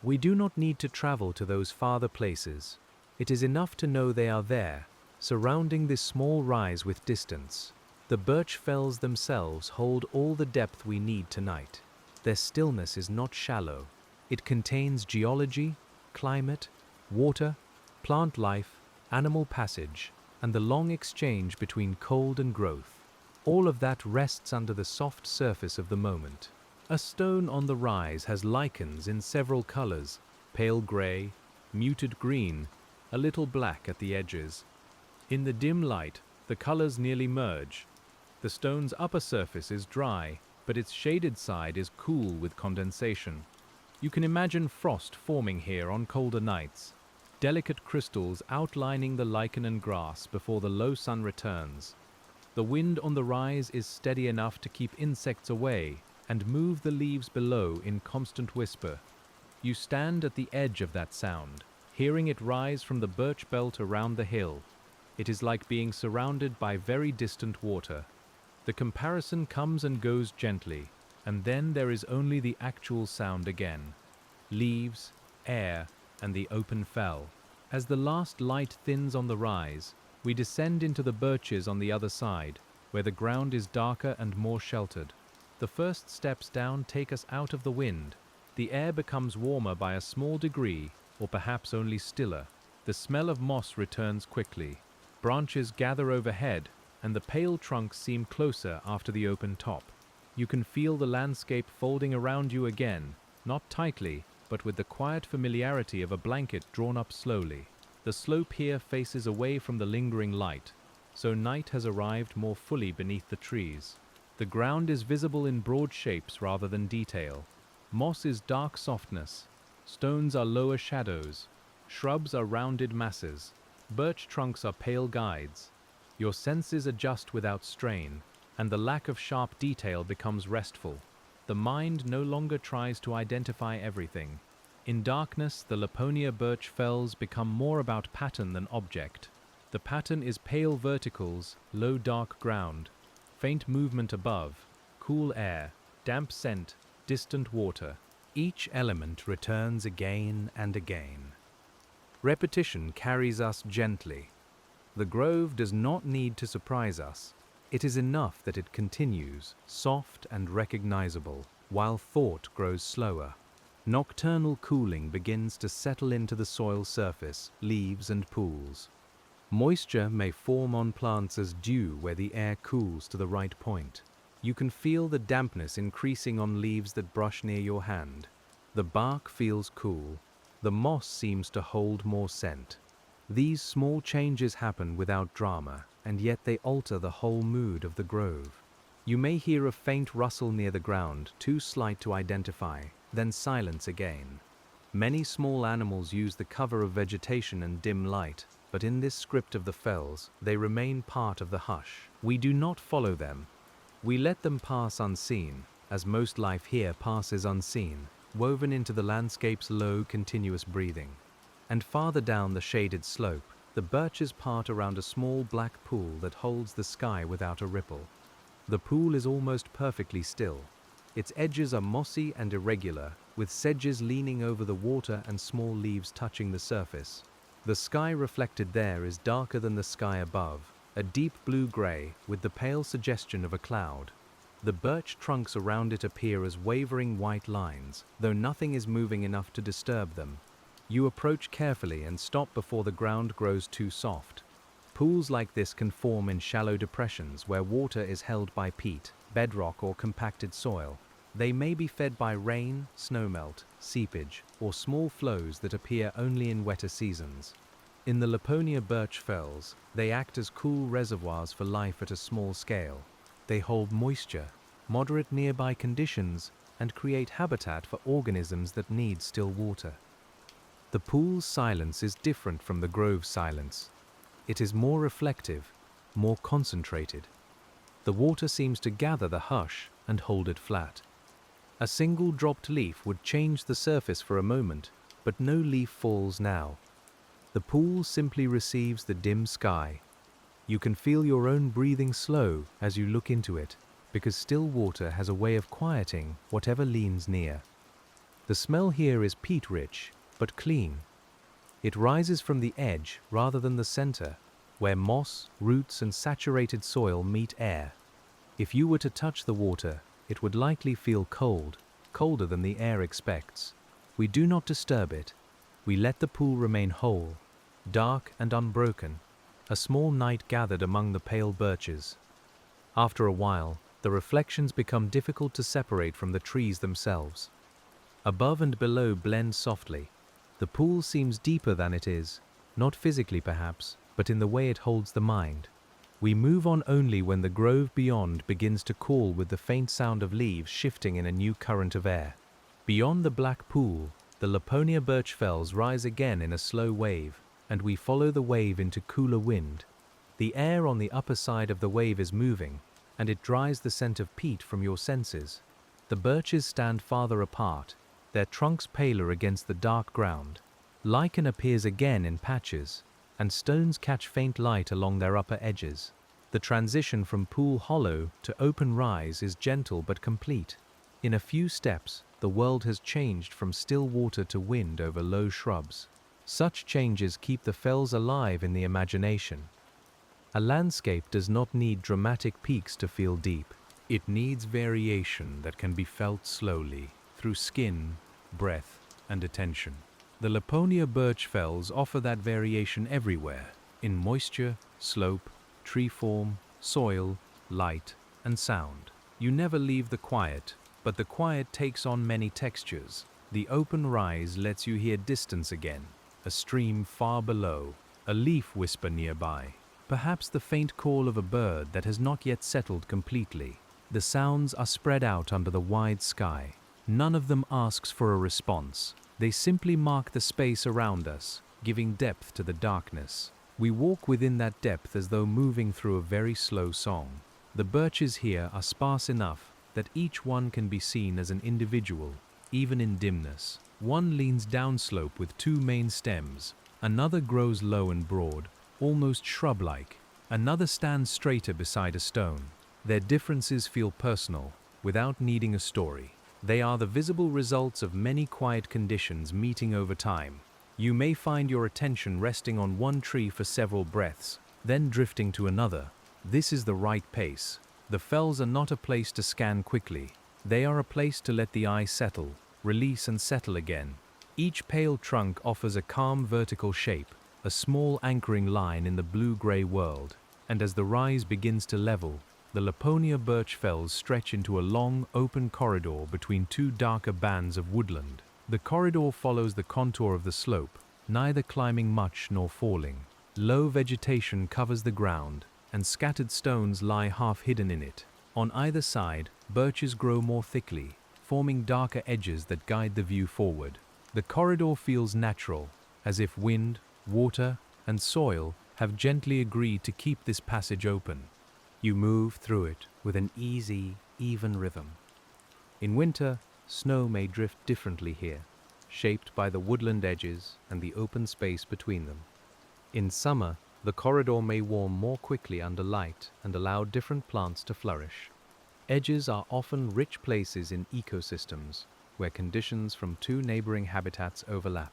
We do not need to travel to those farther places. It is enough to know they are there, surrounding this small rise with distance. The birch fells themselves hold all the depth we need tonight. Their stillness is not shallow. It contains geology, climate, water, plant life, animal passage, and the long exchange between cold and growth. All of that rests under the soft surface of the moment. A stone on the rise has lichens in several colors: pale gray, muted green, a little black at the edges. In the dim light, the colors nearly merge. The stone's upper surface is dry, but its shaded side is cool with condensation. You can imagine frost forming here on colder nights, delicate crystals outlining the lichen and grass before the low sun returns. The wind on the rise is steady enough to keep insects away and move the leaves below in constant whisper. You stand at the edge of that sound, hearing it rise from the birch belt around the hill. It is like being surrounded by very distant water. The comparison comes and goes gently, and then there is only the actual sound again. Leaves, air, and the open fell. As the last light thins on the rise, we descend into the birches on the other side, where the ground is darker and more sheltered. The first steps down take us out of the wind. The air becomes warmer by a small degree, or perhaps only stiller. The smell of moss returns quickly. Branches gather overhead, and the pale trunks seem closer after the open top. You can feel the landscape folding around you again, not tightly, but with the quiet familiarity of a blanket drawn up slowly. The slope here faces away from the lingering light, so night has arrived more fully beneath the trees. The ground is visible in broad shapes rather than detail. Moss is dark softness, stones are lower shadows, shrubs are rounded masses, birch trunks are pale guides. Your senses adjust without strain, and the lack of sharp detail becomes restful. The mind no longer tries to identify everything. In darkness, the Laponia Birch fells become more about pattern than object. The pattern is pale verticals, low dark ground, faint movement above, cool air, damp scent, distant water. Each element returns again and again. Repetition carries us gently. The grove does not need to surprise us. It is enough that it continues, soft and recognizable, while thought grows slower. Nocturnal cooling begins to settle into the soil surface, leaves and pools. Moisture may form on plants as dew where the air cools to the right point. You can feel the dampness increasing on leaves that brush near your hand. The bark feels cool. The moss seems to hold more scent. These small changes happen without drama, and yet they alter the whole mood of the grove. You may hear a faint rustle near the ground, too slight to identify, then silence again. Many small animals use the cover of vegetation and dim light, but in this script of the fells, they remain part of the hush. We do not follow them. We let them pass unseen, as most life here passes unseen, woven into the landscape's low, continuous breathing. And farther down the shaded slope, the birches part around a small black pool that holds the sky without a ripple. The pool is almost perfectly still. Its edges are mossy and irregular, with sedges leaning over the water and small leaves touching the surface. The sky reflected there is darker than the sky above, a deep blue-gray with the pale suggestion of a cloud. The birch trunks around it appear as wavering white lines, though nothing is moving enough to disturb them. You approach carefully and stop before the ground grows too soft. Pools like this can form in shallow depressions where water is held by peat, bedrock or compacted soil. They may be fed by rain, snowmelt, seepage, or small flows that appear only in wetter seasons. In the Laponia Birch fells, they act as cool reservoirs for life at a small scale. They hold moisture, moderate nearby conditions, and create habitat for organisms that need still water. The pool's silence is different from the grove's silence. It is more reflective, more concentrated. The water seems to gather the hush and hold it flat. A single dropped leaf would change the surface for a moment, but no leaf falls now. The pool simply receives the dim sky. You can feel your own breathing slow as you look into it, because still water has a way of quieting whatever leans near. The smell here is peat-rich, but clean. It rises from the edge rather than the center, where moss, roots, and saturated soil meet air. If you were to touch the water, it would likely feel cold, colder than the air expects. We do not disturb it. We let the pool remain whole, dark and unbroken, a small night gathered among the pale birches. After a while, the reflections become difficult to separate from the trees themselves. Above and below blend softly. The pool seems deeper than it is, not physically perhaps, but in the way it holds the mind. We move on only when the grove beyond begins to call with the faint sound of leaves shifting in a new current of air. Beyond the black pool, the Laponia Birch fells rise again in a slow wave, and we follow the wave into cooler wind. The air on the upper side of the wave is moving, and it dries the scent of peat from your senses. The birches stand farther apart, their trunks paler against the dark ground. Lichen appears again in patches, and stones catch faint light along their upper edges. The transition from pool hollow to open rise is gentle but complete. In a few steps, the world has changed from still water to wind over low shrubs. Such changes keep the fells alive in the imagination. A landscape does not need dramatic peaks to feel deep. It needs variation that can be felt slowly, through skin, breath, and attention. The Laponia Birch fells offer that variation everywhere, in moisture, slope, tree form, soil, light, and sound. You never leave the quiet, but the quiet takes on many textures. The open rise lets you hear distance again, a stream far below, a leaf whisper nearby, perhaps the faint call of a bird that has not yet settled completely. The sounds are spread out under the wide sky. None of them asks for a response. They simply mark the space around us, giving depth to the darkness. We walk within that depth as though moving through a very slow song. The birches here are sparse enough that each one can be seen as an individual, even in dimness. One leans downslope with two main stems, another grows low and broad, almost shrub-like, another stands straighter beside a stone. Their differences feel personal, without needing a story. They are the visible results of many quiet conditions meeting over time. You may find your attention resting on one tree for several breaths, then drifting to another. This is the right pace. The fells are not a place to scan quickly. They are a place to let the eye settle, release and settle again. Each pale trunk offers a calm vertical shape, a small anchoring line in the blue-gray world. And as the rise begins to level, the Laponia Birch fells stretch into a long, open corridor between two darker bands of woodland. The corridor follows the contour of the slope, neither climbing much nor falling. Low vegetation covers the ground, and scattered stones lie half hidden in it. On either side, birches grow more thickly, forming darker edges that guide the view forward. The corridor feels natural, as if wind, water, and soil have gently agreed to keep this passage open. You move through it with an easy, even rhythm. In winter, snow may drift differently here, shaped by the woodland edges and the open space between them. In summer, the corridor may warm more quickly under light and allow different plants to flourish. Edges are often rich places in ecosystems, where conditions from two neighboring habitats overlap.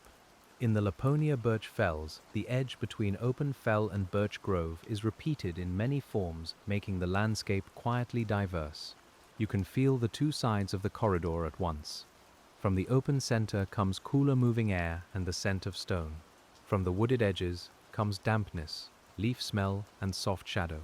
In the Laponia Birch fells, the edge between open fell and birch grove is repeated in many forms, making the landscape quietly diverse. You can feel the two sides of the corridor at once. From the open center comes cooler moving air and the scent of stone. From the wooded edges comes dampness, leaf smell, and soft shadow.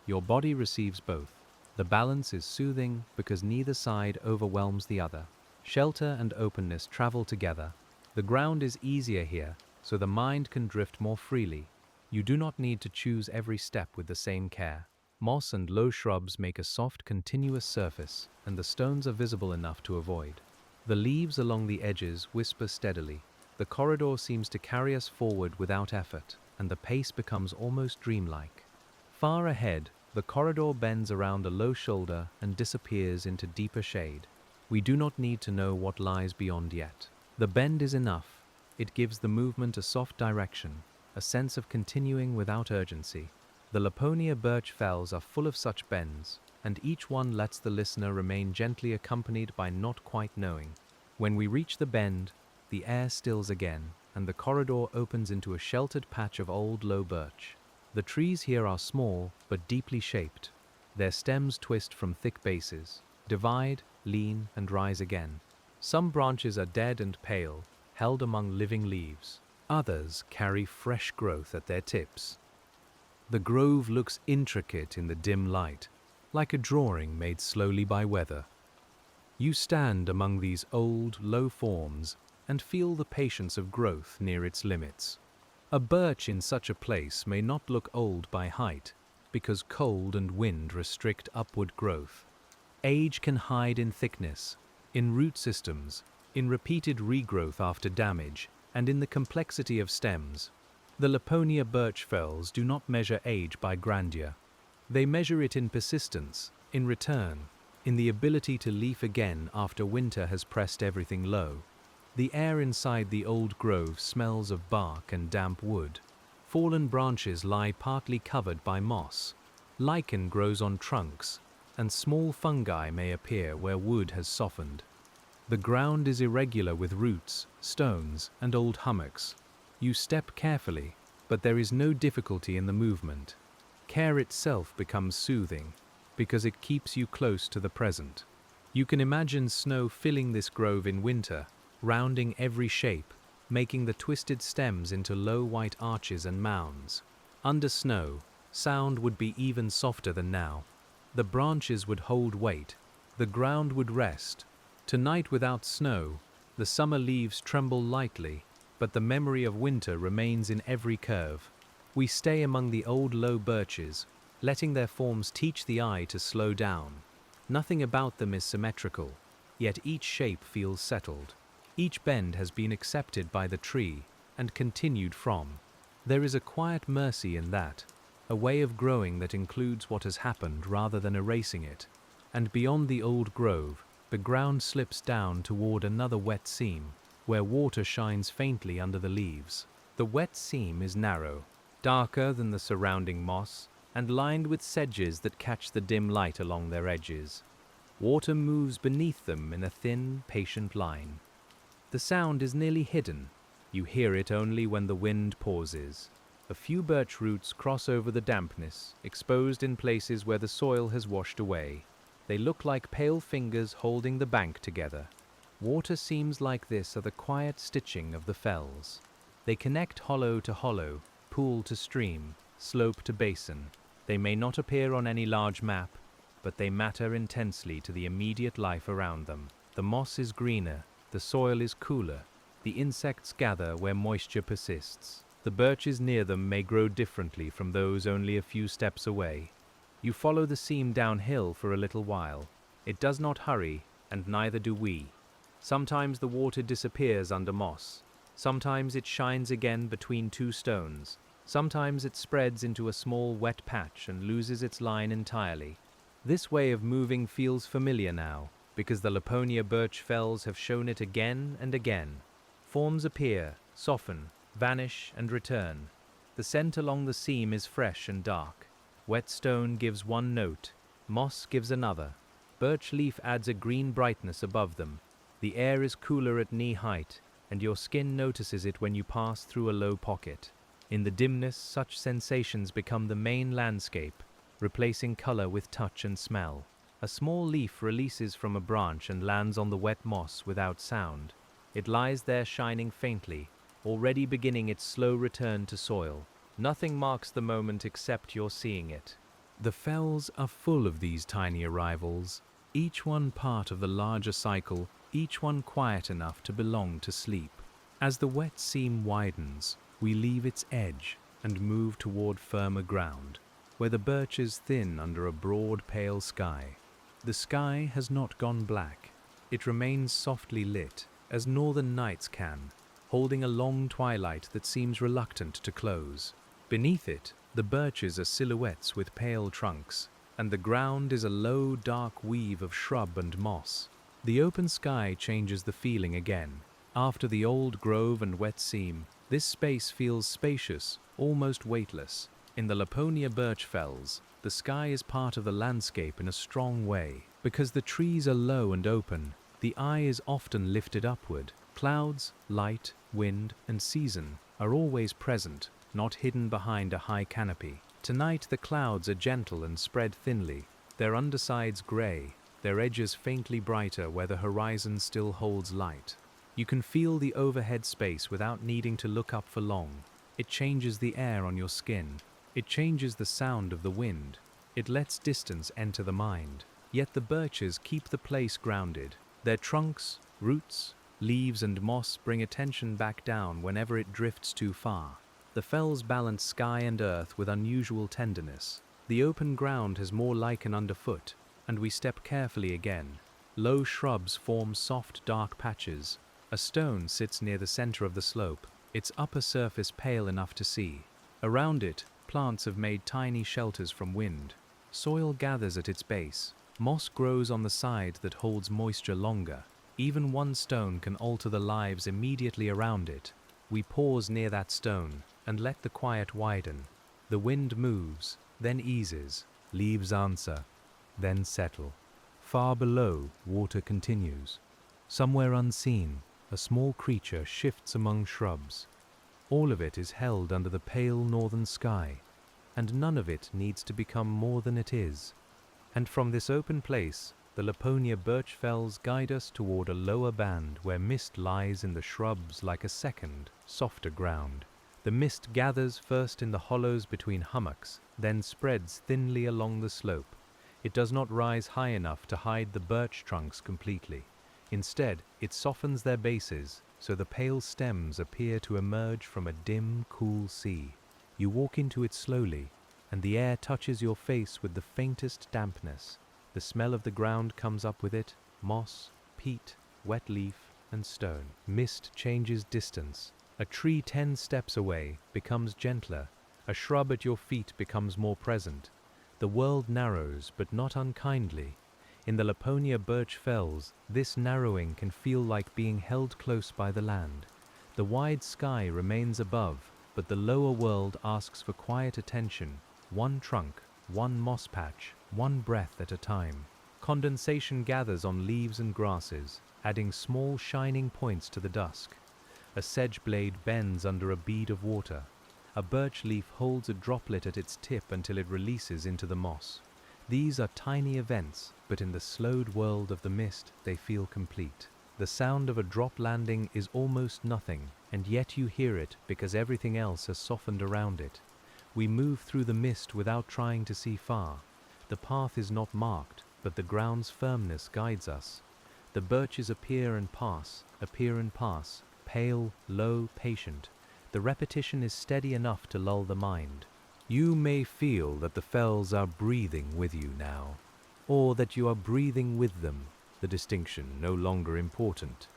Your body receives both. The balance is soothing because neither side overwhelms the other. Shelter and openness travel together. The ground is easier here, so the mind can drift more freely. You do not need to choose every step with the same care. Moss and low shrubs make a soft, continuous surface, and the stones are visible enough to avoid. The leaves along the edges whisper steadily. The corridor seems to carry us forward without effort, and the pace becomes almost dreamlike. Far ahead, the corridor bends around a low shoulder and disappears into deeper shade. We do not need to know what lies beyond yet. The bend is enough. It gives the movement a soft direction, a sense of continuing without urgency. The Laponia Birch fells are full of such bends, and each one lets the listener remain gently accompanied by not quite knowing. When we reach the bend, the air stills again, and the corridor opens into a sheltered patch of old low birch. The trees here are small, but deeply shaped. Their stems twist from thick bases, divide, lean, and rise again. Some branches are dead and pale, held among living leaves. Others carry fresh growth at their tips. The grove looks intricate in the dim light, like a drawing made slowly by weather. You stand among these old, low forms and feel the patience of growth near its limits. A birch in such a place may not look old by height, because cold and wind restrict upward growth. Age can hide in thickness, in root systems, in repeated regrowth after damage, and in the complexity of stems. The Laponia birch fells do not measure age by grandeur. They measure it in persistence, in return, in the ability to leaf again after winter has pressed everything low. The air inside the old grove smells of bark and damp wood. Fallen branches lie partly covered by moss. Lichen grows on trunks, and small fungi may appear where wood has softened. The ground is irregular with roots, stones, and old hummocks. You step carefully, but there is no difficulty in the movement. Care itself becomes soothing, because it keeps you close to the present. You can imagine snow filling this grove in winter, rounding every shape, making the twisted stems into low white arches and mounds. Under snow, sound would be even softer than now. The branches would hold weight, the ground would rest. Tonight without snow, the summer leaves tremble lightly, but the memory of winter remains in every curve. We stay among the old low birches, letting their forms teach the eye to slow down. Nothing about them is symmetrical, yet each shape feels settled. Each bend has been accepted by the tree and continued from. There is a quiet mercy in that, a way of growing that includes what has happened rather than erasing it. And beyond the old grove, the ground slips down toward another wet seam, where water shines faintly under the leaves. The wet seam is narrow, darker than the surrounding moss, and lined with sedges that catch the dim light along their edges. Water moves beneath them in a thin, patient line. The sound is nearly hidden. You hear it only when the wind pauses. A few birch roots cross over the dampness, exposed in places where the soil has washed away. They look like pale fingers holding the bank together. Water seams like this are the quiet stitching of the fells. They connect hollow to hollow, pool to stream, slope to basin. They may not appear on any large map, but they matter intensely to the immediate life around them. The moss is greener, the soil is cooler, the insects gather where moisture persists. The birches near them may grow differently from those only a few steps away. You follow the seam downhill for a little while. It does not hurry, and neither do we. Sometimes the water disappears under moss. Sometimes it shines again between two stones. Sometimes it spreads into a small wet patch and loses its line entirely. This way of moving feels familiar now, because the Laponia birch fells have shown it again and again. Forms appear, soften, vanish, and return. The scent along the seam is fresh and dark. Wet stone gives one note, moss gives another. Birch leaf adds a green brightness above them. The air is cooler at knee height, and your skin notices it when you pass through a low pocket. In the dimness, such sensations become the main landscape, replacing color with touch and smell. A small leaf releases from a branch and lands on the wet moss without sound. It lies there shining faintly, already beginning its slow return to soil. Nothing marks the moment except your seeing it. The fells are full of these tiny arrivals, each one part of the larger cycle, each one quiet enough to belong to sleep. As the wet seam widens, we leave its edge and move toward firmer ground, where the birch is thin under a broad pale sky. The sky has not gone black. It remains softly lit, as northern nights can, holding a long twilight that seems reluctant to close. Beneath it, the birches are silhouettes with pale trunks, and the ground is a low, dark weave of shrub and moss. The open sky changes the feeling again. After the old grove and wet seam, this space feels spacious, almost weightless. In the Laponia Birch fells, the sky is part of the landscape in a strong way. Because the trees are low and open, the eye is often lifted upward. Clouds, light, wind, and season are always present, not hidden behind a high canopy. Tonight the clouds are gentle and spread thinly, their undersides grey, their edges faintly brighter where the horizon still holds light. You can feel the overhead space without needing to look up for long. It changes the air on your skin. It changes the sound of the wind. It lets distance enter the mind. Yet the birches keep the place grounded. Their trunks, roots, leaves and moss bring attention back down whenever it drifts too far. The fells balance sky and earth with unusual tenderness. The open ground has more lichen underfoot, and we step carefully again. Low shrubs form soft, dark patches. A stone sits near the center of the slope, its upper surface pale enough to see. Around it, plants have made tiny shelters from wind. Soil gathers at its base. Moss grows on the side that holds moisture longer. Even one stone can alter the lives immediately around it. We pause near that stone and let the quiet widen. The wind moves, then eases. Leaves answer, then settle. Far below, water continues. Somewhere unseen, a small creature shifts among shrubs. All of it is held under the pale northern sky, and none of it needs to become more than it is. And from this open place, the Laponia Birch fells guide us toward a lower band where mist lies in the shrubs like a second, softer ground. The mist gathers first in the hollows between hummocks, then spreads thinly along the slope. It does not rise high enough to hide the birch trunks completely. Instead, it softens their bases, so the pale stems appear to emerge from a dim, cool sea. You walk into it slowly, and the air touches your face with the faintest dampness. The smell of the ground comes up with it, moss, peat, wet leaf, and stone. Mist changes distance. A tree 10 steps away becomes gentler. A shrub at your feet becomes more present. The world narrows, but not unkindly. In the Laponia Birch fells, this narrowing can feel like being held close by the land. The wide sky remains above, but the lower world asks for quiet attention. One trunk, one moss patch, one breath at a time. Condensation gathers on leaves and grasses, adding small shining points to the dusk. A sedge blade bends under a bead of water. A birch leaf holds a droplet at its tip until it releases into the moss. These are tiny events, but in the slowed world of the mist, they feel complete. The sound of a drop landing is almost nothing, and yet you hear it because everything else has softened around it. We move through the mist without trying to see far. The path is not marked, but the ground's firmness guides us. The birches appear and pass, pale, low, patient. The repetition is steady enough to lull the mind. You may feel that the fells are breathing with you now, or that you are breathing with them, the distinction no longer important.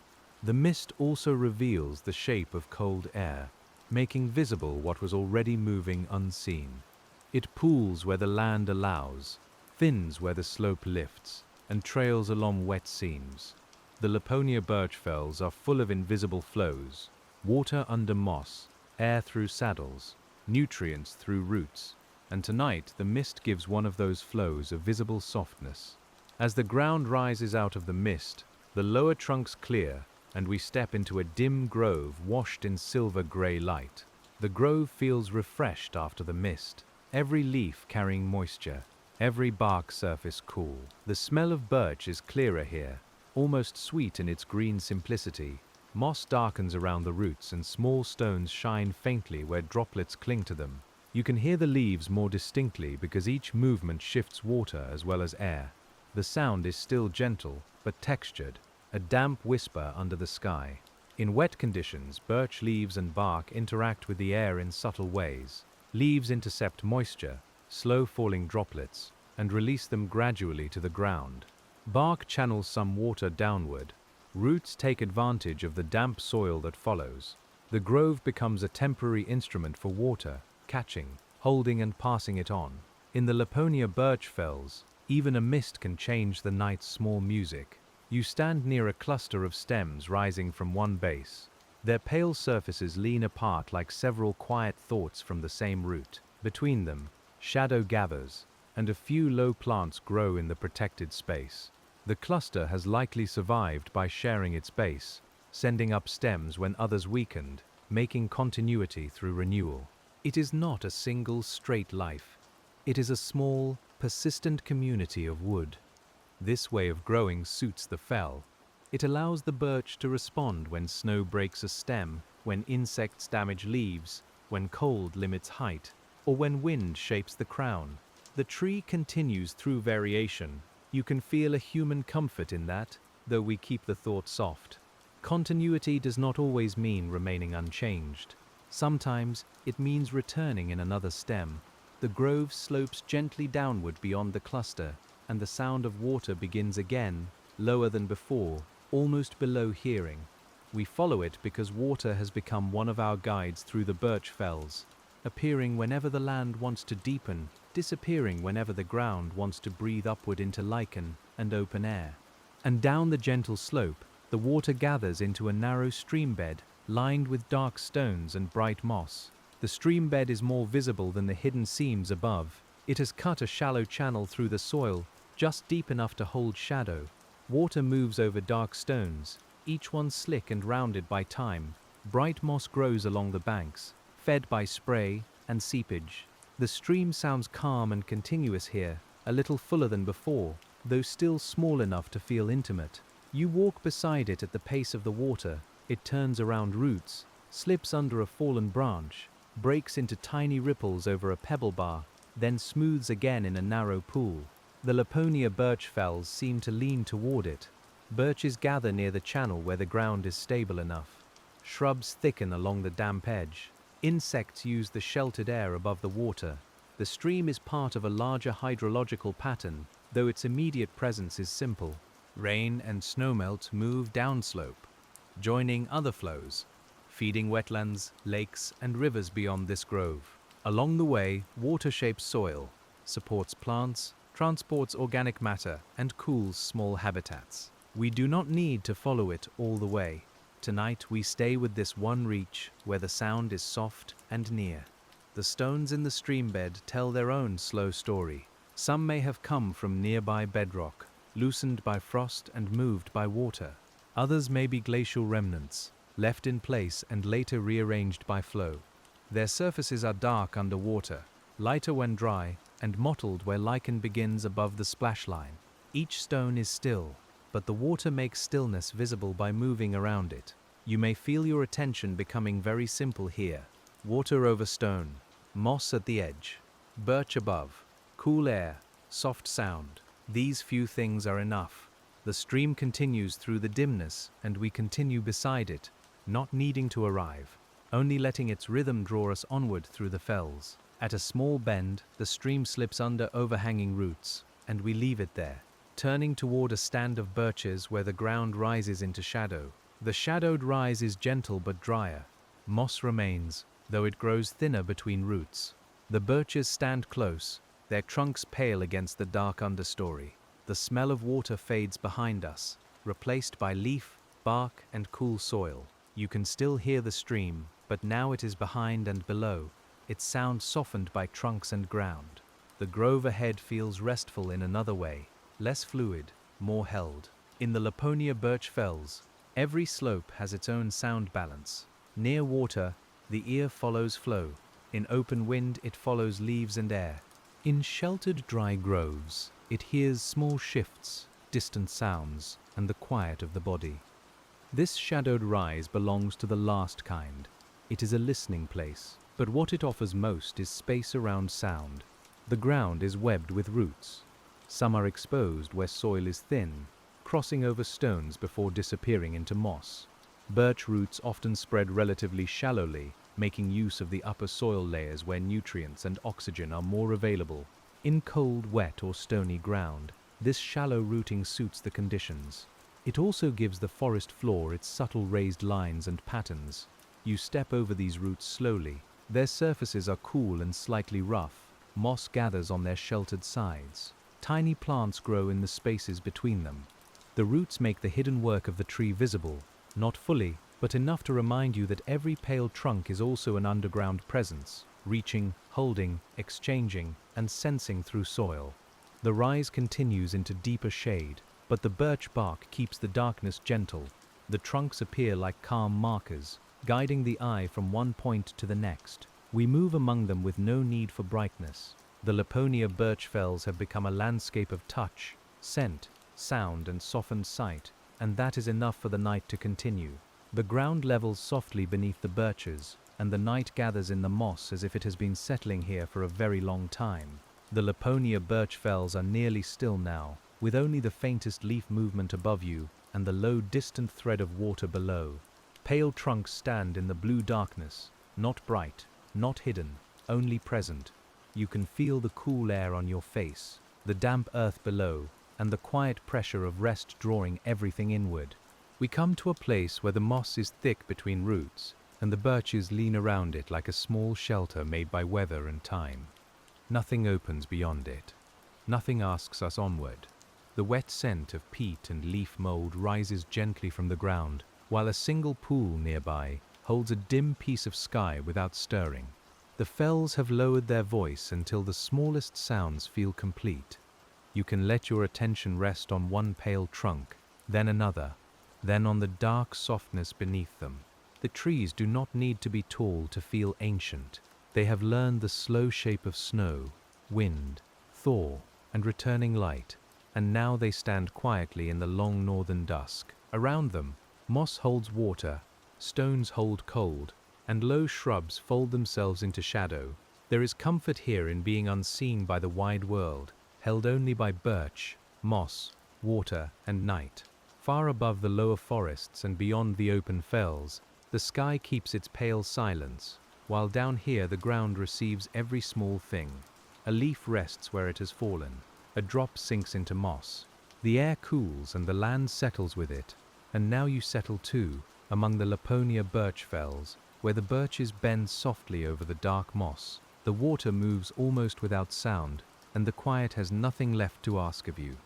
The mist also reveals the shape of cold air, making visible what was already moving unseen. It pools where the land allows, thins where the slope lifts, and trails along wet seams. The Laponia Birch fells are full of invisible flows, water under moss, air through saddles, nutrients through roots, and tonight the mist gives one of those flows a visible softness. As the ground rises out of the mist, the lower trunks clear, and we step into a dim grove washed in silver-grey light. The grove feels refreshed after the mist, every leaf carrying moisture, every bark surface cool. The smell of birch is clearer here, almost sweet in its green simplicity. Moss darkens around the roots and small stones shine faintly where droplets cling to them. You can hear the leaves more distinctly because each movement shifts water as well as air. The sound is still gentle, but textured, a damp whisper under the sky. In wet conditions, birch leaves and bark interact with the air in subtle ways. Leaves intercept moisture, slow falling droplets, and release them gradually to the ground. Bark channels some water downward. Roots take advantage of the damp soil that follows. The grove becomes a temporary instrument for water, catching, holding and passing it on. In the Laponia birch fells, even a mist can change the night's small music. You stand near a cluster of stems rising from one base. Their pale surfaces lean apart like several quiet thoughts from the same root. Between them, shadow gathers, and a few low plants grow in the protected space. The cluster has likely survived by sharing its base, sending up stems when others weakened, making continuity through renewal. It is not a single straight life. It is a small, persistent community of wood. This way of growing suits the fell. It allows the birch to respond when snow breaks a stem, when insects damage leaves, when cold limits height, or when wind shapes the crown. The tree continues through variation. You can feel a human comfort in that, though we keep the thought soft. Continuity does not always mean remaining unchanged. Sometimes it means returning in another stem. The grove slopes gently downward beyond the cluster, and the sound of water begins again, lower than before, almost below hearing. We follow it because water has become one of our guides through the birch fells, appearing whenever the land wants to deepen, disappearing whenever the ground wants to breathe upward into lichen and open air. And down the gentle slope, the water gathers into a narrow stream bed lined with dark stones and bright moss. The stream bed is more visible than the hidden seams above. It has cut a shallow channel through the soil, just deep enough to hold shadow. Water moves over dark stones, each one slick and rounded by time. Bright moss grows along the banks, fed by spray and seepage. The stream sounds calm and continuous here, a little fuller than before, though still small enough to feel intimate. You walk beside it at the pace of the water. It turns around roots, slips under a fallen branch, breaks into tiny ripples over a pebble bar, then smooths again in a narrow pool. The Laponia birch fells seem to lean toward it. Birches gather near the channel where the ground is stable enough. Shrubs thicken along the damp edge. Insects use the sheltered air above the water. The stream is part of a larger hydrological pattern, though its immediate presence is simple. Rain and snowmelt move downslope, joining other flows, feeding wetlands, lakes, and rivers beyond this grove. Along the way, water shapes soil, supports plants, transports organic matter, and cools small habitats. We do not need to follow it all the way. Tonight we stay with this one reach where the sound is soft and near. The stones in the stream bed tell their own slow story. Some may have come from nearby bedrock, loosened by frost and moved by water. Others may be glacial remnants, left in place and later rearranged by flow. Their surfaces are dark underwater, lighter when dry, and mottled where lichen begins above the splash line. Each stone is still, but the water makes stillness visible by moving around it. You may feel your attention becoming very simple here. Water over stone, moss at the edge, birch above, cool air, soft sound. These few things are enough. The stream continues through the dimness, and we continue beside it, not needing to arrive, only letting its rhythm draw us onward through the fells. At a small bend, the stream slips under overhanging roots, and we leave it there, turning toward a stand of birches where the ground rises into shadow. The shadowed rise is gentle but drier. Moss remains, though it grows thinner between roots. The birches stand close, their trunks pale against the dark understory. The smell of water fades behind us, replaced by leaf, bark, and cool soil. You can still hear the stream, but now it is behind and below, its sound softened by trunks and ground. The grove ahead feels restful in another way, less fluid, more held. In the Laponia birch fells, every slope has its own sound balance. Near water, the ear follows flow. In open wind, it follows leaves and air. In sheltered dry groves, it hears small shifts, distant sounds, and the quiet of the body. This shadowed rise belongs to the last kind. It is a listening place, But what it offers most is space around sound. The ground is webbed with roots. Some are exposed where soil is thin, crossing over stones before disappearing into moss. Birch roots often spread relatively shallowly, making use of the upper soil layers where nutrients and oxygen are more available. In cold, wet, or stony ground, this shallow rooting suits the conditions. It also gives the forest floor its subtle raised lines and patterns. You step over these roots slowly. Their surfaces are cool and slightly rough. Moss gathers on their sheltered sides. Tiny plants grow in the spaces between them. The roots make the hidden work of the tree visible, not fully, but enough to remind you that every pale trunk is also an underground presence, reaching, holding, exchanging, and sensing through soil. The rise continues into deeper shade, but the birch bark keeps the darkness gentle. The trunks appear like calm markers, guiding the eye from one point to the next. We move among them with no need for brightness. The Laponia birch fells have become a landscape of touch, scent, sound, and softened sight, and that is enough for the night to continue. The ground levels softly beneath the birches, and the night gathers in the moss as if it has been settling here for a very long time. The Laponia birch fells are nearly still now, with only the faintest leaf movement above you and the low distant thread of water below. Pale trunks stand in the blue darkness, not bright, not hidden, only present. You can feel the cool air on your face, the damp earth below, and the quiet pressure of rest drawing everything inward. We come to a place where the moss is thick between roots, and the birches lean around it like a small shelter made by weather and time. Nothing opens beyond it. Nothing asks us onward. The wet scent of peat and leaf mold rises gently from the ground, while a single pool nearby holds a dim piece of sky without stirring. The fells have lowered their voice until the smallest sounds feel complete. You can let your attention rest on one pale trunk, then another, then on the dark softness beneath them. The trees do not need to be tall to feel ancient. They have learned the slow shape of snow, wind, thaw, and returning light, and now they stand quietly in the long northern dusk. Around them, moss holds water, stones hold cold, and low shrubs fold themselves into shadow. There is comfort here in being unseen by the wide world, held only by birch, moss, water, and night. Far above the lower forests and beyond the open fells, the sky keeps its pale silence, while down here the ground receives every small thing. A leaf rests where it has fallen. A drop sinks into moss. The air cools and the land settles with it, and now you settle too, among the Laponia birch fells, where the birches bend softly over the dark moss. The water moves almost without sound, and the quiet has nothing left to ask of you.